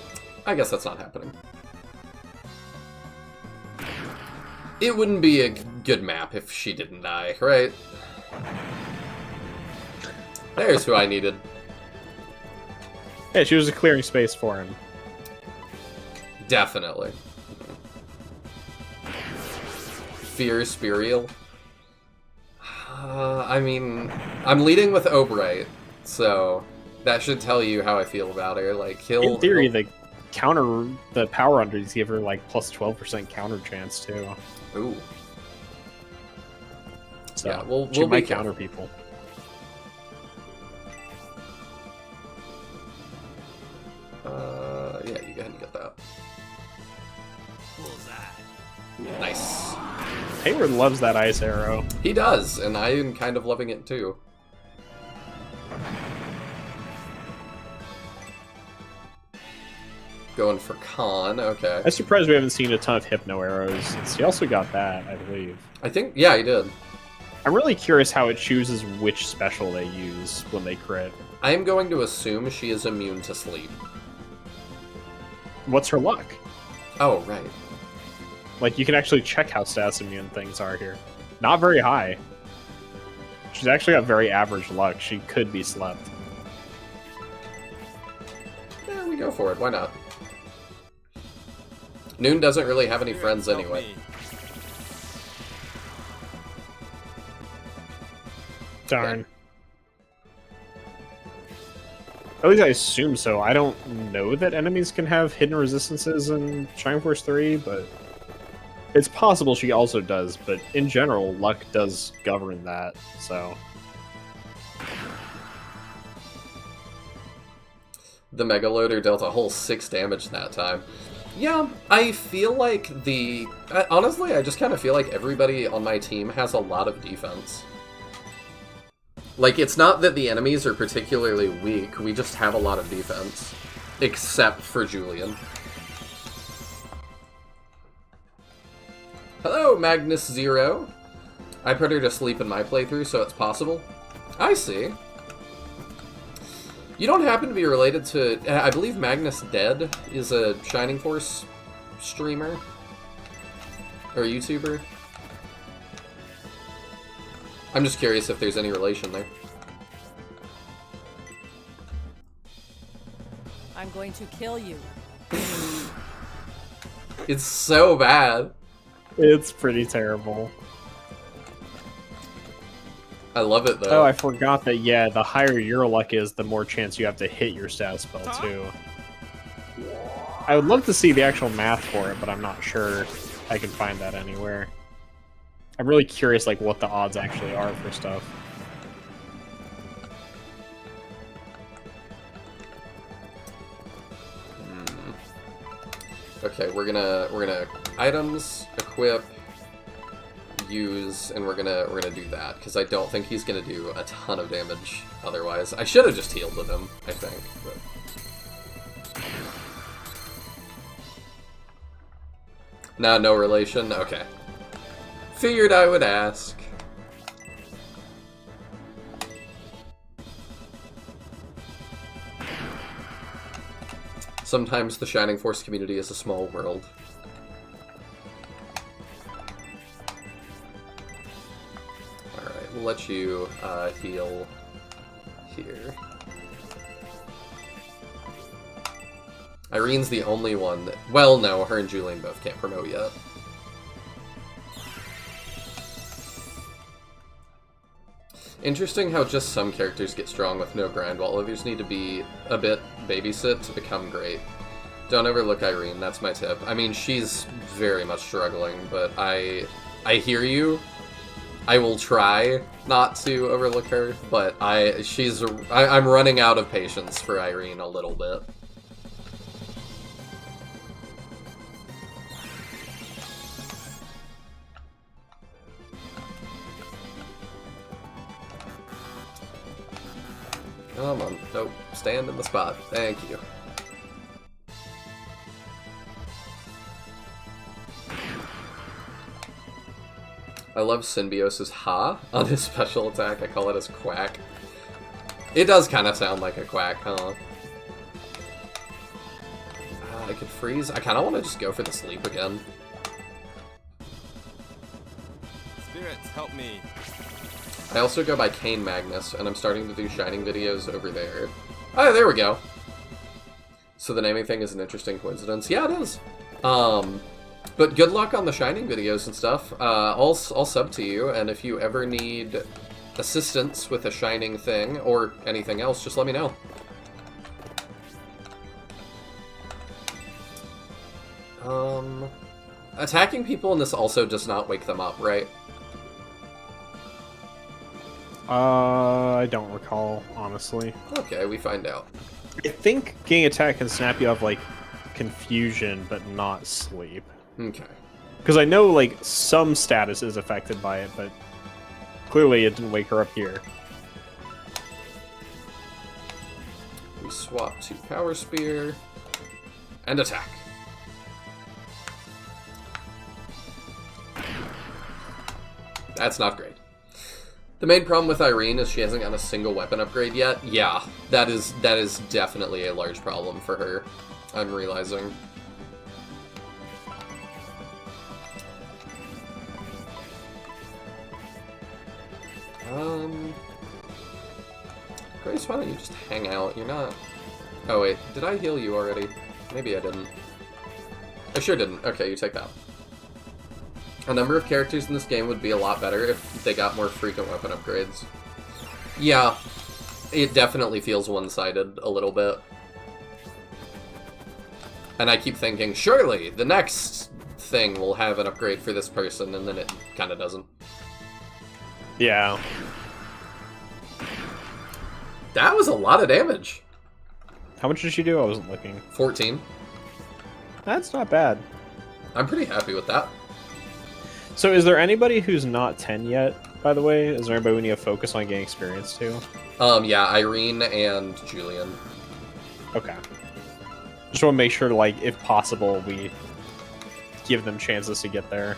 I guess that's not happening. It wouldn't be a good map if she didn't die, right? There's who I needed. Yeah, she was clearing space for him. Definitely. Fierce Burial. I mean, I'm leading with Obright, so that should tell you how I feel about her. Like, in theory, the power unders give her like plus 12% counter chance too. Ooh. So yeah, we'll she might be counter people. Yeah, you go ahead and get that. Nice. Hayward loves that ice arrow. He does, and I am kind of loving it too. Going for Khan, okay. I'm surprised we haven't seen a ton of Hypno arrows. He also got that, I believe. I think, yeah, he did. I'm really curious how it chooses which special they use when they crit. I am going to assume she is immune to sleep. What's her luck? Oh, right. Like, you can actually check how stats immune things are here. Not very high. She's actually got very average luck. She could be slept. Yeah, we go for it. Why not? Noon doesn't really have any friends anyway. Darn. At least I assume so. I don't know that enemies can have hidden resistances in Shining Force 3, but it's possible she also does, but in general, luck does govern that, so... The Mega Loader dealt a whole 6 damage that time. Yeah, I feel like the... honestly, I just kind of feel like everybody on my team has a lot of defense. Like, it's not that the enemies are particularly weak, we just have a lot of defense. Except for Julian. Hello, Magnus Zero. I put her to sleep in my playthrough, so it's possible. I see. You don't happen to be related to... I believe Magnus Dead is a Shining Force streamer? Or YouTuber? I'm just curious if there's any relation there. I'm going to kill you. It's so bad. It's pretty terrible. I love it, though. Oh, I forgot that, yeah, the higher your luck is, the more chance you have to hit your stat spell, too. I would love to see the actual math for it, but I'm not sure I can find that anywhere. I'm really curious, like, what the odds actually are for stuff. Okay, we're gonna items, equip, use, and we're gonna do that because I don't think he's gonna do a ton of damage otherwise. I should have just healed with him, I think. But... Nah, no relation. Okay. Figured I would ask. Sometimes the Shining Force community is a small world. Alright, we'll let you heal here. Irene's the only one that... Well, no, her and Julian both can't promote yet. Interesting how just some characters get strong with no grind, while others need to be a bit babysit to become great. Don't overlook Irene, that's my tip. I mean, she's very much struggling, but I hear you. I will try not to overlook her, but I'm running out of patience for Irene a little bit. Come on. Nope. Stand in the spot. Thank you. I love Symbiosis Ha on his special attack. I call it his quack. It does kind of sound like a quack, huh? I could freeze. I kind of want to just go for the sleep again. Spirits, help me. I also go by Kane Magnus, and I'm starting to do Shining videos over there. Oh, there we go. So the naming thing is an interesting coincidence. Yeah, it is. But good luck on the Shining videos and stuff. I'll sub to you, and if you ever need assistance with a Shining thing, or anything else, just let me know. Attacking people in this also does not wake them up, right? I don't recall, honestly. Okay, we find out. I think getting attacked can snap you off, like, confusion, but not sleep. Okay. Because I know, like, some status is affected by it, but clearly it didn't wake her up here. We swap to Power Spear, and attack. That's not great. The main problem with Irene is she hasn't gotten a single weapon upgrade yet. Yeah, that is definitely a large problem for her, I'm realizing. Grace, why don't you just hang out? You're not... Oh wait, did I heal you already? Maybe I didn't. I sure didn't. Okay, you take that. A number of characters in this game would be a lot better if they got more frequent weapon upgrades. Yeah, it definitely feels one-sided a little bit. And I keep thinking, surely the next thing will have an upgrade for this person, and then it kind of doesn't. Yeah. That was a lot of damage. How much did she do? I wasn't looking. 14. That's not bad. I'm pretty happy with that. So is there anybody who's not 10 yet, by the way? Is there anybody we need to focus on getting experience to? Yeah, Irene and Julian. Okay. Just want to make sure, like, if possible, we give them chances to get there.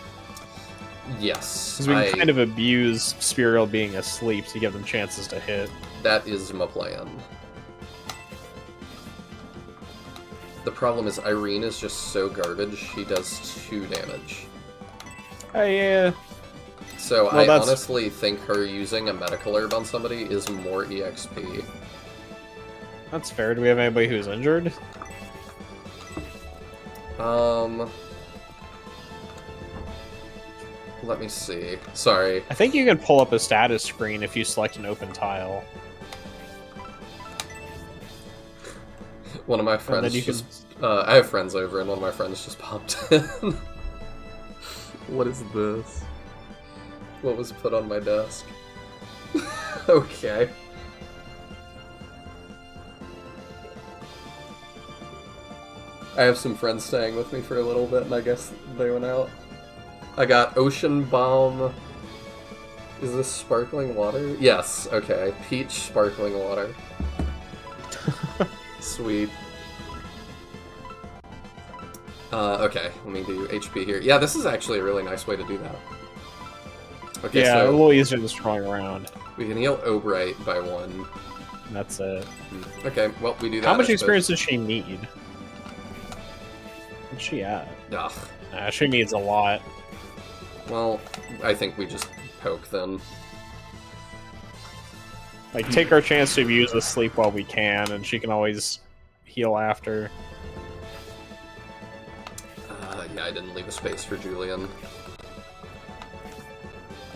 Yes, Because we can kind of abuse Spiriel being asleep to give them chances to hit. that is my plan. The problem is Irene is just so garbage, she does 2 damage. Yeah. So Well, I that's- honestly think her using a medical herb on somebody is more EXP. That's fair. Do we have anybody who's injured? Let me see. Sorry. I think you can pull up a status screen if you select an open tile. One of my then friends you can- just... I have friends over, and one of my friends just popped in. What is this? What was put on my desk? Okay. I have some friends staying with me for a little bit, and I guess they went out. I got Ocean Bomb. Is this sparkling water? Yes, okay. Peach sparkling water. Sweet. Okay, let me do HP here. Yeah, this is actually a really nice way to do that. Okay, Yeah, a so little easier than scrolling around. we can heal Obright by 1. And that's it. Okay, well, we do that. How much I experience does she need? What's she at? suppose. Ugh. She needs a lot. Well, I think we just poke then. Like, take our chance to abuse the sleep while we can, and she can always heal after. Yeah, I didn't leave a space for Julian.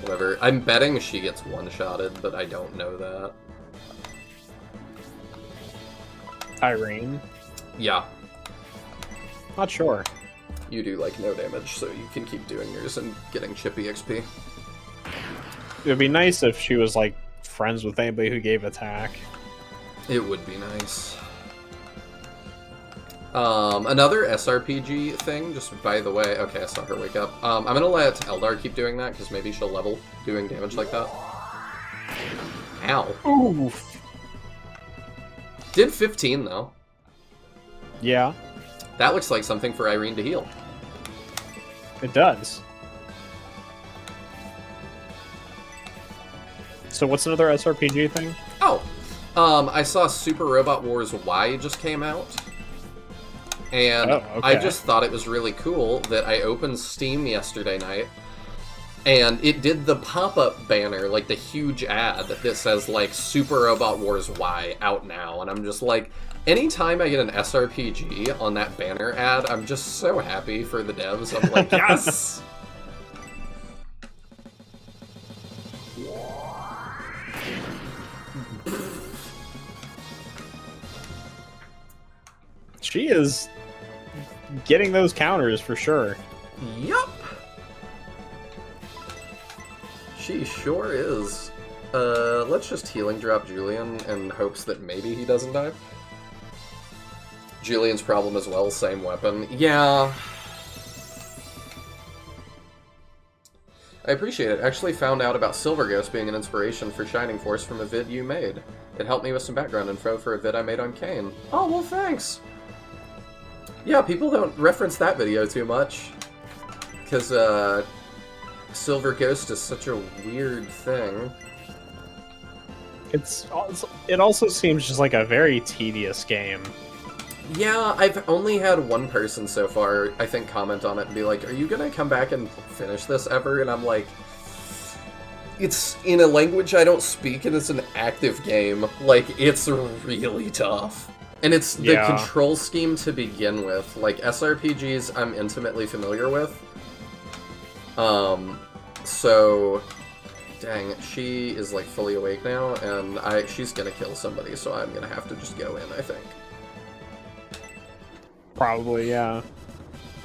Whatever. I'm betting she gets one-shotted, but I don't know that. Irene? Yeah, Not sure. you do, like, no damage, so you can keep doing yours and getting chippy XP. It would be nice if she was, like, friends with anybody who gave attack. It would be nice. Another SRPG thing, just by the way... Okay, I saw her wake up. I'm gonna let Eldar keep doing that, because maybe she'll level doing damage like that. Ow. Oof. Did 15, though. Yeah, That looks like something for Irene to heal. it does. So what's another SRPG thing? Oh, I saw Super Robot Wars Y just came out. And Oh, okay. I just thought it was really cool that I opened Steam yesterday night, and it did the pop-up banner, like the huge ad that says, like, Super Robot Wars Y out now. And I'm just like, anytime I get an SRPG on that banner ad, I'm just so happy for the devs. I'm like, yes! She is getting those counters for sure. Yup! She sure is. Let's just healing drop Julian in hopes that maybe he doesn't die. Julian's problem as well, same weapon. Yeah. I appreciate it. Actually found out about Silver Ghost being an inspiration for Shining Force from a vid you made. It helped me with some background info for a vid I made on Kane. Oh, well, thanks! Yeah, people don't reference that video too much. Because, Silver Ghost is such a weird thing. It also seems just like a very tedious game. Yeah, I've only had one person so far, I think, comment on it and be like, are you gonna come back and finish this ever? And I'm like, it's in a language I don't speak and it's an active game. Like, it's really tough. And it's the control scheme to begin with. Like, SRPGs I'm intimately familiar with. So... Dang, she is, like, fully awake now, and she's gonna kill somebody, so I'm gonna have to just go in, I think. Probably, yeah.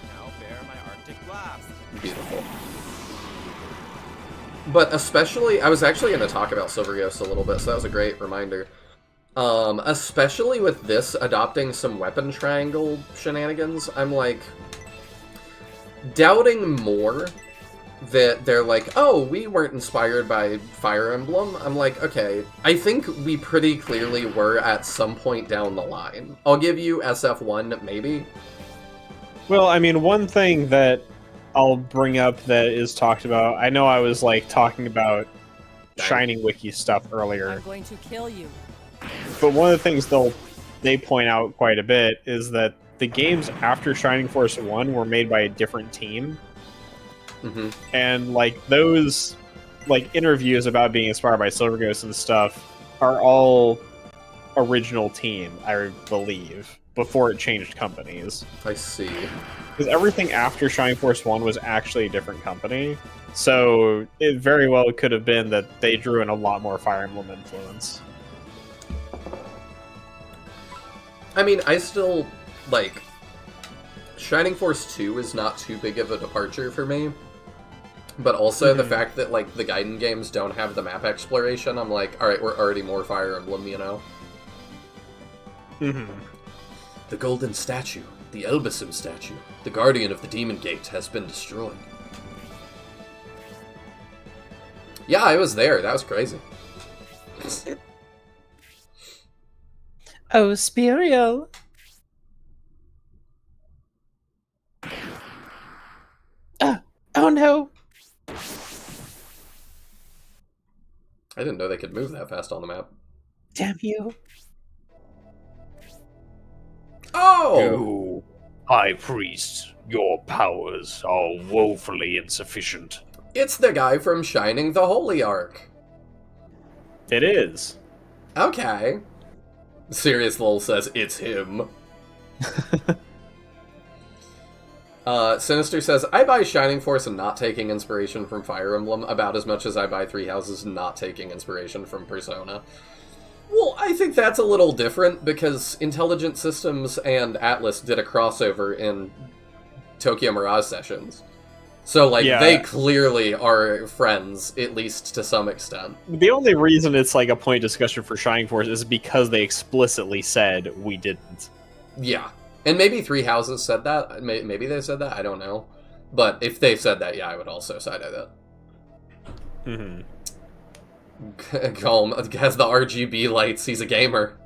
Now bear my Arctic blast. Beautiful. But especially, I was actually going to talk about Silver Ghost a little bit, so that was a great reminder. Especially with this adopting some weapon triangle shenanigans, I'm like doubting more that they're like, oh, we weren't inspired by Fire Emblem. I'm like, okay, I think we pretty clearly were at some point down the line. I'll give you SF1, maybe. Well, I mean, one thing that I'll bring up that is talked about. I know I was like talking about Shining Wiki stuff earlier, I'm going to kill you. but one of the things they point out quite a bit is that the games after Shining Force 1 were made by a different team. Mm-hmm. And like those like interviews about being inspired by Silver Ghost and stuff are all original team, I believe, before it changed companies. I see. Because everything after Shining Force 1 was actually a different company. So it very well could have been that they drew in a lot more Fire Emblem influence. I mean, I still, like, Shining Force 2 is not too big of a departure for me. But also the fact that, like, the Gaiden games don't have the map exploration, I'm like, alright, we're already more Fire Emblem, you know? Mm-hmm. The golden statue, the Elbasim statue, the guardian of the Demon Gate, has been destroyed. Yeah, I was there. That was crazy. Oh, Spiriel. Oh no. I didn't know they could move that fast on the map. Damn you. Oh! You, High Priest, your powers are woefully insufficient. It's the guy from Shining the Holy Ark. It is. Okay. Serious Lol says it's him. Sinister says, I buy Shining Force and not taking inspiration from Fire Emblem about as much as I buy Three Houses not taking inspiration from Persona. Well, I think that's a little different because Intelligent Systems and Atlas did a crossover in Tokyo Mirage Sessions. So, like, Yeah. they clearly are friends, at least to some extent. The only reason it's like a point of discussion for Shining Force is because they explicitly said we didn't. Yeah. And maybe Three Houses said that. Maybe they said that. I don't know. But if they said that, yeah, I would also side eye that. Mm-hmm. Calm has the RGB lights. He's a gamer.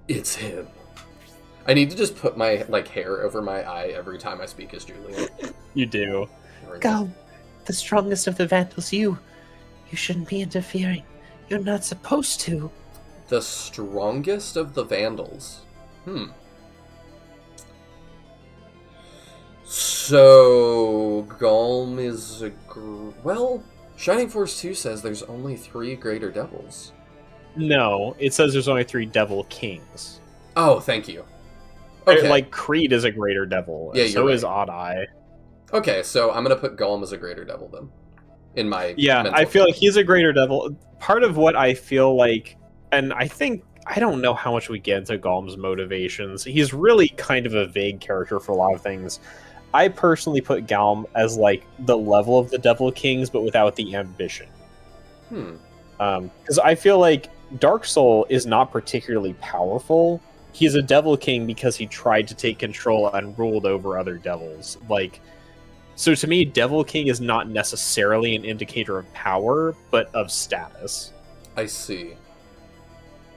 It's him. I need to just put my hair over my eye every time I speak as Julian. You do. Go. The strongest of the Vandals, you. You shouldn't be interfering. You're not supposed to. The strongest of the Vandals. So, Galm is a... Well, Shining Force 2 says there's only 3 Greater Devils. No, it says there's only 3 Devil Kings. Oh, thank you. Okay. Like, Creed is a Greater Devil, Yeah, and so you're is right. Odd Eye. Okay, so I'm gonna put Galm as a Greater Devil then. In my Yeah, mental I feel like he's a Greater Devil. Part of what I feel like, and I think, I don't know how much we get into Galm's motivations. He's really kind of a vague character for a lot of things. I personally put Galm as like the level of the Devil Kings, but without the ambition. Because I feel like Dark Soul is not particularly powerful. He's a Devil King because he tried to take control and ruled over other devils. Like, so to me, Devil King is not necessarily an indicator of power, but of status. I see.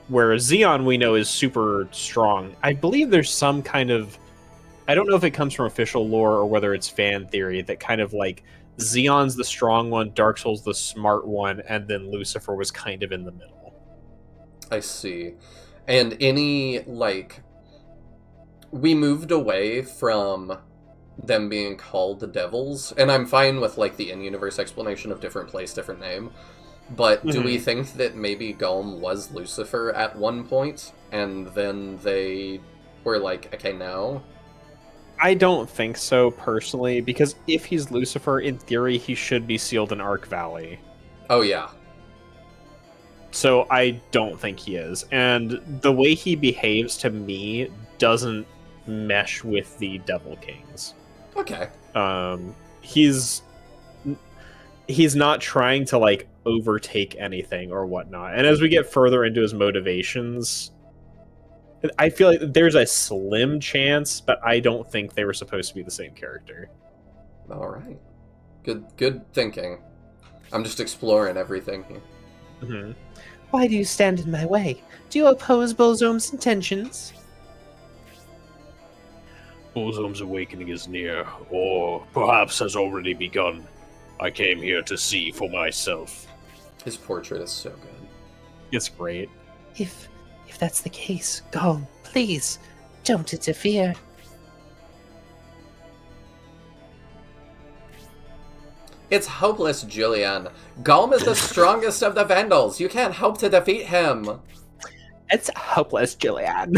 Whereas Xeon, we know, is super strong. I believe there's some kind of... I don't know if it comes from official lore or whether it's fan theory that kind of like Xeon's the strong one, Dark Soul's the smart one, and then Lucifer was kind of in the middle. I see. And any, like... We moved away from them being called the Devils, and I'm fine with, like, the in-universe explanation of different place, different name. But do we think that maybe Galm was Lucifer at one point, and then they were like, okay, no? I don't think so, personally, because if he's Lucifer, in theory, he should be sealed in Ark Valley. Oh, yeah. So I don't think he is. And the way he behaves, to me, doesn't mesh with the Devil Kings. Okay. He's not trying to, like, overtake anything or whatnot. And as we get further into his motivations, I feel like there's a slim chance, but I don't think they were supposed to be the same character. All right. Good thinking. I'm just exploring everything here. Mm-hmm. Why do you stand in my way? Do you oppose Bolzome's intentions? Bullzome's awakening is near, or perhaps has already begun. I came here to see for myself. His portrait is so good. It's great. If that's the case, Golem, please don't interfere. It's hopeless, Julian. Golem is the strongest of the Vandals. You can't hope to defeat him. It's hopeless, Julian.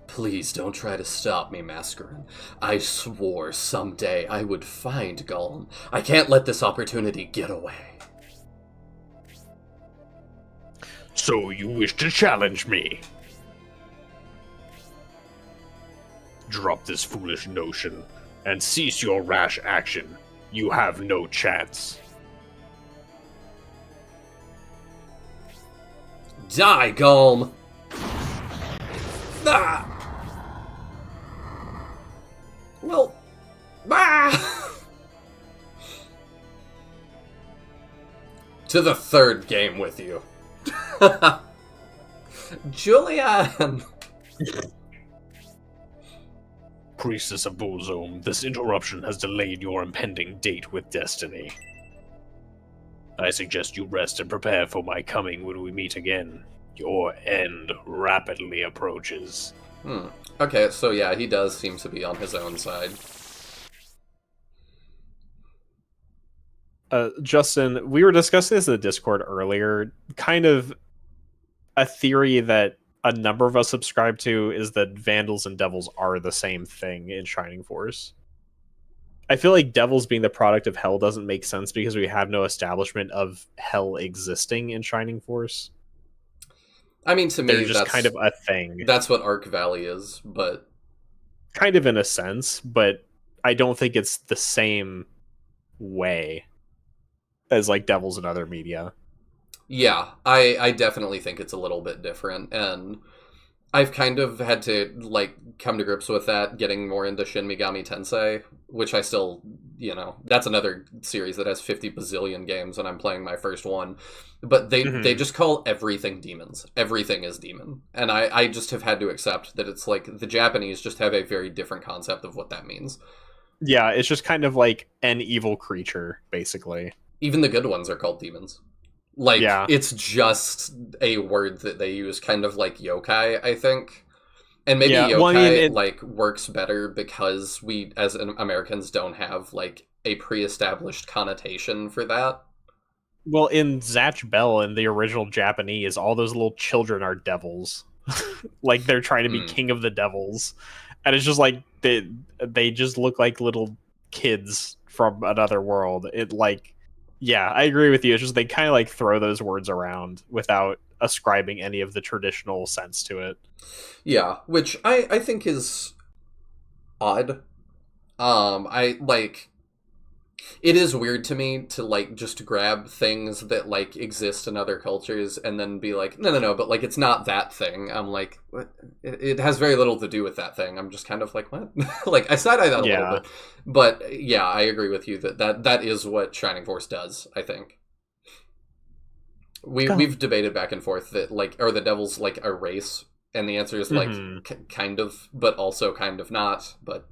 Please don't try to stop me, Mascarin. I swore someday I would find Golem. I can't let this opportunity get away. So you wish to challenge me? Drop this foolish notion and cease your rash action. You have no chance. Die, Golem! Ah! Well, to the third game with you. Julian! Priestess of Bullzome, this interruption has delayed your impending date with Destiny. I suggest you rest and prepare for my coming when we meet again. Your end rapidly approaches. Okay, so yeah, he does seem to be on his own side. Justin, we were discussing this in the Discord earlier. Kind of a theory that a number of us subscribe to is that Vandals and Devils are the same thing in Shining Force. I feel like Devils being the product of Hell doesn't make sense because we have no establishment of Hell existing in Shining Force. I mean, to me, They're just that's kind of a thing. That's what Arc Valley is, but... Kind of in a sense, but I don't think it's the same way as like Devils and other media. Yeah, I definitely think it's a little bit different, and I've kind of had to, like, come to grips with that, getting more into Shin Megami Tensei, which I still, you know, that's another series that has 50 bazillion games, and I'm playing my first one. But they just call everything demons. Everything is demon. And I just have had to accept that it's like, the Japanese just have a very different concept of what that means. Yeah, it's just kind of like an evil creature, basically. Even the good ones are called demons. Like, Yeah. It's just a word that they use, kind of like yokai, I think. And maybe Yeah, yokai, well, I mean, like, works better because we, as Americans, don't have, like, a pre-established connotation for that. Well, in Zatch Bell in the original Japanese, all those little children are devils. Like, they're trying to be king of the devils. And it's just like, they just look like little kids from another world. It, like... Yeah, I agree with you. It's just they kind of like throw those words around without ascribing any of the traditional sense to it. Yeah, which I think is odd. It is weird to me to, like, just grab things that, like, exist in other cultures and then be like, no, but, like, it's not that thing. I'm like, what? It has very little to do with that thing. I'm just kind of like, what? Like, I side-eye that a little bit. But, yeah, I agree with you that is what Shining Force does, I think. We've debated back and forth that, like, are the devils, like, a race? And the answer is, like, kind of, but also kind of not, but...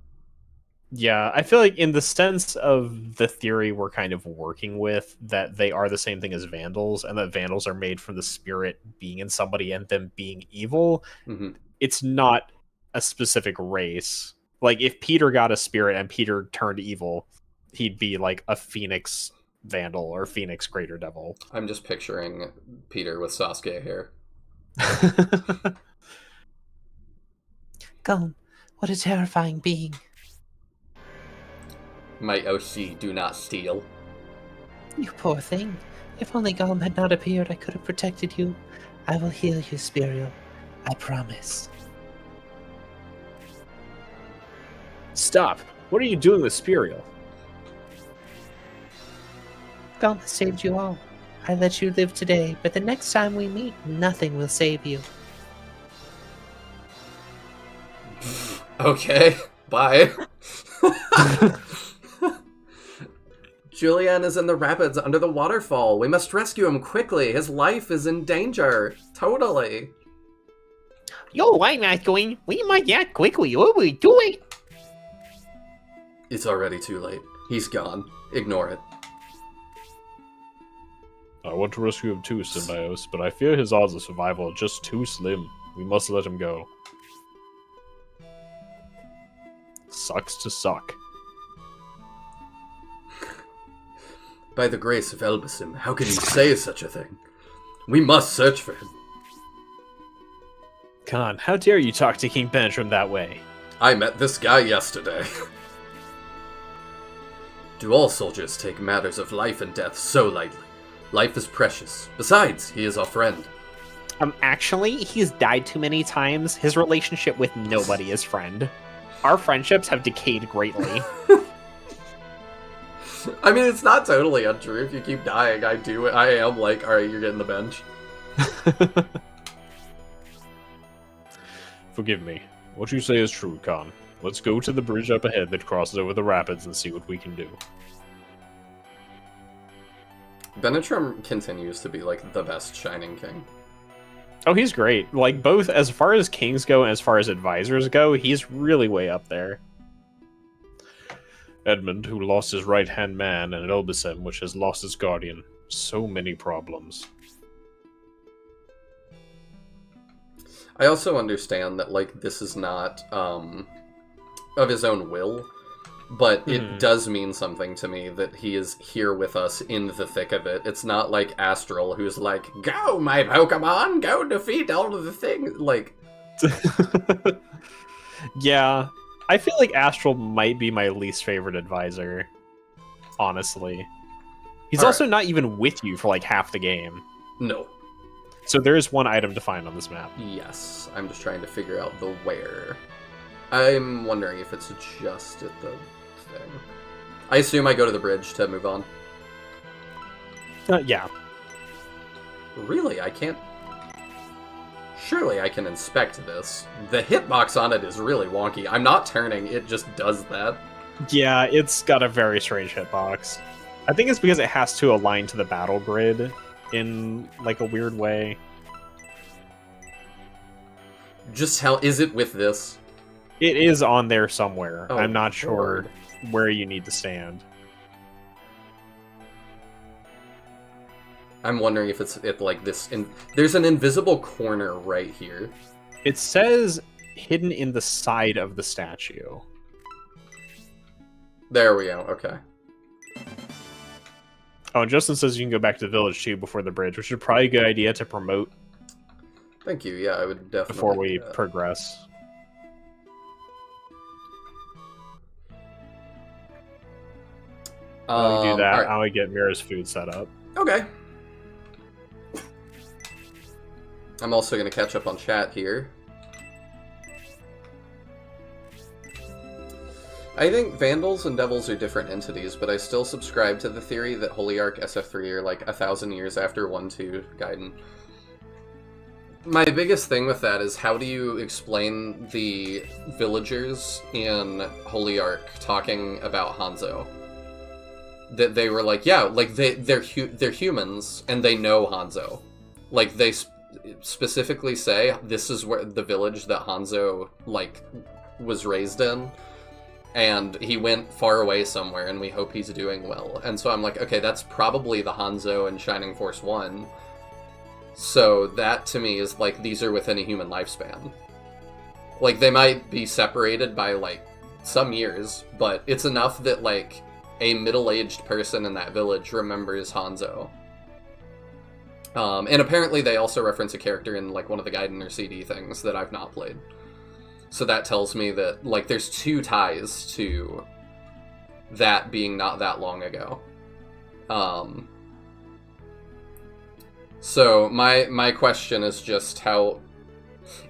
Yeah, I feel like in the sense of the theory we're kind of working with, that they are the same thing as Vandals, and that Vandals are made from the spirit being in somebody and them being evil, it's not a specific race. Like, if Peter got a spirit and Peter turned evil, he'd be like a Phoenix Vandal or Phoenix Greater Devil. I'm just picturing Peter with Sasuke hair. Golem, what a terrifying being. My OC do not steal. You poor thing. If only Golem had not appeared, I could have protected you. I will heal you, Spiriel. I promise. Stop! What are you doing with Spiriel? Golem has saved you all. I let you live today, but the next time we meet, nothing will save you. Okay, bye. Julian is in the rapids under the waterfall. We must rescue him quickly. His life is in danger. Totally. Yo, I'm not going. We might act quickly. What are we doing? It's already too late. He's gone. Ignore it. I want to rescue him too, Symbios, but I fear his odds of survival are just too slim. We must let him go. Sucks to suck. By the grace of Elbasim, how can you say such a thing? We must search for him. Khan, how dare you talk to King Benetrim that way? I met this guy yesterday. Do all soldiers take matters of life and death so lightly? Life is precious. Besides, he is our friend. Actually, he's died too many times. His relationship with nobody is friend. Our friendships have decayed greatly. I mean, it's not totally untrue. If you keep dying, I am like, alright, you're getting the bench. Forgive me. What you say is true, Khan. Let's go to the bridge up ahead that crosses over the rapids and see what we can do. Benetrim continues to be, like, the best Shining King. Oh, he's great. Like, both as far as kings go and as far as advisors go, he's really way up there. Edmund, who lost his right-hand man, and Elbisem, which has lost its guardian. So many problems. I also understand that, like, this is not, of his own will, but it does mean something to me that he is here with us in the thick of it. It's not like Astral, who's like, go, my Pokemon, go defeat all of the things, like... Yeah, I feel like Astral might be my least favorite advisor, honestly. He's also not even with you for, like, half the game. No. So there is one item to find on this map. Yes, I'm just trying to figure out the where. I'm wondering if it's just at the thing. I assume I go to the bridge to move on. Yeah. Really? I can't... Surely I can inspect this. The hitbox on it is really wonky. I'm not turning, it just does that. Yeah, it's got a very strange hitbox. I think it's because it has to align to the battle grid in, like, a weird way. Just how... Is it with this? It is on there somewhere. Oh, I'm not sure Lord. where you need to stand. I'm wondering if it's like this... There's an invisible corner right here. It says hidden in the side of the statue. There we go, okay. Oh, and Justin says you can go back to the village too before the bridge, which is probably a good idea to promote Thank you, yeah, I would definitely... before we do that. progress. While we do that, alright. I would get Mira's food set up. Okay. I'm also going to catch up on chat here. I think Vandals and Devils are different entities, but I still subscribe to the theory that Holy Ark SF3 are like 1,000 years after 1-2 Gaiden. My biggest thing with that is how do you explain the villagers in Holy Ark talking about Hanzo? That they were like, yeah, like they're humans and they know Hanzo. Like they specifically say this is where the village that Hanzo like was raised in, and he went far away somewhere, and we hope he's doing well. And so I'm like, okay, that's probably the Hanzo in Shining Force 1. So that to me is like these are within a human lifespan. Like they might be separated by like some years, but it's enough that like a middle-aged person in that village remembers Hanzo. And apparently they also reference a character in like one of the Gaiden or CD things that I've not played. So that tells me that like there's two ties to that being not that long ago. So my question is just how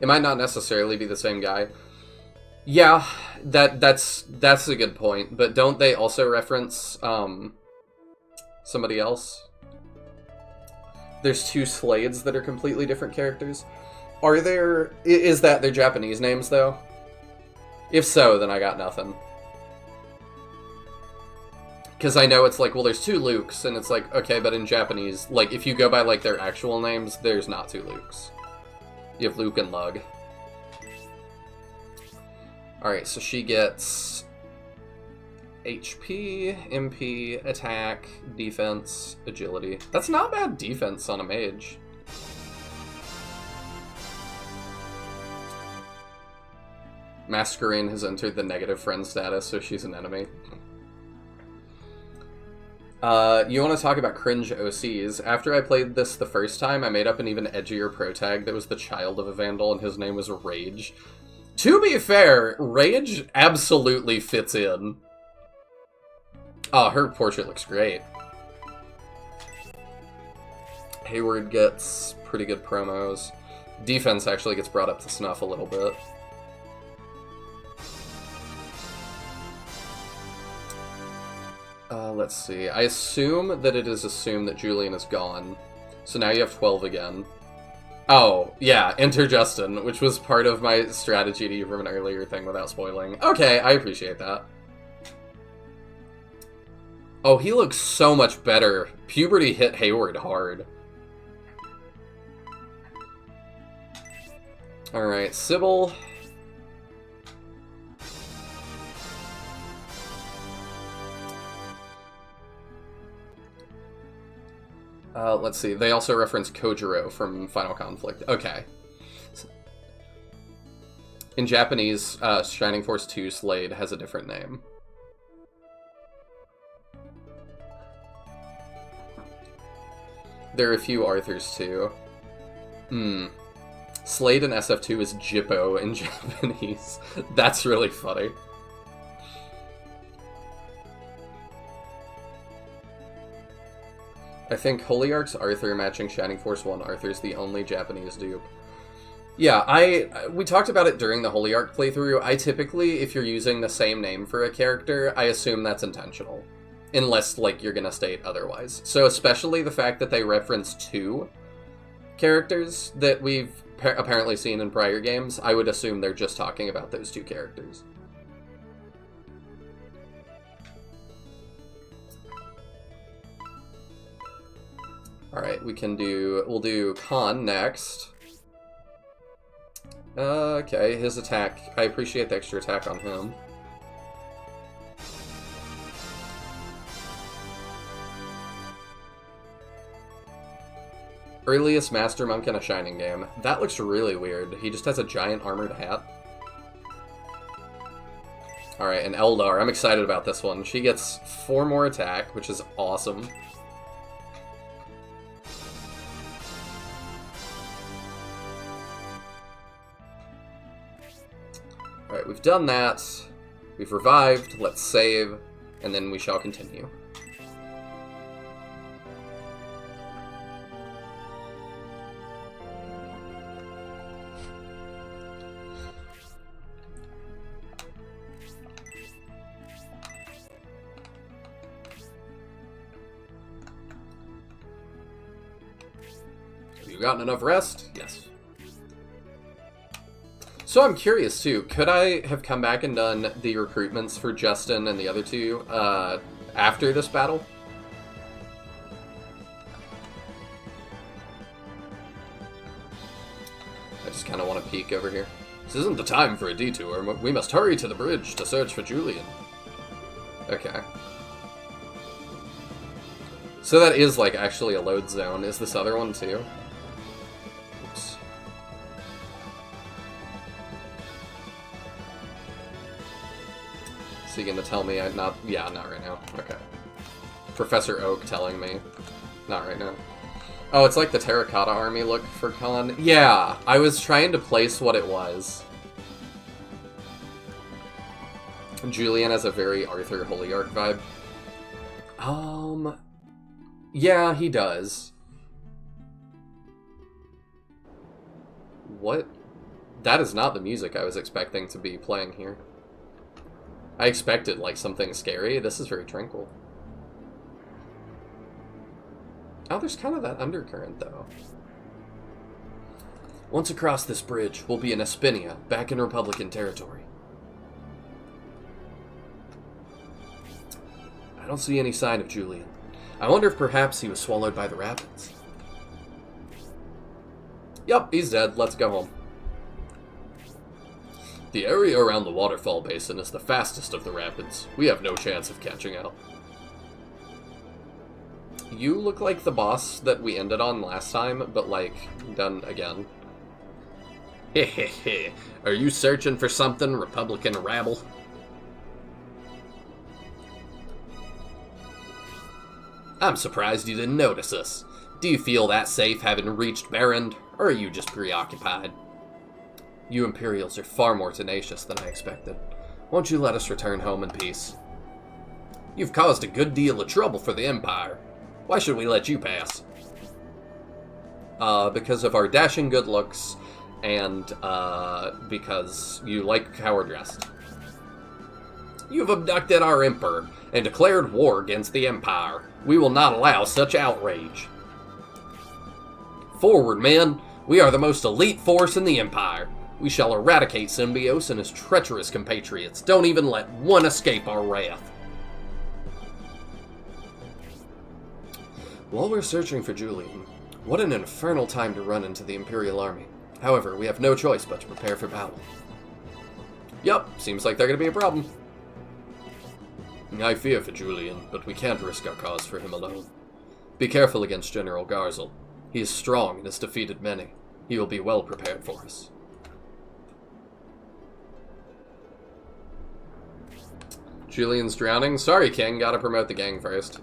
it might not necessarily be the same guy. Yeah, that's a good point, but don't they also reference somebody else? There's two Slades that are completely different characters. Are there... Is that their Japanese names, though? If so, then I got nothing. Because I know it's like, well, there's two Lukes, and it's like, okay, but in Japanese, like, if you go by, like, their actual names, there's not two Lukes. You have Luke and Lug. Alright, so she gets HP, MP, attack, defense, agility. That's not bad defense on a mage. Masquerain has entered the negative friend status, so she's an enemy. You want to talk about cringe OCs? After I played this the first time, I made up an even edgier pro tag that was the child of a Vandal, and his name was Rage. To be fair, Rage absolutely fits in. Oh, her portrait looks great. Hayward gets pretty good promos. Defense actually gets brought up to snuff a little bit. Let's see. I assume that it is assumed that Julian is gone. So now you have 12 again. Oh, yeah, enter Justin, which was part of my strategy to you from an earlier thing without spoiling. Okay, I appreciate that. Oh, he looks so much better. Puberty hit Hayward hard. Alright, Sybil. Let's see. They also reference Kojiro from Final Conflict. Okay. In Japanese, Shining Force 2 Slade has a different name. There are a few Arthurs, too. Slade in SF2 is Jippo in Japanese. That's really funny. I think Holyarch's Arthur matching Shining Force 1 Arthur's the only Japanese dupe. Yeah, we talked about it during the Holyarch playthrough. I typically, if you're using the same name for a character, I assume that's intentional. Unless, like, you're gonna state otherwise. So especially the fact that they reference 2 characters that we've apparently seen in prior games, I would assume they're just talking about those 2 characters. Alright, we'll do Khan next. Okay, his attack. I appreciate the extra attack on him. Earliest Master Monk in a Shining game. That looks really weird. He just has a giant armored hat. Alright, and Eldar. I'm excited about this one. She gets 4 more attack, which is awesome. Alright, we've done that. We've revived. Let's save. And then we shall continue. Have you gotten enough rest? Yes. So I'm curious, too. Could I have come back and done the recruitments for Justin and the other 2 after this battle? I just kind of want to peek over here. This isn't the time for a detour. We must hurry to the bridge to search for Julian. Okay. So that is, like, actually a load zone. Is this other one, too? Oops. So you gonna tell me not right now. Okay. Professor Oak telling me. Not right now. Oh, it's like the Terracotta Army look for Khan. Yeah, I was trying to place what it was. Julian has a very Arthur Holyarch vibe. Yeah, he does. What? That is not the music I was expecting to be playing here. I expected, like, something scary. This is very tranquil. Oh, there's kind of that undercurrent, though. Once across this bridge, we'll be in Espinia, back in Republican territory. I don't see any sign of Julian. I wonder if perhaps he was swallowed by the rapids. Yup, he's dead. Let's go home. The area around the waterfall basin is the fastest of the rapids. We have no chance of catching up. You look like the boss that we ended on last time, but, like, done again. Hehehe. Are you searching for something, Republican rabble? I'm surprised you didn't notice us. Do you feel that safe having reached Berend, or are you just preoccupied? You Imperials are far more tenacious than I expected. Won't you let us return home in peace? You've caused a good deal of trouble for the Empire. Why should we let you pass? Because of our dashing good looks, and, because you like how we're dressed. You've abducted our Emperor and declared war against the Empire. We will not allow such outrage. Forward, men! We are the most elite force in the Empire. We shall eradicate Symbios and his treacherous compatriots. Don't even let one escape our wrath. While we're searching for Julian, what an infernal time to run into the Imperial army. However, we have no choice but to prepare for battle. Yup, seems like they're gonna be a problem. I fear for Julian, but we can't risk our cause for him alone. Be careful against General Garzel. He is strong and has defeated many. He will be well prepared for us. Julian's drowning? Sorry, King. Gotta promote the gang first.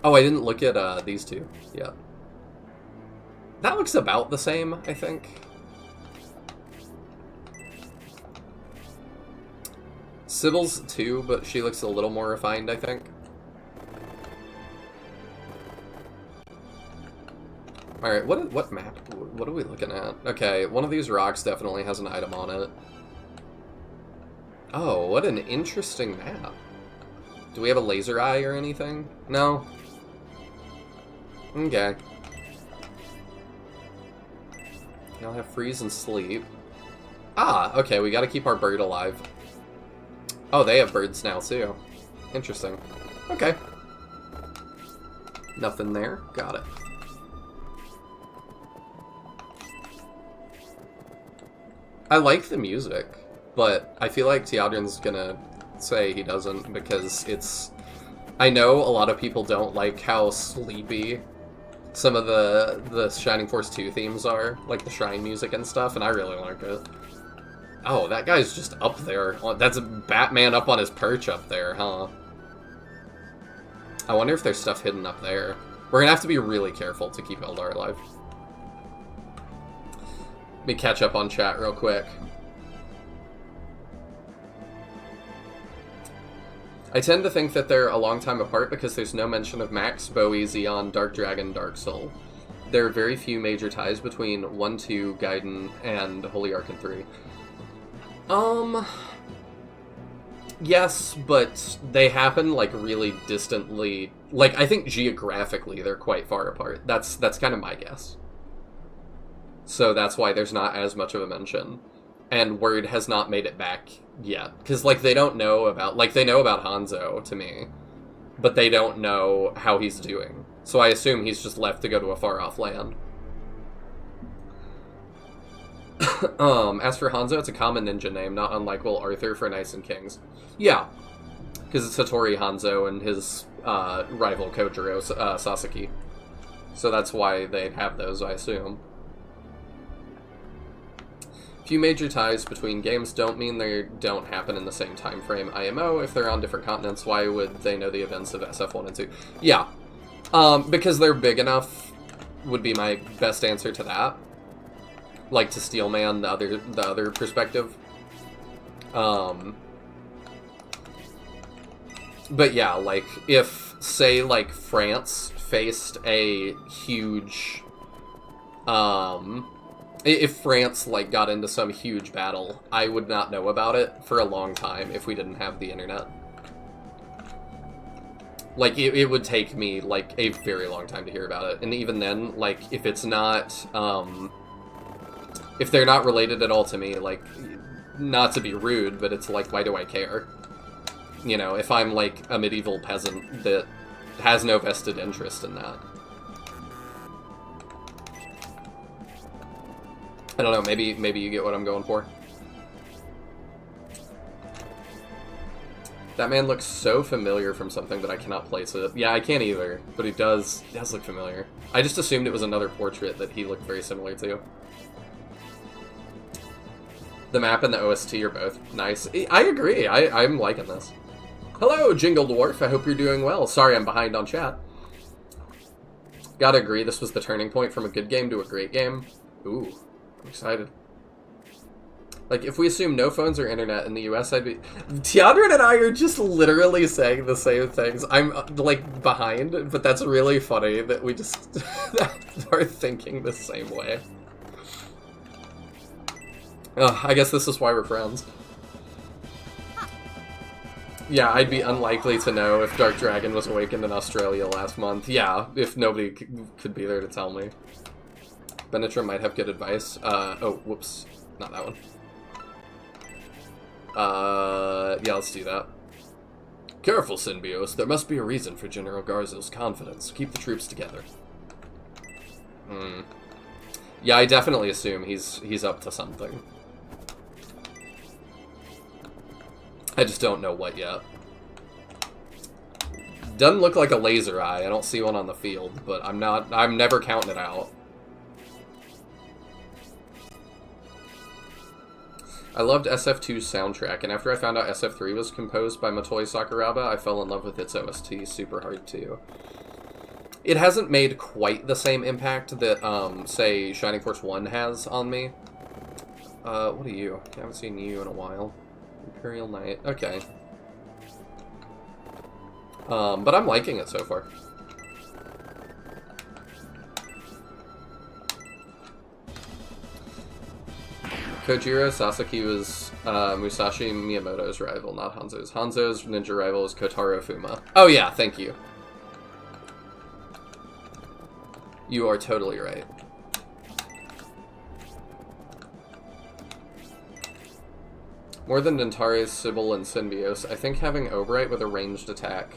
Oh, I didn't look at these two. Yeah. That looks about the same, I think. Sybil's too, but she looks a little more refined, I think. Alright, what map? What are we looking at? Okay, one of these rocks definitely has an item on it. Oh, what an interesting map. Do we have a laser eye or anything? No? Okay. I'll have freeze and sleep. Ah, okay, we gotta keep our bird alive. Oh, they have birds now, too. Interesting. Okay. Nothing there. Got it. I like the music, but I feel like Teodrin's gonna say he doesn't because it's... I know a lot of people don't like how sleepy some of the Shining Force 2 themes are, like the shrine music and stuff, and I really like it. Oh, that guy's just up there. That's Batman up on his perch up there, huh? I wonder if there's stuff hidden up there. We're gonna have to be really careful to keep Eldar alive. Let me catch up on chat real quick. I tend to think that they're a long time apart because there's no mention of Max, Bowie, Xeon, Dark Dragon, Dark Soul. There are very few major ties between 1, 2, Gaiden, and Holy Ark and 3. Yes, but they happen, like, really distantly. Like, I think geographically they're quite far apart. That's kind of my guess. So that's why there's not as much of a mention. And word has not made it back yet. Because, like, they don't know about... Like, they know about Hanzo, to me. But they don't know how he's doing. So I assume he's just left to go to a far-off land. As for Hanzo, it's a common ninja name, not unlike Will Arthur for Knights and Kings. Yeah. Because it's Hattori Hanzo and his rival Kojiro Sasaki. So that's why they have those, I assume. Few major ties between games don't mean they don't happen in the same time frame. IMO, if they're on different continents, why would they know the events of SF1 and 2? Yeah. Because they're big enough would be my best answer to that. Like to Steelman, the other perspective. But yeah, like, if, say, like, France faced a huge, if France, like, got into some huge battle, I would not know about it for a long time if we didn't have the internet. Like, it would take me, like, a very long time to hear about it. And even then, like, if it's not, if they're not related at all to me, like, not to be rude, but it's like, why do I care? You know, if I'm, like, a medieval peasant that has no vested interest in that. I don't know, maybe you get what I'm going for. That man looks so familiar from something, but I cannot place it. Yeah, I can't either, but he does look familiar. I just assumed it was another portrait that he looked very similar to. The map and the OST are both nice. I agree. I'm liking this. Hello, Jingle Dwarf. I hope you're doing well. Sorry I'm behind on chat. Gotta agree, this was the turning point from a good game to a great game. Ooh, I'm excited. Like, if we assume no phones or internet in the US, I'd be... Tiandrin and I are just literally saying the same things. I'm, like, behind, but that's really funny that we just are thinking the same way. I guess this is why we're friends. Yeah, I'd be unlikely to know if Dark Dragon was awakened in Australia last month. Yeah, if nobody could be there to tell me. Benitra might have good advice. Oh, whoops. Not that one. Yeah, let's do that. Careful, Synbios. There must be a reason for General Garzo's confidence. Keep the troops together. Yeah, I definitely assume he's up to something. I just don't know what yet. Doesn't look like a laser eye. I don't see one on the field, but I'm never counting it out. I loved SF2's soundtrack, and after I found out SF3 was composed by Motoi Sakuraba, I fell in love with its OST super hard too. It hasn't made quite the same impact that, say, Shining Force 1 has on me. What are you? I haven't seen you in a while. Imperial Knight. Okay. But I'm liking it so far. Kojiro Sasaki was Musashi Miyamoto's rival, not Hanzo's. Hanzo's ninja rival is Kotaro Fuma. Oh yeah, thank you. You are totally right. More than Dentares, Sybil, and Synbios, I think having Oberite with a ranged attack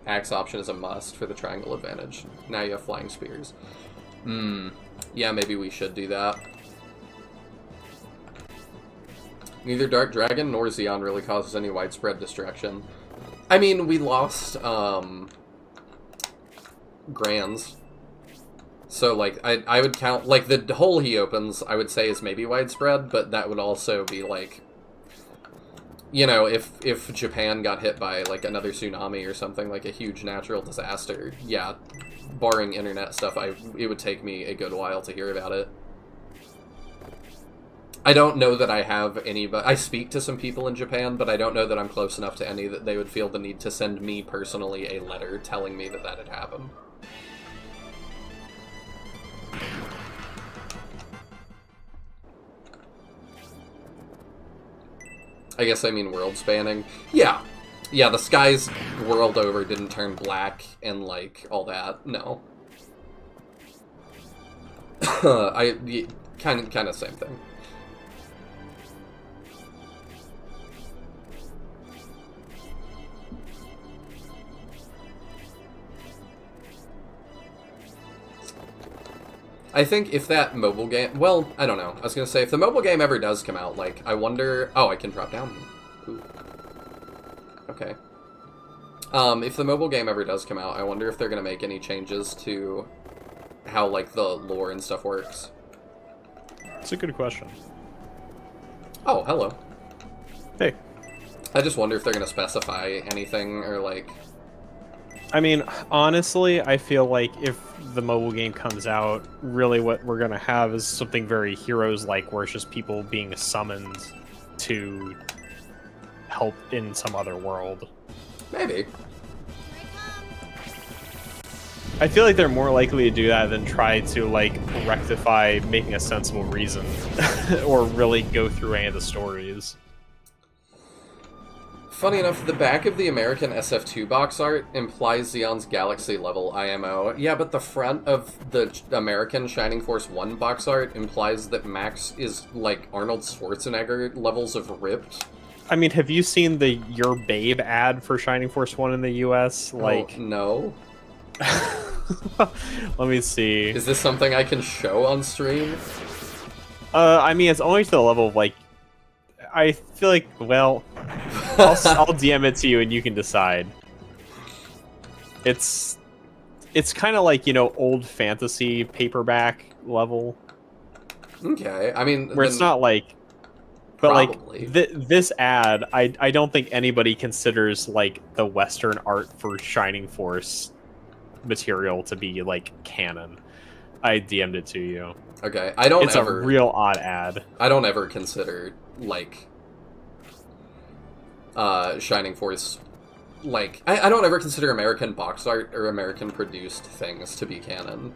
axe option is a must for the triangle advantage. Now you have flying spears. Yeah, maybe we should do that. Neither Dark Dragon nor Xeon really causes any widespread distraction. I mean, we lost, Grands. So, like, I would count, like, the hole he opens, I would say is maybe widespread, but that would also be, like, you know, if Japan got hit by, like, another tsunami or something, like a huge natural disaster, yeah, barring internet stuff, it would take me a good while to hear about it. I don't know that I have any, but I speak to some people in Japan, but I don't know that I'm close enough to any that they would feel the need to send me personally a letter telling me that that had happened. I guess I mean world spanning. Yeah. Yeah, the skies world over didn't turn black and, like, all that. No. Kind of same thing. I think if that mobile game... Well, I don't know. I was going to say, if the mobile game ever does come out, like, I wonder... Oh, I can drop down here. Ooh. Okay. If the mobile game ever does come out, I wonder if they're going to make any changes to how, like, the lore and stuff works. That's a good question. Oh, hello. Hey. I just wonder if they're going to specify anything, or, like... I mean, honestly, I feel like if the mobile game comes out, really what we're going to have is something very Heroes-like, where it's just people being summoned to help in some other world. Maybe. I feel like they're more likely to do that than try to, like, rectify making a sensible reason or really go through any of the stories. Funny enough, the back of the American SF2 box art implies Xeon's Galaxy level IMO. Yeah, but the front of the American Shining Force 1 box art implies that Max is, like, Arnold Schwarzenegger levels of ripped. I mean, have you seen the Your Babe ad for Shining Force 1 in the US? Like, oh, no. Let me see. Is this something I can show on stream? I mean, it's only to the level of, like, I feel like, well... I'll DM it to you and you can decide. It's kind of like, old fantasy paperback level. Okay, I mean, where it's not like, but probably. like this ad, I don't think anybody considers like the Western art for Shining Force material to be like canon. I DM'd it to you. Okay, I don't It's ever. a real odd ad. I don't ever consider like Shining Force. Like, I don't ever consider American box art or American produced things to be canon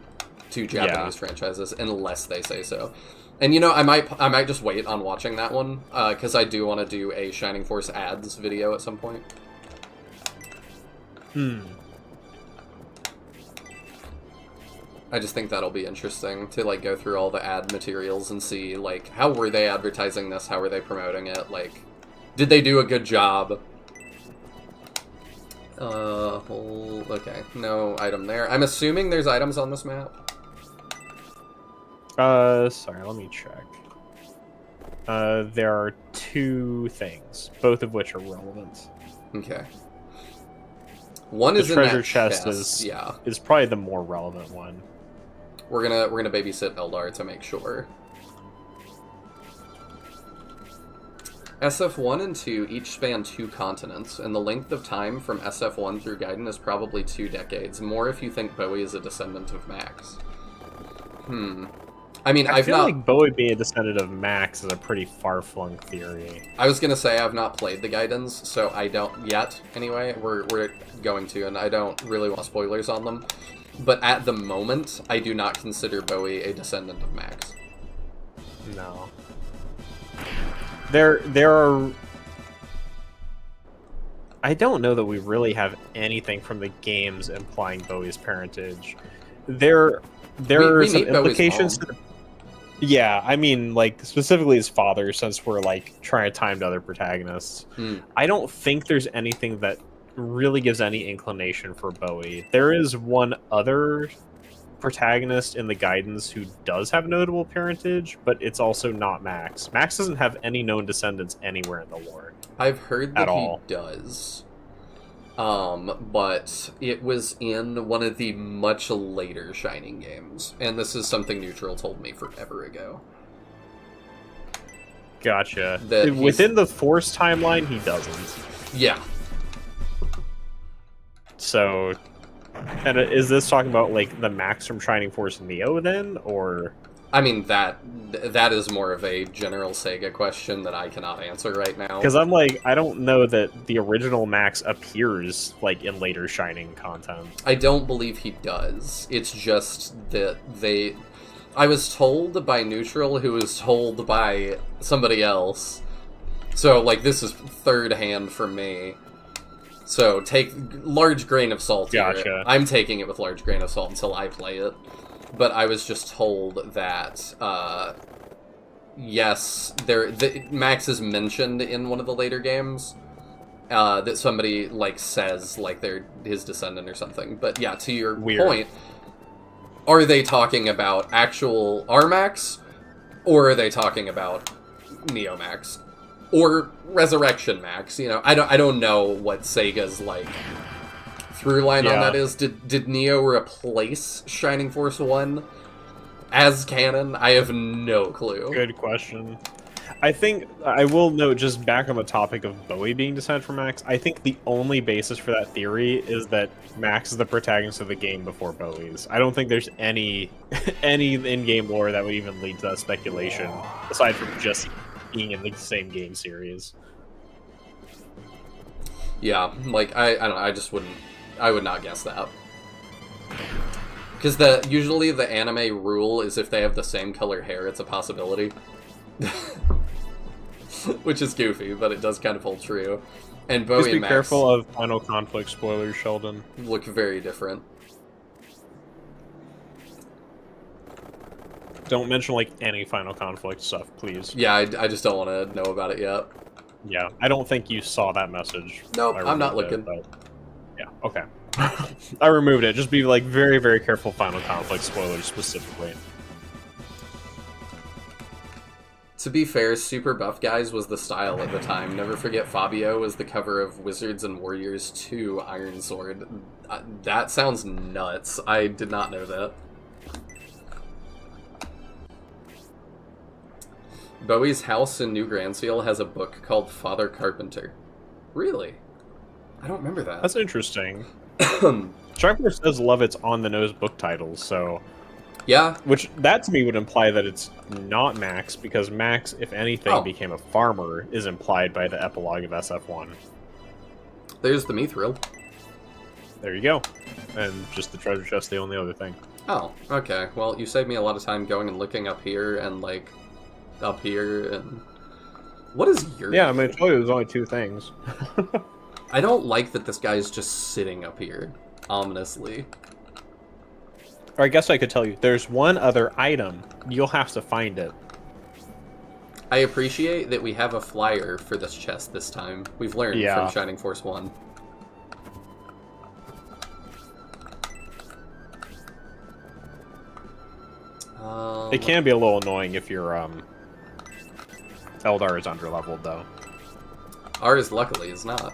to Japanese franchises unless they say so. And I might just wait on watching that one because I do want to do a Shining Force ads video at some point. I just think that'll be interesting to like go through all the ad materials and see like how were they advertising this, how were they promoting it, like did they do a good job? Okay, no item there. I'm assuming there's items on this map. Sorry, let me check. There are 2 things, both of which are relevant. Okay. One The is in treasure that chest is probably the more relevant one. We're gonna babysit Eldar to make sure. SF1 and 2 each span 2 continents, and the length of time from SF1 through Gaiden is probably 2 decades. More if you think Bowie is a descendant of Max. I mean, I feel like Bowie being a descendant of Max is a pretty far-flung theory. I was gonna say I've not played the Gaidens, so I don't yet. Anyway, we're going to, and I don't really want spoilers on them. But at the moment, I do not consider Bowie a descendant of Max. No. There are... I don't know that we really have anything from the games implying Bowie's parentage. There are some implications. Yeah, I mean, like, specifically his father, since we're, like, trying to time to other protagonists. I don't think there's anything that really gives any inclination for Bowie. There is one other protagonist in the Gaidens who does have notable parentage, but it's also not Max. Max doesn't have any known descendants anywhere in the lore. I've heard that he does. But it was in one of the much later Shining games, and this is something Neutral told me forever ago. Gotcha. Within the Force timeline, he doesn't. Yeah. So, and is this talking about, like, the Max from Shining Force Neo, then, or...? I mean, that is more of a general Sega question that I cannot answer right now. Because I'm like, I don't know that the original Max appears, like, in later Shining content. I don't believe he does. It's just that I was told by Neutral, who was told by somebody else. So, like, this is third hand for me. So, take large grain of salt here. Gotcha. I'm taking it with large grain of salt until I play it. But I was just told that, yes, Max is mentioned in one of the later games. That somebody, like, says, like, they're his descendant or something. But yeah, to your point, are they talking about actual R-Max? Or are they talking about Neo-Max? Or Resurrection Max? You know, I don't know what Sega's, like, through line on that is. Did Neo replace Shining Force 1 as canon? I have no clue. Good question. I think I will note, just back on the topic of Bowie being descended from Max, I think the only basis for that theory is that Max is the protagonist of the game before Bowie's. I don't think there's any in-game lore that would even lead to that speculation, aside from just being in the same game series. Yeah, like, I don't know, I would not guess that. Because usually the anime rule is if they have the same color hair, it's a possibility. Which is goofy, but it does kind of hold true. And Bowie Just be and Max careful of Final Conflict spoilers, Sheldon. Look very different. Don't mention, like, any Final Conflict stuff, please. Yeah, I just don't want to know about it yet. Yeah, I don't think you saw that message. Nope, I'm not looking. Yeah, okay. I removed it. Just be, like, very, very careful Final Conflict spoilers specifically. To be fair, Super Buff Guys was the style at the time. Never forget Fabio was the cover of Wizards and Warriors 2 Iron Sword. That sounds nuts. I did not know that. Bowie's house in New Gransfield has a book called Father Carpenter. Really? I don't remember that. That's interesting. Sharpness does love its on-the-nose book titles, so... Yeah. Which, that to me would imply that it's not Max, because Max, if anything, became a farmer, is implied by the epilogue of SF1. There's the Mithril. There you go. And just the treasure chest, the only other thing. Oh, okay. Well, you saved me a lot of time going and looking up here and, like, up here and... What is your... Yeah, I mean, I told you there's only 2 things. I don't like that this guy is just sitting up here, ominously. Or I guess I could tell you, there's one other item. You'll have to find it. I appreciate that we have a flyer for this chest this time. We've learned from Shining Force 1. It can be a little annoying if your Eldar is underleveled, though. Ours, luckily, is not.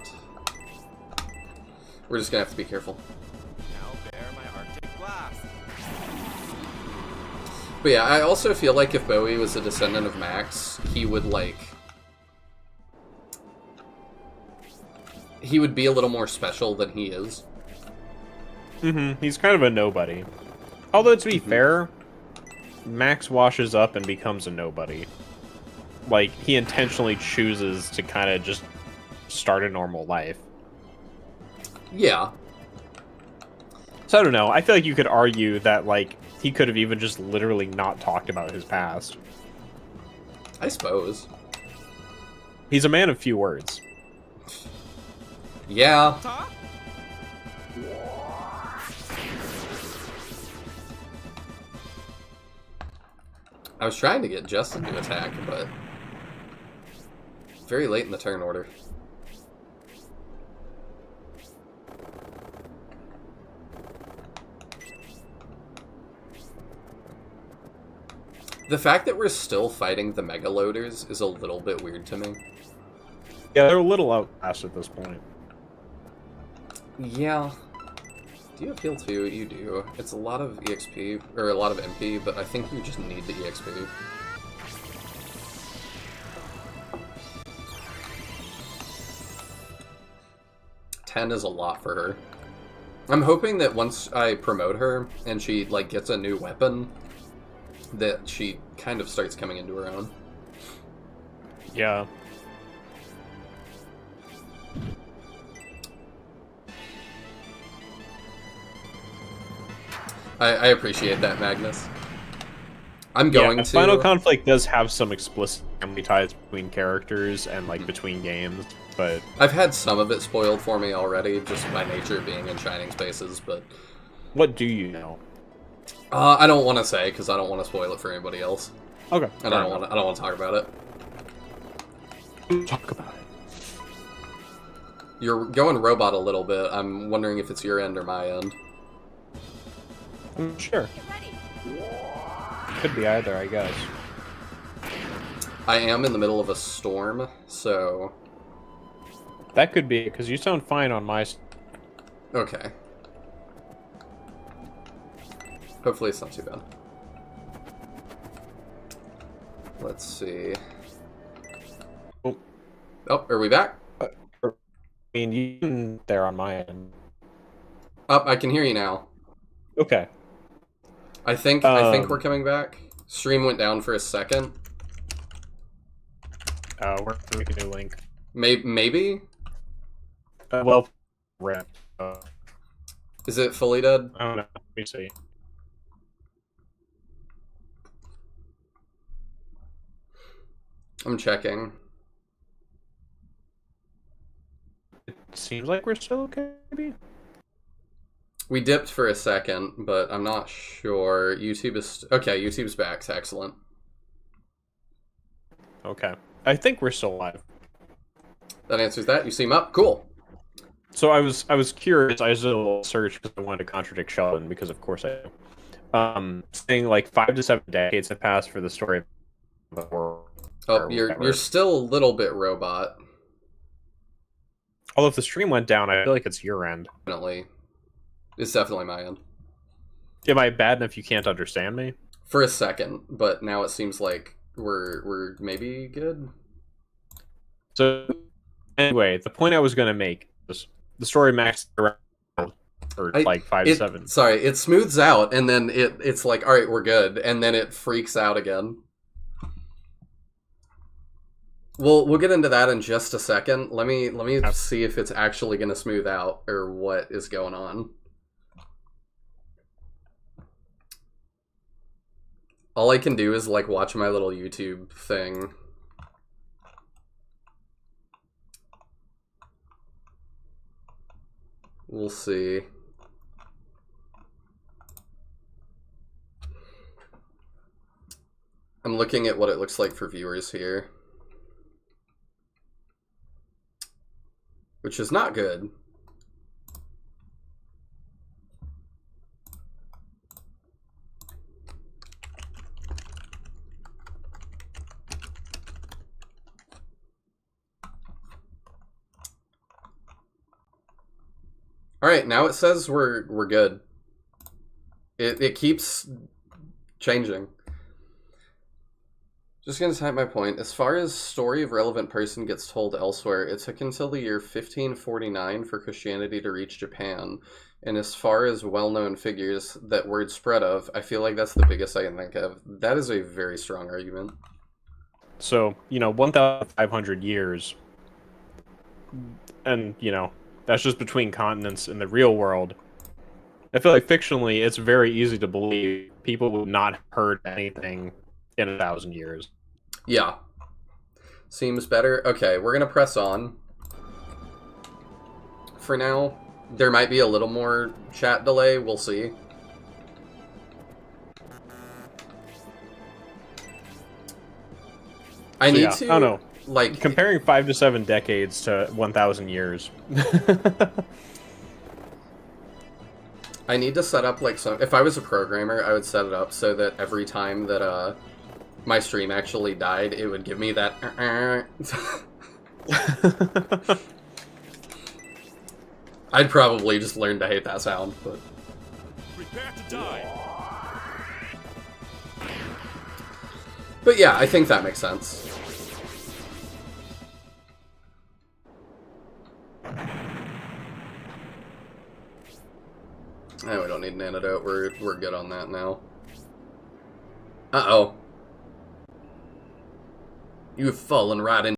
We're just gonna have to be careful. Now bear my Arctic blast. But yeah, I also feel like if Bowie was a descendant of Max, he would, like... He would be a little more special than he is. He's kind of a nobody. Although, to be fair, Max washes up and becomes a nobody. Like, he intentionally chooses to kind of just start a normal life. Yeah. So I don't know. I feel like you could argue that, like, he could have even just literally not talked about his past. I suppose. He's a man of few words. Yeah. I was trying to get Justin to attack, but very late in the turn order. The fact that we're still fighting the Mega Loaders is a little bit weird to me. Yeah, they're a little outclassed at this point. Yeah. Do you have heal 2? You do. It's a lot of EXP, or a lot of MP, but I think you just need the EXP. $10 is a lot for her. I'm hoping that once I promote her and she like gets a new weapon, that she kind of starts coming into her own. Yeah. I appreciate that, Magnus. I'm going to... Final Conflict does have some explicit family ties between characters and, like, between games, but... I've had some of it spoiled for me already, just by nature of being in Shining Spaces, but... What do you know? I don't want to say, because I don't want to spoil it for anybody else. Okay. And I don't want to talk about it. Talk about it. You're going robot a little bit. I'm wondering if it's your end or my end. Sure. Could be either, I guess. I am in the middle of a storm, so... That could be, because you sound fine on my... Okay. Hopefully it's not too bad. Let's see. Oh, are we back? I mean, you there on my end. I can hear you now. Okay. I think we're coming back. Stream went down for a second. We're gonna make a new link. Maybe? Well, rip. Is it fully dead? I don't know. Let me see. I'm checking. It seems like we're still okay, maybe? We dipped for a second, but I'm not sure. YouTube is... Okay, YouTube's back. Excellent. Okay. I think we're still live. That answers that. You seem up. Cool. So I was curious. I did a little search because I wanted to contradict Sheldon, because of course I do. Saying like 5 to 7 decades have passed for the story of the world. Oh, or you're whatever. still a little bit robot. Although if the stream went down, I feel like it's your end. Definitely, it's definitely my end Am I bad enough you can't understand me? for a second, but now it seems like we're maybe good. So anyway, the point I was going to make was the story maxed around or like 5 to 7. Sorry, it smooths out, and then it's like, all right, we're good, and then it freaks out again. We'll get into that in just a second. Let me see if it's actually going to smooth out or what is going on. All I can do is like watch my little YouTube thing. We'll see. I'm looking at what it looks like for viewers here, which is not good. All right, now it says we're good. It keeps changing. Just gonna type my point. As far as story of relevant person gets told elsewhere, it took until the year 1549 for Christianity to reach Japan. And as far as well-known figures that word spread of, I feel like that's the biggest I can think of. That is a very strong argument. So, 1,500 years, and, that's just between continents in the real world. I feel like fictionally, it's very easy to believe people would not have heard anything in 1,000 years. Yeah. Seems better. Okay, we're gonna press on. For now, there might be a little more chat delay. We'll see. I need to. I don't know. Like Comparing 5 to 7 decades to 1,000 years. I need to set up like some. If I was a programmer, I would set it up so that every time that my stream actually died, it would give me that. I'd probably just learn to hate that sound, but. Prepare to die. But yeah, I think that makes sense. Oh, we don't need an antidote. We're good on that now. Uh-oh. You've fallen right in